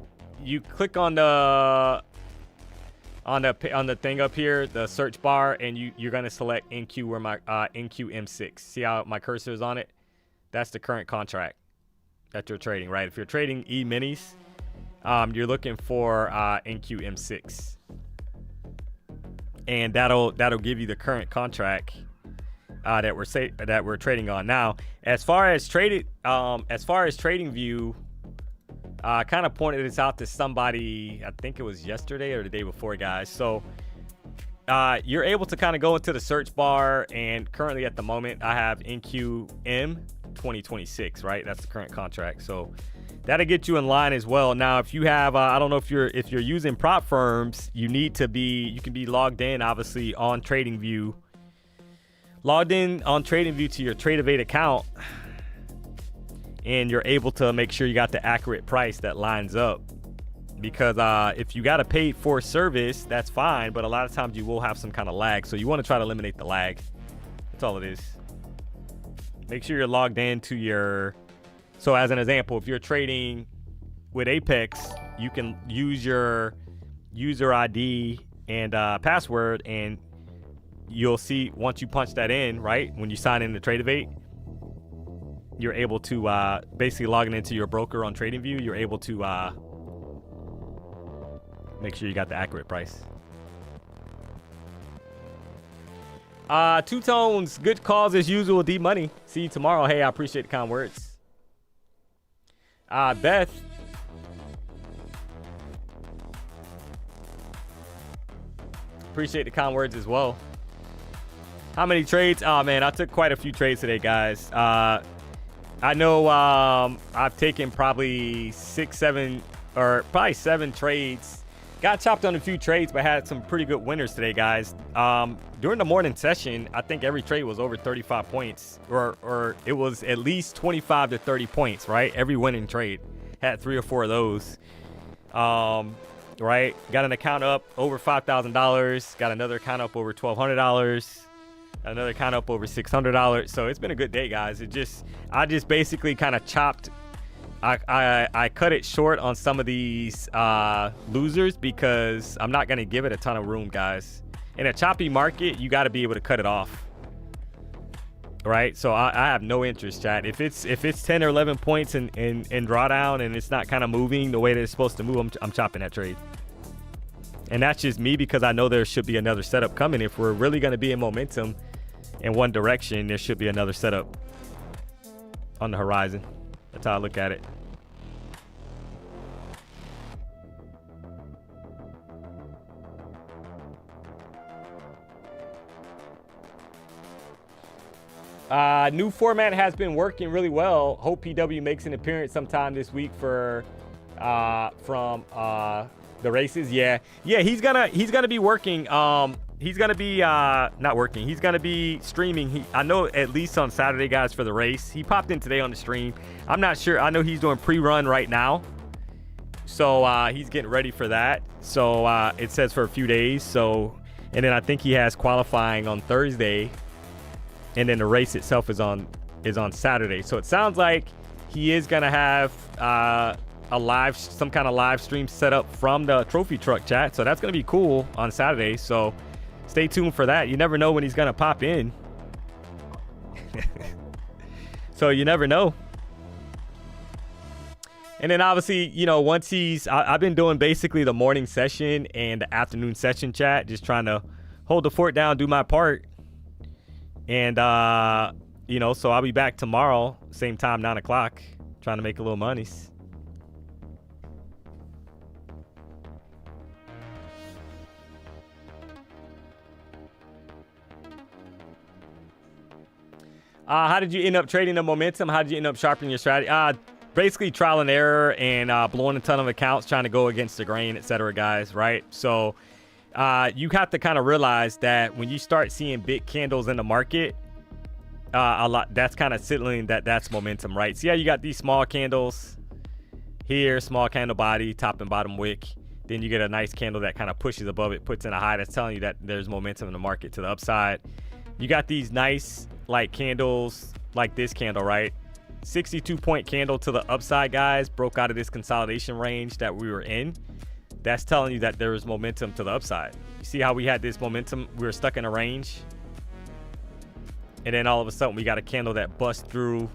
you click on the thing up here, the search bar, and you're gonna select NQ, where my NQ M6. See how my cursor is on it? That's the current contract that you're trading, right? If you're trading E-minis, you're looking for NQ M6. And that'll give you the current contract that we're trading on now. As far as TradingView, I kind of pointed this out to somebody, I think it was yesterday or the day before, guys. So you're able to kind of go into the search bar, and currently at the moment I have NQM 2026, right? That's the current contract. So that'll get you in line as well. Now, if you have, I don't know if you're using prop firms, you can be logged in, obviously, on TradingView. Logged in on TradingView to your Tradeovate account, and you're able to make sure you got the accurate price that lines up. Because if you got a paid for service, that's fine, but a lot of times you will have some kind of lag. So you want to try to eliminate the lag. That's all it is. Make sure you're logged in to your... So as an example, if you're trading with Apex, you can use your user ID and password, and you'll see once you punch that in, right? When you sign in to Tradeovate, you're able to basically logging into your broker on TradingView. You're able to make sure you got the accurate price. Two Tones, good calls as usual. D-Money, see you tomorrow. Hey, I appreciate the kind words. Beth. Appreciate the kind words as well. How many trades? Oh, man, I took quite a few trades today, guys. I know I've taken probably 6, 7, or probably 7 trades. Got chopped on a few trades, but had some pretty good winners today, guys. During the morning session, I think every trade was over 35 points, or it was at least 25 to 30 points, right? Every winning trade had 3 or 4 of those. Right? Got an account up over $5,000. Got another account up over $1,200. Another account up over $600. So it's been a good day, guys. I just basically kind of chopped. I cut it short on some of these losers because I'm not going to give it a ton of room, guys. In a choppy market, you got to be able to cut it off, right? So I have no interest, chat. If it's 10 or 11 points in drawdown and it's not kind of moving the way that it's supposed to move, I'm chopping that trade. And that's just me, because I know there should be another setup coming. If we're really going to be in momentum in one direction, there should be another setup on the horizon. That's how I look at it. New format has been working really well. Hope PW makes an appearance sometime this week for from the races. Yeah, he's gonna be working. He's gonna be not working. He's gonna be streaming. I know at least on Saturday, guys, for the race. He popped in today on the stream. I'm not sure. I know he's doing pre-run right now, so he's getting ready for that. So it says for a few days. So, and then I think he has qualifying on Thursday, and then the race itself is on Saturday. So it sounds like he is gonna have some kind of live stream set up from the trophy truck chat. So that's gonna be cool on Saturday. So stay tuned for that. You never know when he's gonna pop in. So you never know. And then obviously, you know, once I've been doing basically the morning session and the afternoon session chat, just trying to hold the fort down, do my part. And, you know, so I'll be back tomorrow, same time, 9 o'clock, trying to make a little monies. How did you end up trading the momentum? How did you end up sharpening your strategy? Basically trial and error and blowing a ton of accounts, trying to go against the grain, etc., guys, right? So you have to kind of realize that when you start seeing big candles in the market, a lot, that's kind of signaling that that's momentum, right? So yeah, you got these small candles here, small candle body, top and bottom wick. Then you get a nice candle that kind of pushes above it, puts in a high. That's telling you that there's momentum in the market to the upside. You got these nice like candles like this candle, right? 62-point candle to the upside, guys. Broke out of this consolidation range that we were in. That's telling you that there is momentum to the upside. You see how we had this momentum? We were stuck in a range, and then all of a sudden we got a candle that bust through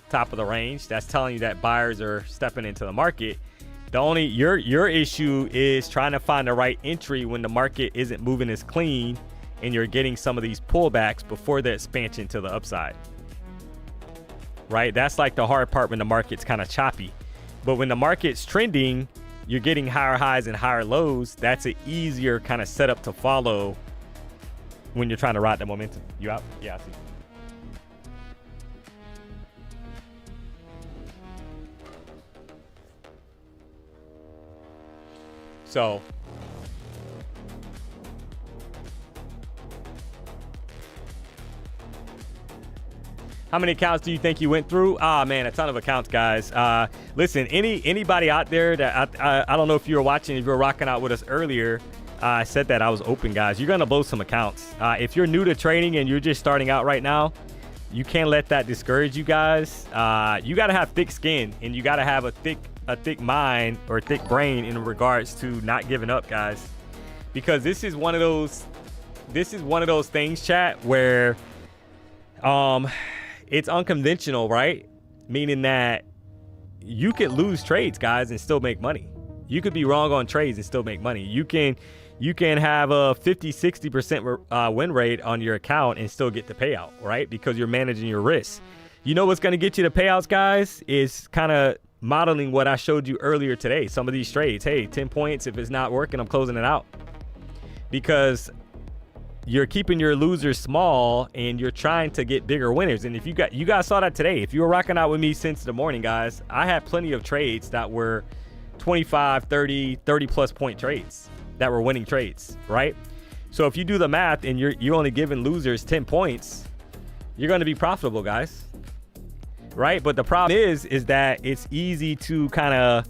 top of the range. That's telling you that buyers are stepping into the market. The only your issue is trying to find the right entry when the market isn't moving as clean and you're getting some of these pullbacks before the expansion to the upside, right? That's like the hard part when the market's kind of choppy. But when the market's trending, you're getting higher highs and higher lows. That's an easier kind of setup to follow when you're trying to ride the momentum. You out? Yeah, I see. So how many accounts do you think you went through? Man, a ton of accounts, guys. Listen, anybody out there that I don't know if you were watching, if you were rocking out with us earlier, I said that I was open, guys. You're gonna blow some accounts. If you're new to trading and you're just starting out right now, you can't let that discourage you, guys. You gotta have thick skin and you gotta have a thick mind or a thick brain in regards to not giving up, guys. Because this is one of those things, chat, where it's unconventional, right? Meaning that you could lose trades, guys, and still make money. You could be wrong on trades and still make money. You can have a 50-60% win rate on your account and still get the payout, right? Because you're managing your risks. You know what's going to get you the payouts, guys, is kind of modeling what I showed you earlier today. Some of these trades, hey, 10 points. If it's not working, I'm closing it out. Because you're keeping your losers small and you're trying to get bigger winners. And if you guys saw that today, if you were rocking out with me since the morning, guys, I had plenty of trades that were 25, 30 plus point trades that were winning trades, right? So if you do the math and you're only giving losers 10 points, you're going to be profitable, guys, right? But the problem is that it's easy to kind of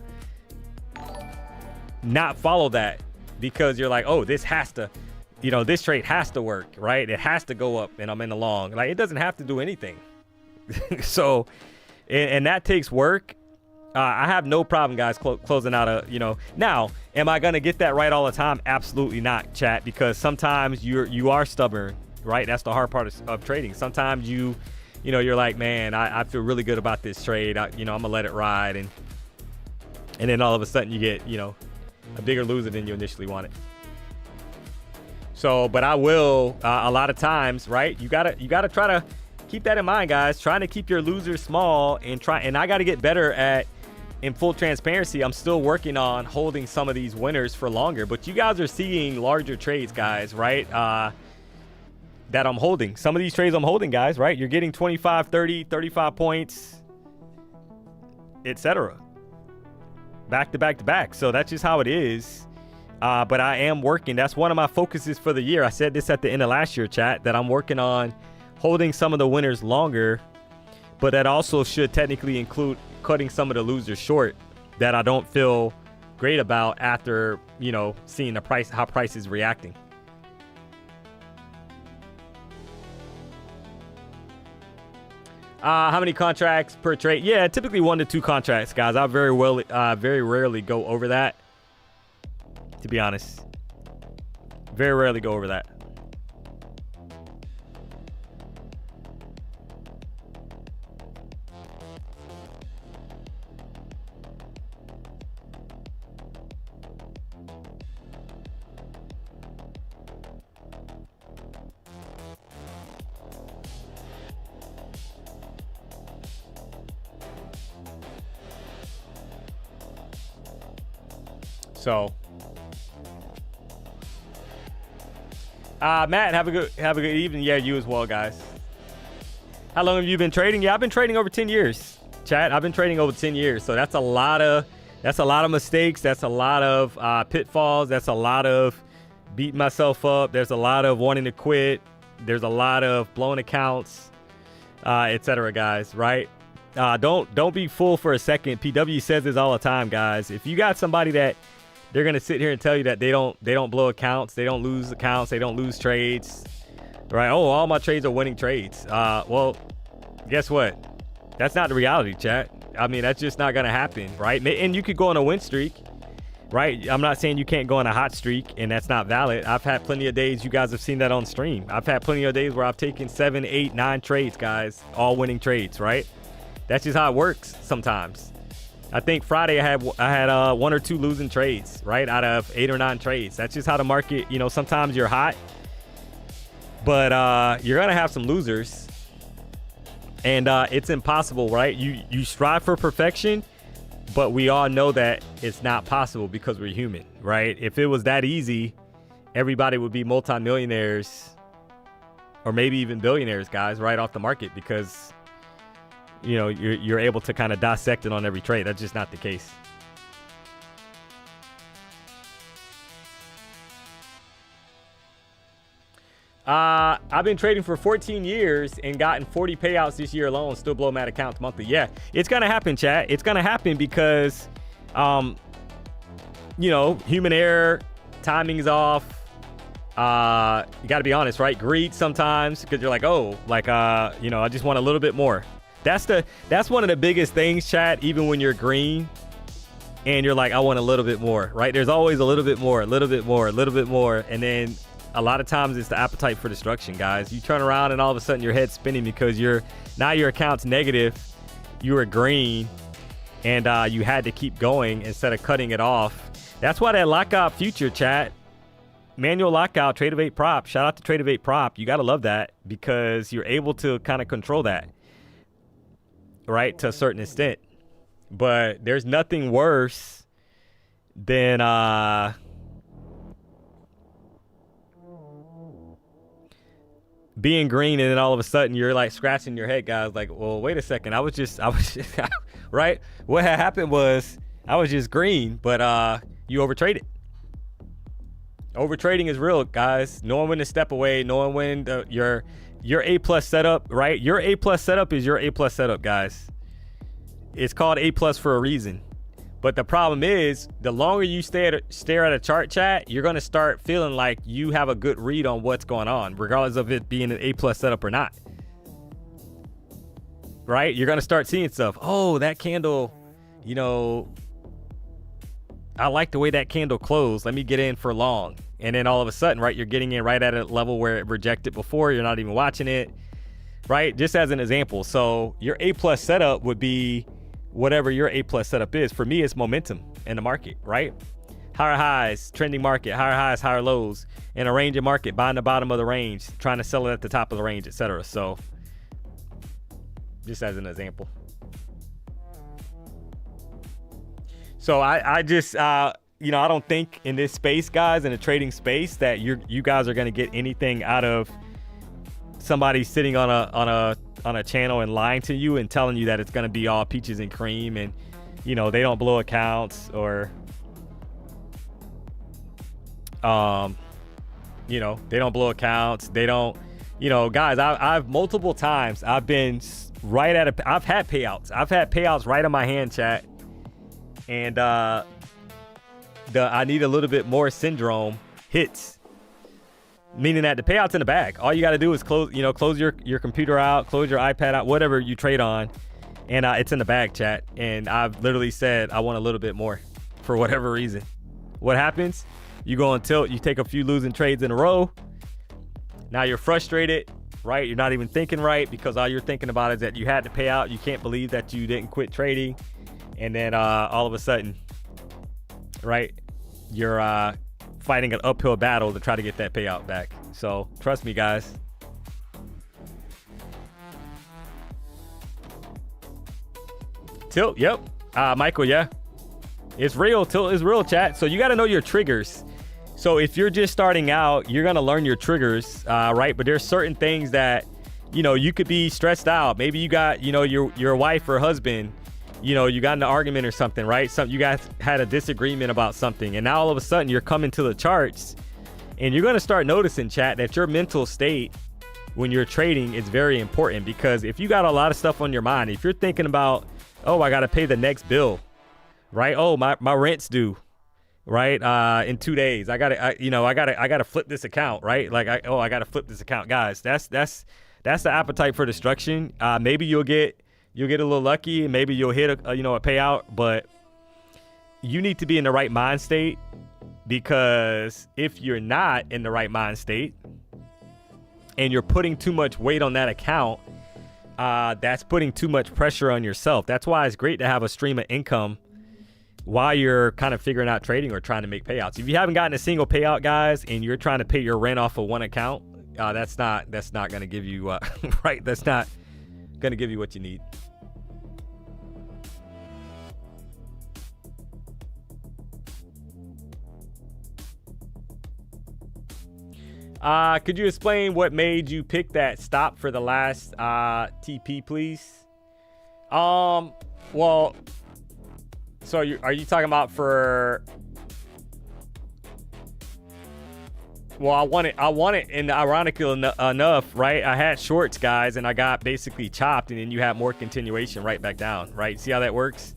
not follow that because you're like, oh, this has to, you know, this trade has to work, right? It has to go up and I'm in the long. Like, it doesn't have to do anything. So, and that takes work. I have no problem, guys, closing out now, am I going to get that right all the time? Absolutely not, chat, because sometimes you are stubborn, right? That's the hard part of trading. Sometimes you're like, man, I feel really good about this trade. I'm going to let it ride. And then all of a sudden you get, a bigger loser than you initially wanted. So, but I will, a lot of times, right? You gotta try to keep that in mind, guys. Trying to keep your losers small and I got to get better at, in full transparency, I'm still working on holding some of these winners for longer, but you guys are seeing larger trades, guys, right? that I'm holding. Some of these trades I'm holding, guys, right? You're getting 25, 30, 35 points, etc. Back to back to back. So that's just how it is. But I am working. That's one of my focuses for the year. I said this at the end of last year, chat, that I'm working on holding some of the winners longer, but that also should technically include cutting some of the losers short that I don't feel great about after, you know, seeing the price, how price is reacting. How many contracts per trade? Yeah, typically 1 to 2 contracts, guys. I very rarely go over that. To be honest, very rarely go over that. So, Matt, have a good evening. Yeah, you as well, guys. How long have you been trading? Yeah, I've been trading over 10 years. Chat, I've been trading over 10 years. So that's a lot of mistakes. That's a lot of pitfalls. That's a lot of beating myself up. There's a lot of wanting to quit. There's a lot of blowing accounts, etc. Guys, right? Don't be fooled for a second. PW says this all the time, guys. If you got somebody that they're gonna sit here and tell you that they don't blow accounts, they don't lose accounts, they don't lose trades, right? Oh, all my trades are winning trades. Well, guess what? That's not the reality, chat. I mean, that's just not gonna happen, right? And you could go on a win streak, right? I'm not saying you can't go on a hot streak, and that's not valid. I've had plenty of days. You guys have seen that on stream. I've had plenty of days where I've taken 7, 8, 9 trades, guys, all winning trades, right? That's just how it works sometimes. I think Friday I had 1 or 2 losing trades, right, out of 8 or 9 trades. That's just how the market, you know, sometimes you're hot, but you're going to have some losers, and it's impossible, right? You strive for perfection, but we all know that it's not possible because we're human, right? If it was that easy, everybody would be multimillionaires or maybe even billionaires, guys, right off the market, because you know, you're able to kind of dissect it on every trade. That's just not the case. I've been trading for 14 years and gotten 40 payouts this year alone, still blow mad accounts monthly. Yeah, it's going to happen, chat. It's going to happen because, you know, human error, timing's off. You got to be honest, right? Greed sometimes, because you're like, oh, like, you know, I just want a little bit more. That's one of the biggest things, chat, even when you're green and you're like, I want a little bit more, right? There's always a little bit more, a little bit more, a little bit more. And then a lot of times it's the appetite for destruction, guys. You turn around and all of a sudden your head's spinning because now your account's negative. You were green and you had to keep going instead of cutting it off. That's why that lockout future, chat, manual lockout, Trade of 8 prop. Shout out to Trade of 8 prop. You got to love that because you're able to kind of control that, right, to a certain extent. But there's nothing worse than being green and then all of a sudden you're like scratching your head, guys, like, well, wait a second, I was just right, what had happened was I was just green, but you overtraded. Overtrading is real, guys. Knowing when to step away, knowing when your A+ setup, right? Your A+ setup is your A+ setup, guys. It's called A+ for a reason. But the problem is, the longer you stare at a chart, chat, you're going to start feeling like you have a good read on what's going on, regardless of it being an A+ setup or not. Right? You're going to start seeing stuff. Oh, that candle, you know, I like the way that candle closed. Let me get in for long. And then all of a sudden, right, you're getting in right at a level where it rejected before. You're not even watching it, right? Just as an example. So your A+ setup would be whatever your A+ setup is. For me, it's momentum in the market, right? Higher highs, trending market, higher highs, higher lows, in a range of market, buying the bottom of the range, trying to sell it at the top of the range, etc. So just as an example. So I just, you know, I don't think in this space, guys, in the trading space, that you guys are going to get anything out of somebody sitting on a channel and lying to you and telling you that it's gonna be all peaches and cream, and you know they don't blow accounts, or you know, they don't blow accounts, they don't, you know, guys, I've multiple times I've been right at a, I've had payouts right on my hand, chat, and I need a little bit more syndrome hits, meaning that the payout's in the bag. All you got to do is close your computer out, close your iPad out, whatever you trade on, and it's in the bag, chat. And I've literally said I want a little bit more for whatever reason. What happens? You go on tilt, you take a few losing trades in a row. Now you're frustrated, right? You're not even thinking right, because all you're thinking about is that you had to pay out. You can't believe that you didn't quit trading. And then all of a sudden, right, you're fighting an uphill battle to try to get that payout back. So trust me, guys. Tilt, yep. Michael, yeah. It's real. Tilt is real, chat. So you got to know your triggers. So if you're just starting out, you're going to learn your triggers, right? But there's certain things that, you know, you could be stressed out. Maybe you got, you know, your wife or husband, you know, you got in an argument or something, right? You guys had a disagreement about something, and now all of a sudden you're coming to the charts, and you're going to start noticing, chat, that your mental state when you're trading is very important. Because if you got a lot of stuff on your mind, if you're thinking about, oh, I got to pay the next bill, right? Oh, my rent's due, right? In 2 days, I gotta flip this account, right? Like, I gotta flip this account, guys. That's the appetite for destruction. Maybe you'll get a little lucky, and maybe you'll hit a payout, but you need to be in the right mind state, because if you're not in the right mind state and you're putting too much weight on that account, that's putting too much pressure on yourself. That's why it's great to have a stream of income while you're kind of figuring out trading or trying to make payouts. If you haven't gotten a single payout, guys, and you're trying to pay your rent off of one account, that's not going to give you right. That's not going to give you what you need. Could you explain what made you pick that stop for the last TP, please? Well, so are you talking about for? Well, I want it, and ironically enough, right? I had shorts, guys, and I got basically chopped, and then you have more continuation right back down, right? See how that works?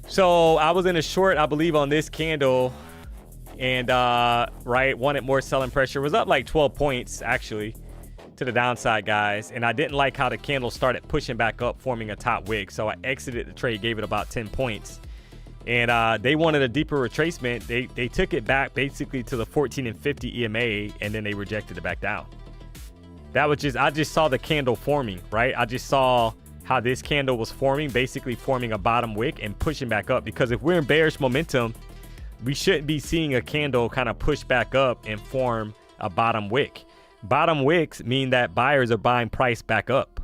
So I was in a short, I believe, on this candle, and right, wanted more selling pressure. Was up like 12 points actually to the downside, guys, and I didn't like how the candle started pushing back up, forming a top wick. So I exited the trade, gave it about 10 points. And they wanted a deeper retracement. They took it back basically to the 14 and 50 EMA, and then they rejected it back down. That was I just saw the candle forming, right? I just saw how this candle was forming, basically forming a bottom wick and pushing back up. Because if we're in bearish momentum, we shouldn't be seeing a candle kind of push back up and form a bottom wick. Bottom wicks mean that buyers are buying price back up,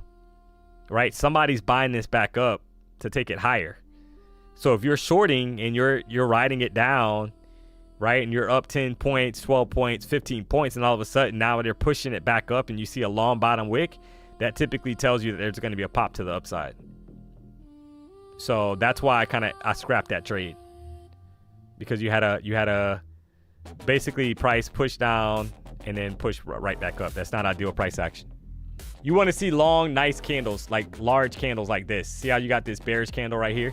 right? Somebody's buying this back up to take it higher. So if you're shorting and you're riding it down, right, and you're up 10 points, 12 points, 15 points, and all of a sudden now they're pushing it back up and you see a long bottom wick, that typically tells you that there's going to be a pop to the upside. So that's why I scrapped that trade, because you had a basically price push down and then push right back up. That's not ideal price action. You want to see long, nice candles, like large candles like this. See how you got this bearish candle right here?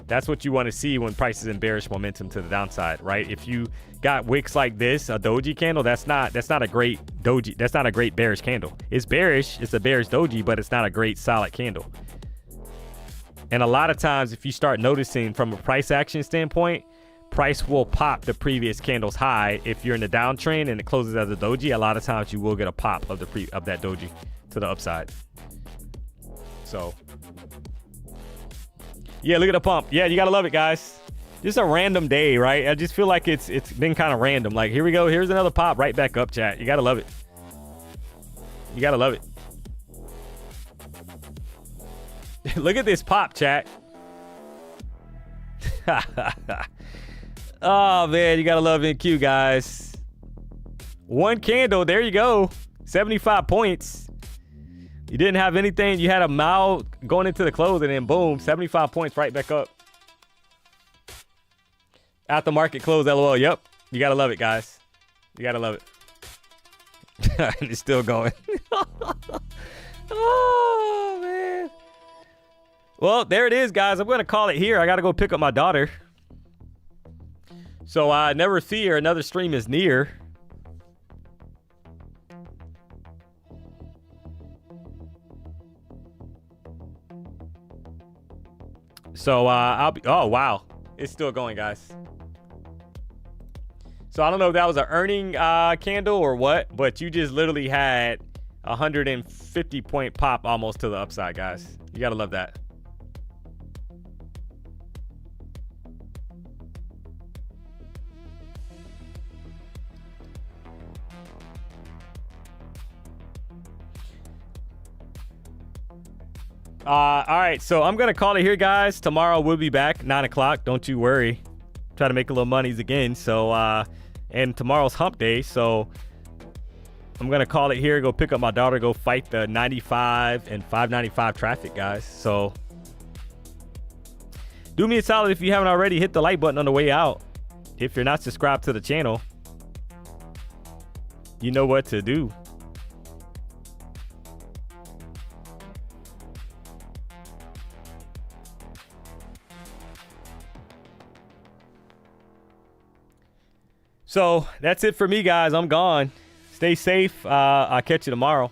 That's what you want to see when price is in bearish momentum to the downside, right? If you got wicks like this, a doji candle, that's not a great doji. That's not a great bearish candle. It's bearish. It's a bearish doji, but it's not a great solid candle. And a lot of times, if you start noticing from a price action standpoint, price will pop the previous candle's high. If you're in the downtrend and it closes as a doji, a lot of times you will get a pop of that doji to the upside. So yeah, look at the pump. Yeah, you gotta love it, guys. Just a random day, right? I just feel like it's been kind of random. Like, here we go. Here's another pop right back up, chat. You gotta love it. You gotta love it. Look at this pop, chat. Oh man, you gotta love NQ, guys. One candle, there you go. 75 points. You didn't have anything. You had a mile going into the close, and then boom, 75 points right back up. At the market close, LOL. Yep. You got to love it, guys. You got to love it. It's still going. Oh, man. Well, there it is, guys. I'm going to call it here. I got to go pick up my daughter. So, never fear. Another stream is near. So, I'll be... Oh, wow. It's still going, guys. So I don't know if that was an earning candle or what, but you just literally had 150 point pop almost to the upside, guys. You gotta love that. All right, so I'm gonna call it here, guys. Tomorrow we'll be back 9 o'clock. Don't you worry. Try to make a little monies again. So and tomorrow's hump day, so I'm gonna call it here, go pick up my daughter, go fight the 95 and 595 traffic, guys. So do me a solid, if you haven't already, hit the like button on the way out. If you're not subscribed to the channel, you know what to do. So that's it for me, guys. I'm gone. Stay safe. I'll catch you tomorrow.